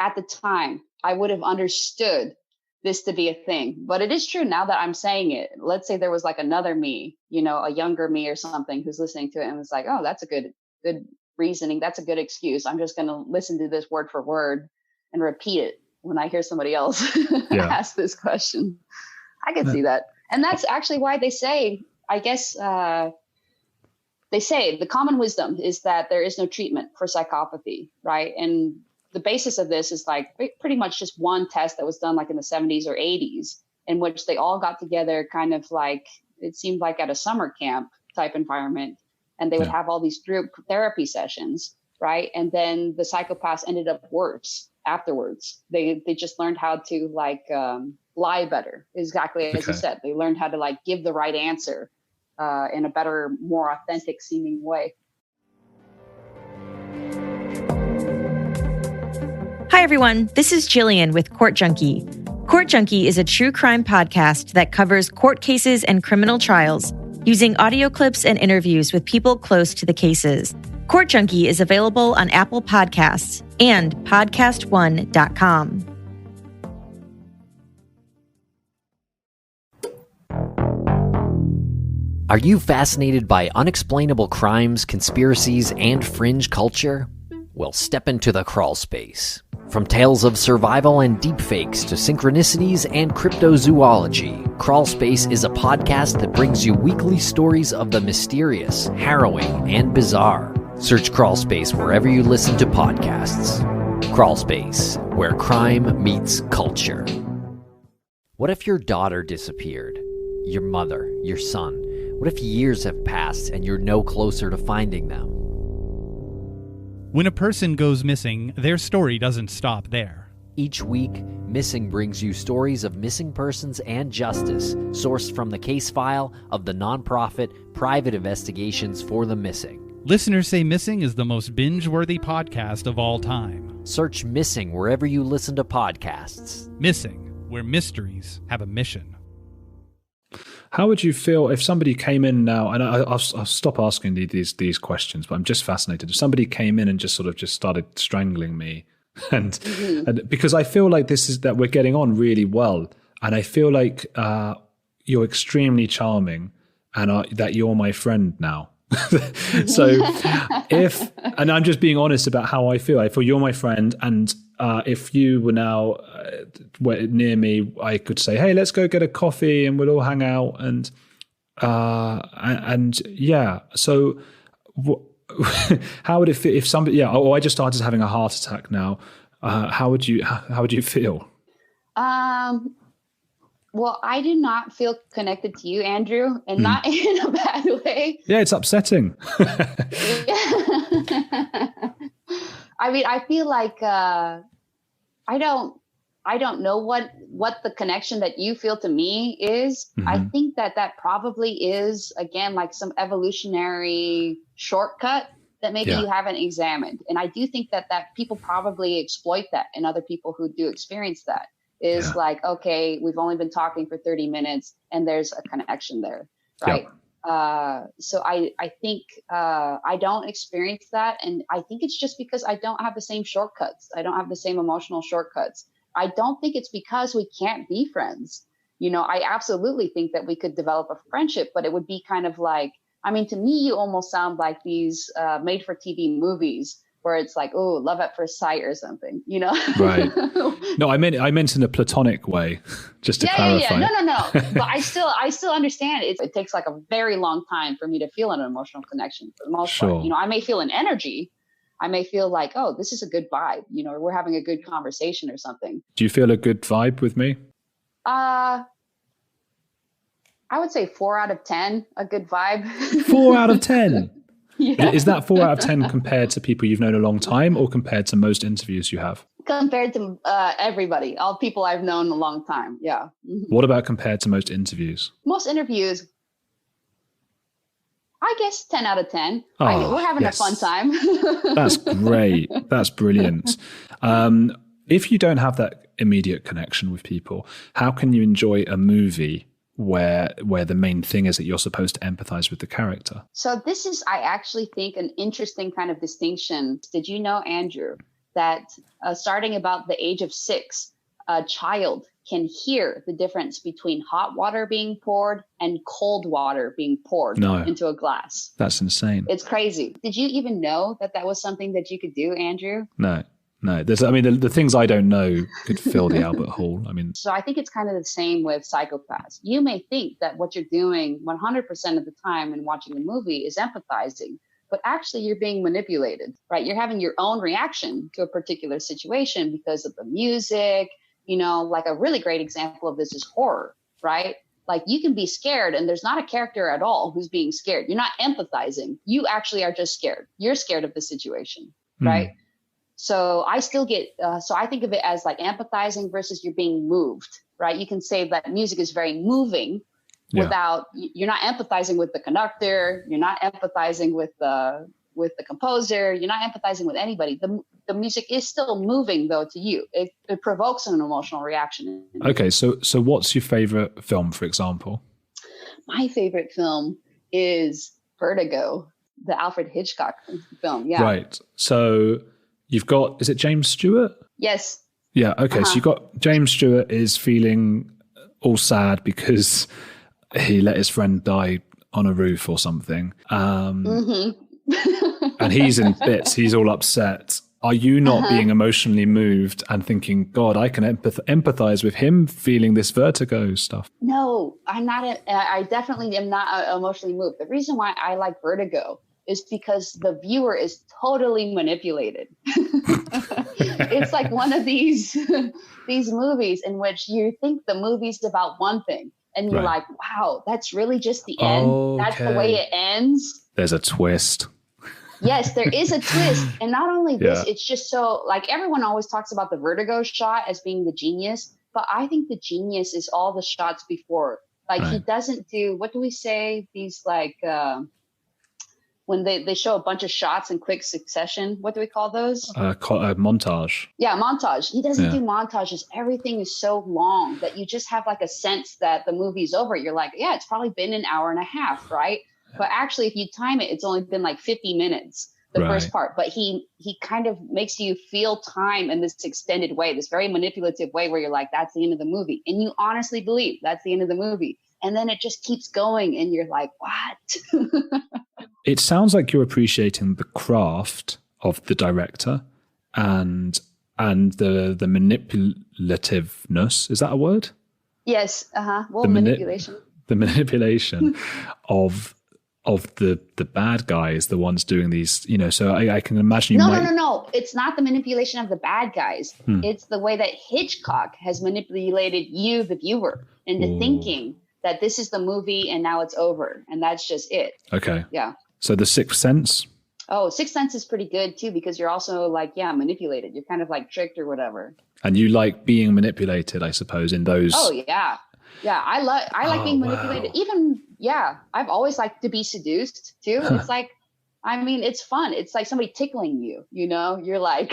at the time I would have understood this to be a thing, but it is true now that I'm saying it. Let's say there was another me, a younger me or something who's listening to it and was oh, that's a good reasoning. That's a good excuse. I'm just going to listen to this word for word and repeat it when I hear somebody else ask this question. I can see that. And that's actually why they say, I guess, they say the common wisdom is that there is no treatment for psychopathy, right? And the basis of this is pretty much just one test that was done in the 70s or 80s, in which they all got together kind of it seemed at a summer camp type environment. And they would have all these group therapy sessions, right? And then the psychopaths ended up worse afterwards. They just learned how to lie better, exactly as you said. They learned how to give the right answer in a better, more authentic seeming way. Hi, everyone. This is Jillian with Court Junkie. Court Junkie is a true crime podcast that covers court cases and criminal trials using audio clips and interviews with people close to the cases. Court Junkie is available on Apple Podcasts and podcastone.com. Are you fascinated by unexplainable crimes, conspiracies, and fringe culture? Well, step into the crawl space. From tales of survival and deepfakes to synchronicities and cryptozoology, Crawl Space is a podcast that brings you weekly stories of the mysterious, harrowing, and bizarre. Search Crawl Space wherever you listen to podcasts. Crawl Space, where crime meets culture. What if your daughter disappeared? Your mother, your son? What if years have passed and you're no closer to finding them? When a person goes missing, their story doesn't stop there. Each week, Missing brings you stories of missing persons and justice, sourced from the case file of the nonprofit Private Investigations for the Missing. Listeners say Missing is the most binge-worthy podcast of all time. Search Missing wherever you listen to podcasts. Missing, where mysteries have a mission. How would you feel if somebody came in now, and I'll stop asking these questions, but I'm just fascinated. If somebody came in and just started strangling me, and because I feel like that we're getting on really well, and I feel like you're extremely charming, and that you're my friend now. So and I'm just being honest about how I feel you're my friend, and if you were now near me, I could say, hey, let's go get a coffee and we'll all hang out, and yeah. So how would it feel if somebody I just started having a heart attack now, how would you feel? Well, I do not feel connected to you, Andrew, and not in a bad way. Yeah, it's upsetting. I mean, I feel like I don't know what the connection that you feel to me is. Mm-hmm. I think that probably is, again, like some evolutionary shortcut that maybe you haven't examined. And I do think that people probably exploit that, and other people who do experience that is like, okay, we've only been talking for 30 minutes and there's a connection there, right? So I think I don't experience that. And I think it's just because I don't have the same shortcuts. I don't have the same emotional shortcuts. I don't think it's because we can't be friends. You know, I absolutely think that we could develop a friendship, but it would be kind of like, I mean, to me, you almost sound like these made for TV movies where it's like, oh, love at first sight or something, you know? Right. No, I meant in a platonic way, just to clarify. No. But I still understand it takes like a very long time for me to feel an emotional connection for the most part. You know, I may feel an energy. I may feel like, oh, this is a good vibe, you know, or we're having a good conversation or something. Do you feel a good vibe with me? I would say 4 out of 10, a good vibe. 4 out of 10? Yeah. Is that 4 out of 10 compared to people you've known a long time, or compared to most interviews you have? Compared to everybody, all people I've known a long time. Yeah. Mm-hmm. What about compared to most interviews? Most interviews, I guess 10 out of 10. We're having a fun time. That's great. That's brilliant. If you don't have that immediate connection with people, how can you enjoy a movie where the main thing is that you're supposed to empathize with the character? So this is, I actually think, an interesting kind of distinction. Did you know, Andrew, that starting about the age of 6, a child can hear the difference between hot water being poured and cold water being poured into a glass? That's insane. It's crazy. Did you even know that was something that you could do, Andrew? No. The things I don't know could fill the Albert Hall. So I think it's kind of the same with psychopaths. You may think that what you're doing 100% of the time in watching a movie is empathizing, but actually you're being manipulated, right? You're having your own reaction to a particular situation because of the music. You know, like a really great example of this is horror, right? Like you can be scared and there's not a character at all who's being scared. You're not empathizing. You actually are just scared. You're scared of the situation, right? So I still get, so I think of it as like empathizing versus you're being moved, right? You can say that music is very moving without, you're not empathizing with the conductor. You're not empathizing with the composer. You're not empathizing with anybody. The music is still moving though to you. It provokes an emotional reaction. Okay. So what's your favorite film, for example? My favorite film is Vertigo, the Alfred Hitchcock film. Yeah. Right. So you've got, is it James Stewart? Yes. Yeah. Okay. So you got James Stewart is feeling all sad because he let his friend die on a roof or something. And he's in bits. He's all upset. Are you not being emotionally moved and thinking, God, I can empathize with him feeling this vertigo stuff? No, I'm not. I definitely am not emotionally moved. The reason why I like Vertigo is because the viewer is totally manipulated. It's like one of these movies in which you think the movie's about one thing and you're like, wow, that's really just the end. Okay. That's the way it ends. There's a twist. Yes, there is a twist. And not only this, Yeah. it's just so, like, everyone always talks about the vertigo shot as being the genius, but I think the genius is all the shots before. Like, he Right. doesn't do, what do we say? These, like, when they show a bunch of shots in quick succession, what do we call those? Montage. Yeah, montage. He doesn't Yeah. do montages. Everything is so long that you just have like a sense that the movie's over. You're like, yeah, it's probably been an hour and a half, right? But actually, if you time it, it's only been like 50 minutes, the Right. first part. But he kind of makes you feel time in this extended way, this very manipulative way where you're like, that's the end of the movie. And you honestly believe that's the end of the movie. And then it just keeps going and you're like, what? It sounds like you're appreciating the craft of the director and the manipulativeness. Is that a word? Yes. Well, The manipulation. The manipulation of the bad guys, the ones doing these, so I can imagine you might... No. It's not the manipulation of the bad guys. It's the way that Hitchcock has manipulated you, the viewer, into thinking that this is the movie and now it's over. And that's just it. Okay. Yeah. So The Sixth Sense? Oh, Sixth Sense is pretty good too, because you're also like, manipulated. You're kind of like tricked or whatever. And you like being manipulated, I suppose, in those... Oh, yeah. Yeah, I like being manipulated. Even, I've always liked to be seduced too. It's like, it's fun. It's like somebody tickling you, you're like...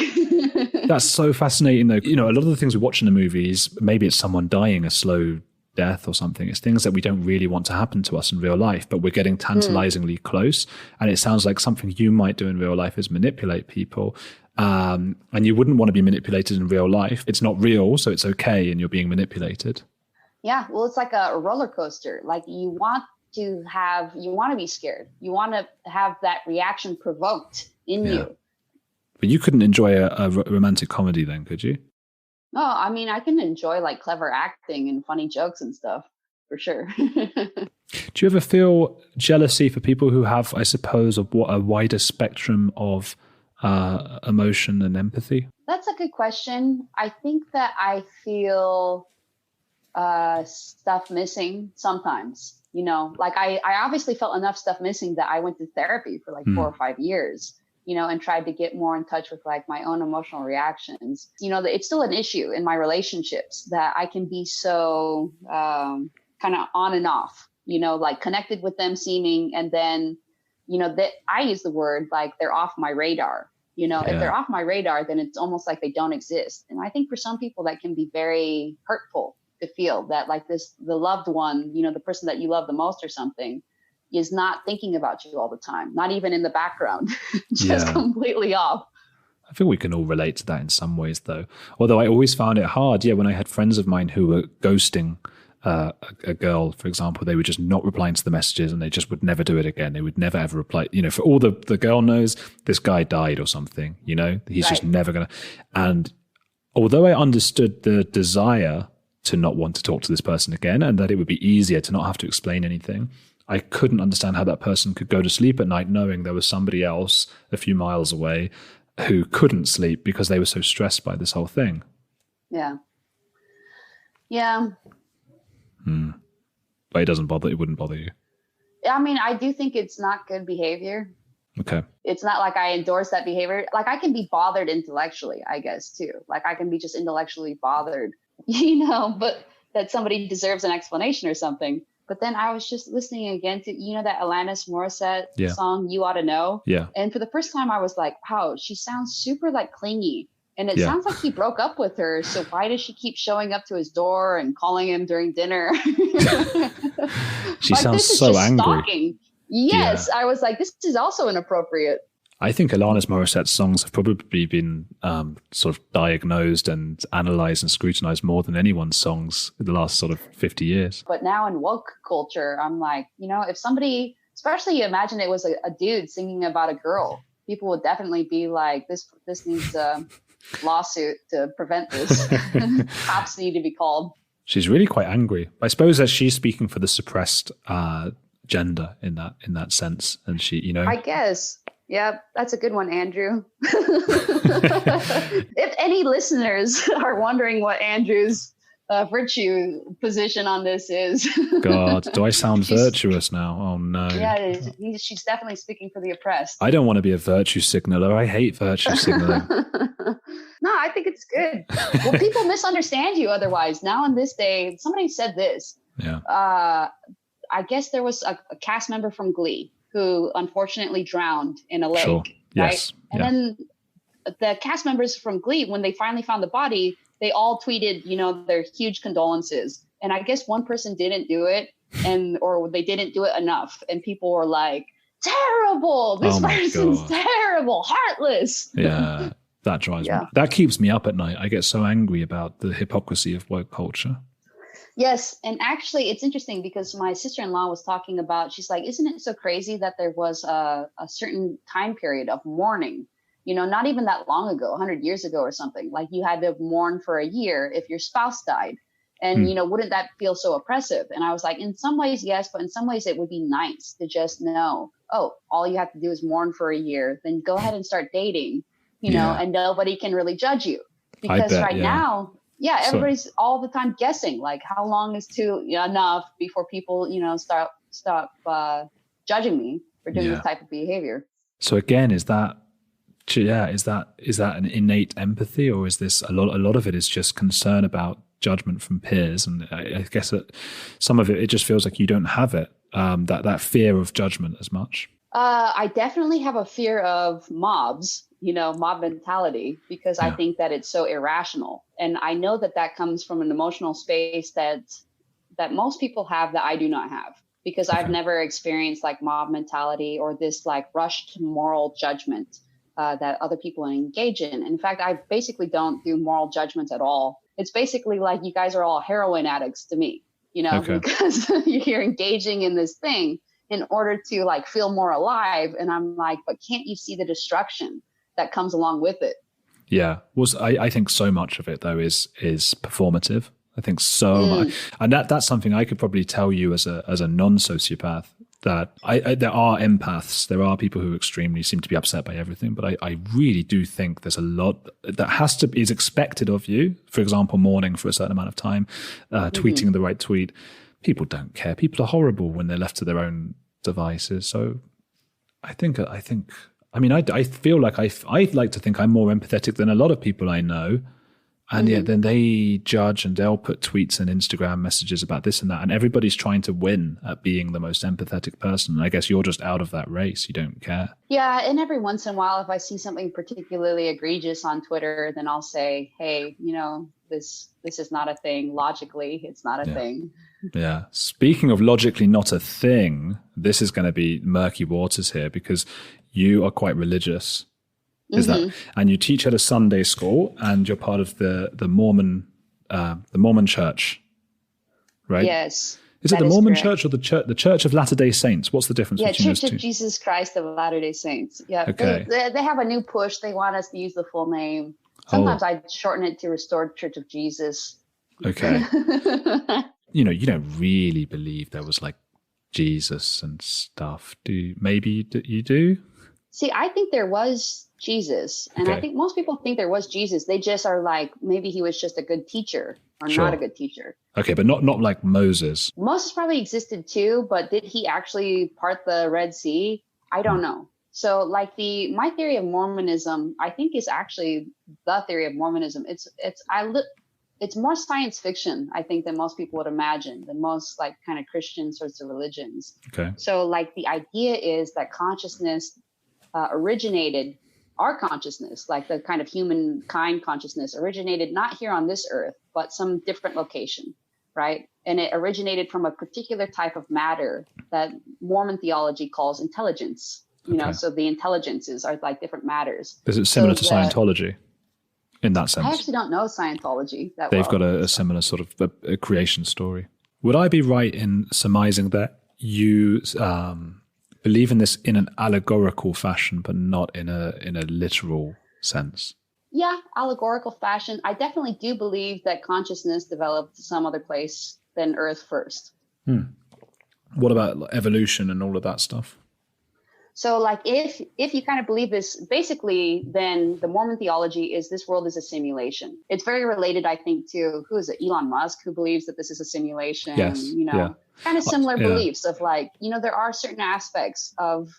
That's so fascinating though. A lot of the things we watch in the movies, maybe it's someone dying a slow death or something. It's things that we don't really want to happen to us in real life, but we're getting tantalizingly close. And it sounds like something you might do in real life is manipulate people. And you wouldn't want to be manipulated in real life. It's not real, so it's okay, and you're being manipulated. Yeah, well, it's like a roller coaster. Like you want to be scared. You want to have that reaction provoked in you. But you couldn't enjoy a romantic comedy then, could you? No, I can enjoy like clever acting and funny jokes and stuff for sure. Do you ever feel jealousy for people who have, I suppose, a wider spectrum of emotion and empathy? That's a good question. I think that I feel stuff missing sometimes, like I obviously felt enough stuff missing that I went to therapy for like 4 or 5 years, and tried to get more in touch with like my own emotional reactions. It's still an issue in my relationships that I can be so kind of on and off, like connected with them seeming, and then, that I use the word like they're off my radar. If they're off my radar, then it's almost like they don't exist. And I think for some people that can be very hurtful to feel that like the loved one, the person that you love the most or something, is not thinking about you all the time, not even in the background, just completely off. I think we can all relate to that in some ways, though. Although I always found it hard. Yeah, when I had friends of mine who were ghosting a girl, for example, they were just not replying to the messages and they just would never do it again. They would never ever reply. For all the girl knows, this guy died or something, he's just never going to. And although I understood the desire to not want to talk to this person again and that it would be easier to not have to explain anything, I couldn't understand how that person could go to sleep at night knowing there was somebody else a few miles away who couldn't sleep because they were so stressed by this whole thing. Yeah. But it wouldn't bother you. I do think it's not good behavior. Okay. It's not like I endorse that behavior. Like I can be bothered intellectually, I guess, too. Like I can be just intellectually bothered, but that somebody deserves an explanation or something. But then I was just listening again to, that Alanis Morissette song, You Ought to Know. Yeah. And for the first time, I was like, wow, she sounds super like clingy. And it sounds like he broke up with her. So why does she keep showing up to his door and calling him during dinner? She sounds so angry. Stalking. Yes. Yeah. I was like, this is also inappropriate. I think Alanis Morissette's songs have probably been sort of diagnosed and analysed and scrutinised more than anyone's songs in the last sort of 50 years. But now in woke culture, I'm like, if somebody, especially imagine it was a dude singing about a girl, people would definitely be like, this needs a lawsuit to prevent this. Cops need to be called. She's really quite angry. I suppose that she's speaking for the suppressed gender in that sense. And she, I guess. Yeah, that's a good one, Andrew. If any listeners are wondering what Andrew's virtue position on this is. God, do I sound virtuous now? Oh no. Yeah, she's definitely speaking for the oppressed. I don't want to be a virtue signaler. I hate virtue signaling. No, I think it's good. Well, people misunderstand you otherwise. Now in this day, somebody said this. Yeah. I guess there was a cast member from Glee who unfortunately drowned in a lake. Sure. Right? Yes. And then the cast members from Glee, when they finally found the body, they all tweeted, their huge condolences. And I guess one person didn't do it, or they didn't do it enough. And people were like, terrible. This person's terrible, heartless. Yeah. That drives me. That keeps me up at night. I get so angry about the hypocrisy of woke culture. Yes. And actually, it's interesting because my sister-in-law was talking about, she's like, isn't it so crazy that there was a certain time period of mourning? Not even that long ago, 100 years ago or something, like you had to mourn for a year if your spouse died. And, wouldn't that feel so oppressive? And I was like, in some ways, yes, but in some ways it would be nice to just know, all you have to do is mourn for a year, then go ahead and start dating, and nobody can really judge you. Because now, everybody's all the time guessing, like how long is enough before people, stop judging me for doing this type of behavior. So again, is that an innate empathy, or is this a lot of it is just concern about judgment from peers? And I guess that some of it just feels like you don't have it, that fear of judgment as much. I definitely have a fear of mobs, mob mentality, because I think that it's so irrational. And I know that comes from an emotional space that most people have that I do not have, because I've never experienced like mob mentality or this like rushed moral judgment that other people engage in. In fact, I basically don't do moral judgments at all. It's basically like you guys are all heroin addicts to me, because you're engaging in this thing in order to like feel more alive. And I'm like, but can't you see the destruction that comes along with it? Yeah. Well, I think so much of it though is performative. I think so much. And that's something I could probably tell you as a non-sociopath, that there are empaths, there are people who extremely seem to be upset by everything, but I really do think there's a lot that is expected of you. For example, mourning for a certain amount of time, tweeting the right tweet. People don't care. People are horrible when they're left to their own devices. So I feel like I'd like to think I'm more empathetic than a lot of people I know. And yet then they judge and they'll put tweets and Instagram messages about this and that. And everybody's trying to win at being the most empathetic person. And I guess you're just out of that race. You don't care. Yeah. And every once in a while, if I see something particularly egregious on Twitter, then I'll say, hey, this is not a thing. Logically, it's not a thing. Yeah. Speaking of logically not a thing, this is going to be murky waters here because you are quite religious. Is that, and you teach at a Sunday school, and you're part of the Mormon church, right? Yes. Is it the Mormon church or the Church of Latter-day Saints? What's the difference between those two? Church of Jesus Christ of Latter-day Saints. Yeah. Okay. They have a new push. They want us to use the full name. Sometimes I shorten it to Restored Church of Jesus. Okay. You don't really believe there was like Jesus and stuff. Maybe you do? See, I think there was Jesus. And I think most people think there was Jesus. They just are like, maybe he was just a good teacher or not a good teacher. Okay, but not like Moses. Moses probably existed too, but did he actually part the Red Sea? I don't know. So like my theory of Mormonism, I think is actually the theory of Mormonism. It's more science fiction, I think, than most people would imagine, than most like kind of Christian sorts of religions. Okay. So like the idea is that consciousness originated, our consciousness, like the kind of humankind consciousness, originated not here on this earth, but some different location, right? And it originated from a particular type of matter that Mormon theology calls intelligence. So the intelligences are like different matters. Is it similar to Scientology in that sense? I actually don't know Scientology that They've got a similar sort of a creation story. Would I be right in surmising that you believe in this in an allegorical fashion, but not in a literal sense? Yeah, allegorical fashion. I definitely do believe that consciousness developed some other place than Earth first. What about evolution and all of that stuff? So like if you kind of believe this, basically, then the Mormon theology is this world is a simulation. It's very related, I think, to who is it? Elon Musk, who believes that this is a simulation. Yes. Kind of similar beliefs of like, there are certain aspects of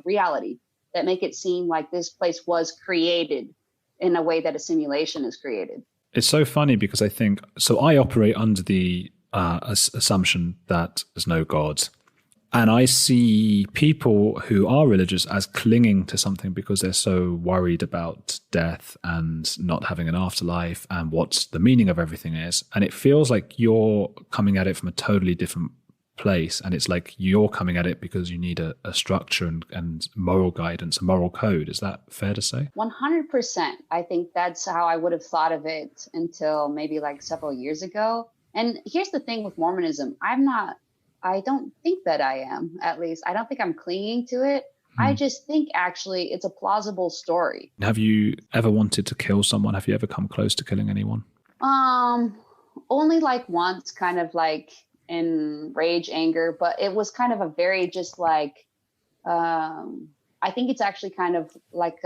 reality that make it seem like this place was created in a way that a simulation is created. It's so funny because I think, so I operate under the assumption that there's no God. And I see people who are religious as clinging to something because they're so worried about death and not having an afterlife and what the meaning of everything is. And it feels like you're coming at it from a totally different place. And it's like you're coming at it because you need a structure and moral guidance, a moral code. Is that fair to say? 100%. I think that's how I would have thought of it until maybe like several years ago. And here's the thing with Mormonism. I don't think that I am, at least. I don't think I'm clinging to it. I just think actually it's a plausible story. Have you ever wanted to kill someone? Have you ever come close to killing anyone? Only like once, kind of like in rage, anger, but it was kind of a very just like, I think it's actually kind of like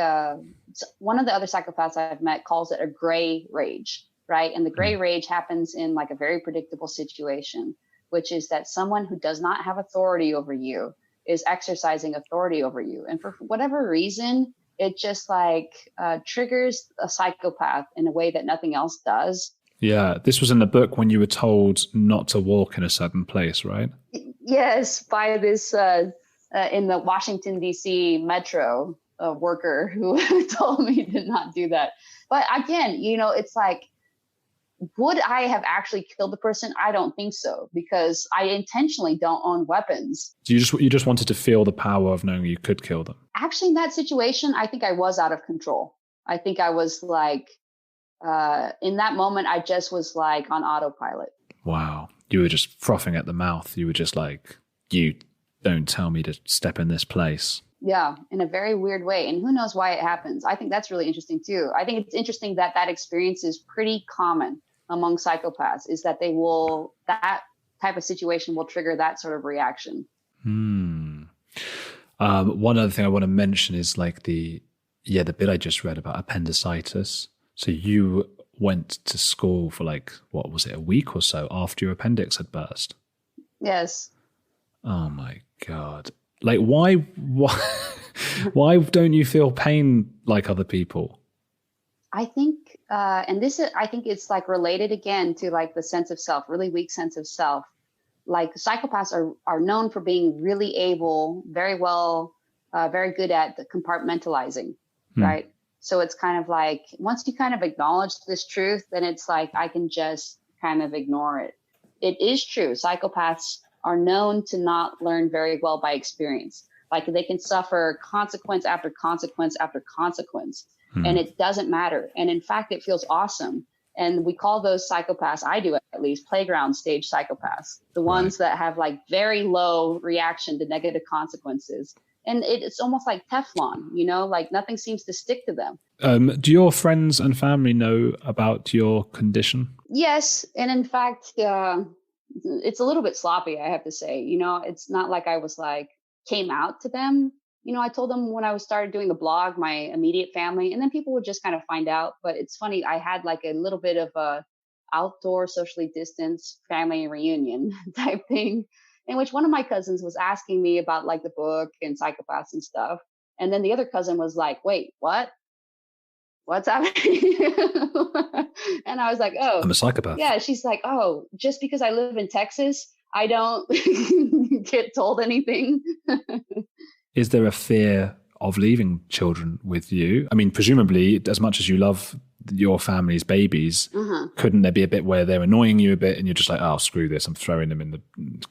one of the other psychopaths I've met calls it a gray rage, right? And the gray rage happens in like a very predictable situation, which is that someone who does not have authority over you is exercising authority over you. And for whatever reason, it just like triggers a psychopath in a way that nothing else does. Yeah, this was in the book when you were told not to walk in a certain place, right? Yes, by this in the Washington, D.C. metro worker who told me to not do that. But again, it's like, would I have actually killed the person? I don't think so, because I intentionally don't own weapons. So you just wanted to feel the power of knowing you could kill them. Actually, in that situation, I think I was out of control. I think I was like, in that moment, I just was like on autopilot. Wow. You were just frothing at the mouth. You were just like, you don't tell me to step in this place. Yeah, in a very weird way. And who knows why it happens? I think that's really interesting too. I think it's interesting that experience is pretty common among psychopaths, is that that type of situation will trigger that sort of reaction. One other thing I want to mention is like the bit I just read about appendicitis. So you went to school for like, what was it, a week or so after your appendix had burst? Yes. Oh my God. Like why don't you feel pain like other people? I think, I think it's like related again to like the sense of self, really weak sense of self. Like psychopaths are known for being really able, very well, very good at the compartmentalizing, right? So it's kind of like, once you kind of acknowledge this truth, then it's like, I can just kind of ignore it. It is true. Psychopaths are known to not learn very well by experience. Like they can suffer consequence after consequence after consequence. And it doesn't matter. And in fact, it feels awesome. And we call those psychopaths, I do at least, playground stage psychopaths, the ones that have like very low reaction to negative consequences. And it's almost like Teflon, like nothing seems to stick to them. Do your friends and family know about your condition? Yes. And in fact, it's a little bit sloppy, I have to say. It's not like I was like, came out to them. I told them when I started doing the blog, my immediate family, and then people would just kind of find out. But it's funny, I had like a little bit of a outdoor socially distanced family reunion type thing, in which one of my cousins was asking me about like the book and psychopaths and stuff. And then the other cousin was like, wait, what? What's happening? And I was like, oh, I'm a psychopath. Yeah. She's like, oh, just because I live in Texas, I don't get told anything. Is there a fear of leaving children with you? I mean, presumably, as much as you love your family's babies, couldn't there be a bit where they're annoying you a bit and you're just like, oh, screw this, I'm throwing them in the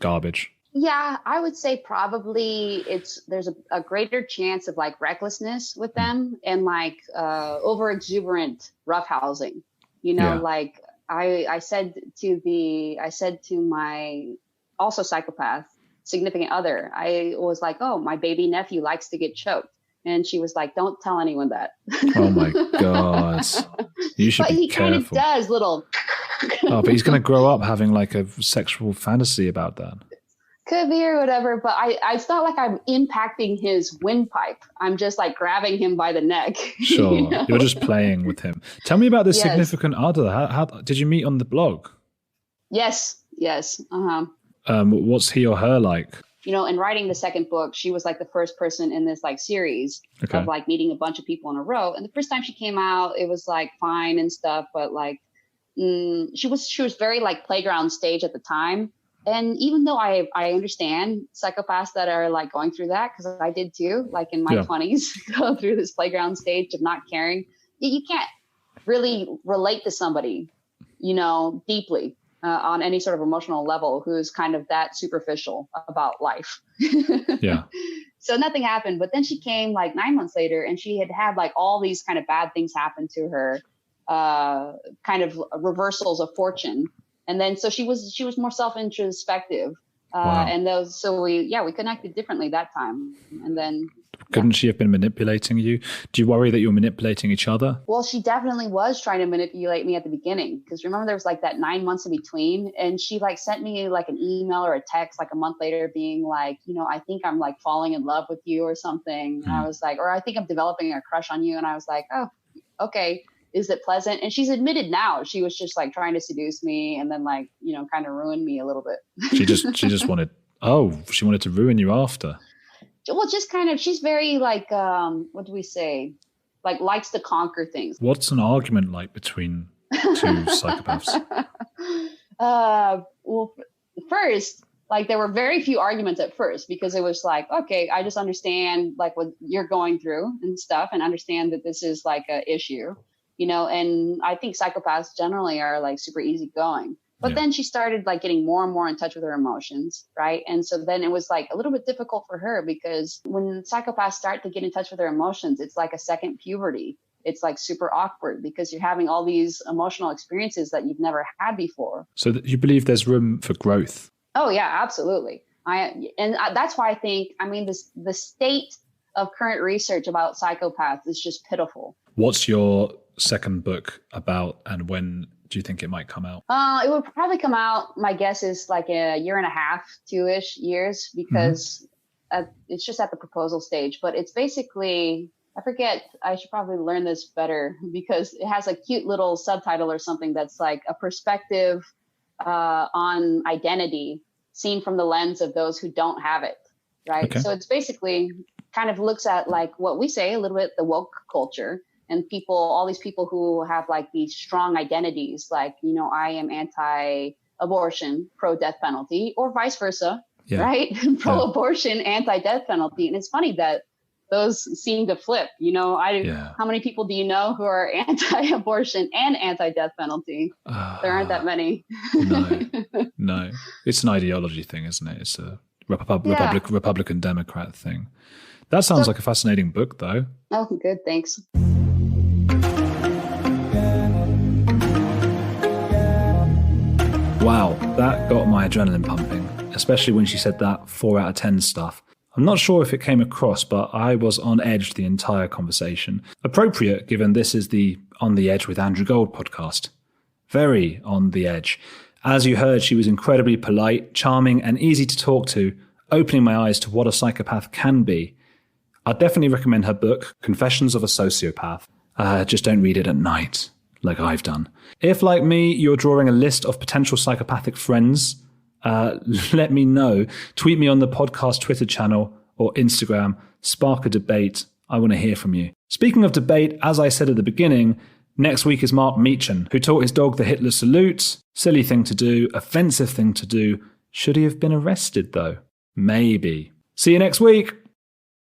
garbage? Yeah, I would say probably there's a greater chance of like recklessness with them and like over exuberant roughhousing. Like I said to my also psychopath significant other, I was like, oh, my baby nephew likes to get choked. And she was like, don't tell anyone that. Oh my God. You should be careful. But he kind of does little. Oh, but he's going to grow up having like a sexual fantasy about that. Could be or whatever, but it's not like I'm impacting his windpipe. I'm just like grabbing him by the neck. Sure, you know? You're just playing with him. Tell me about this Yes. significant other. How did you meet on the blog? Yes. What's he or her like? You know, in writing the second book, she was like the first person in this like series of like meeting a bunch of people in a row. And the first time she came out, it was like fine and stuff, but like she was very like playground stage at the time. And even though I understand psychopaths that are like going through that, because I did too, like in my 20s, go through this playground stage of not caring, you can't really relate to somebody, you know, deeply on any sort of emotional level who's kind of that superficial about life. Yeah. So nothing happened. But then she came like 9 months later and she had like all these kind of bad things happen to her, kind of reversals of fortune. And then, so she was more self-introspective. Wow. And so we connected differently that time. And then. Couldn't she have been manipulating you? Do you worry that you're manipulating each other? Well, she definitely was trying to manipulate me at the beginning. Because remember, there was like that 9 months in between. And she like sent me like an email or a text like a month later being like, you know, I think I'm like falling in love with you or something. And I was like, or I think I'm developing a crush on you. And I was like, oh, okay. Is it pleasant? And she's admitted now she was just like trying to seduce me and then like, you know, kind of ruin me a little bit. She just wanted to ruin you after. Well, just kind of, she's very like, what do we say? Like likes to conquer things. What's an argument like between two psychopaths? Well, first, like there were very few arguments at first because it was like, okay, I just understand like what you're going through and stuff and understand that this is like a issue. You know, and I think psychopaths generally are like super easygoing. But then she started like getting more and more in touch with her emotions, right? And so then it was like a little bit difficult for her because when psychopaths start to get in touch with their emotions, it's like a second puberty. It's like super awkward because you're having all these emotional experiences that you've never had before. So you believe there's room for growth? Oh, yeah, absolutely. That's why I think, I mean, the state of current research about psychopaths is just pitiful. What's your second book about and when do you think it might come out? It would probably come out, my guess is like a year and a half, 2-ish years, because it's just at the proposal stage. But it's basically, I forget, I should probably learn this better because it has a cute little subtitle or something that's like a perspective on identity seen from the lens of those who don't have it, right? Okay. So it's basically kind of looks at like what we say a little bit, the woke culture. And people, all these people who have like these strong identities, like, you know, I am anti-abortion, pro-death penalty, or vice versa, right? Pro-abortion, anti-death penalty. And it's funny that those seem to flip, you know, how many people do you know who are anti-abortion and anti-death penalty? There aren't that many. No. It's an ideology thing, isn't it? It's a Republican Democrat thing. That sounds like a fascinating book, though. Oh, good. Thanks. Wow, that got my adrenaline pumping, especially when she said that 4 out of 10 stuff. I'm not sure if it came across, but I was on edge the entire conversation. Appropriate, given this is the On the Edge with Andrew Gold podcast. Very on the edge. As you heard, she was incredibly polite, charming, and easy to talk to, opening my eyes to what a psychopath can be. I'd definitely recommend her book, Confessions of a Sociopath. Just don't read it at night, like I've done. If, like me, you're drawing a list of potential psychopathic friends, let me know. Tweet me on the podcast Twitter channel or Instagram. Spark a debate. I want to hear from you. Speaking of debate, as I said at the beginning, next week is Mark Meechan, who taught his dog the Hitler salute. Silly thing to do, offensive thing to do. Should he have been arrested, though? Maybe. See you next week.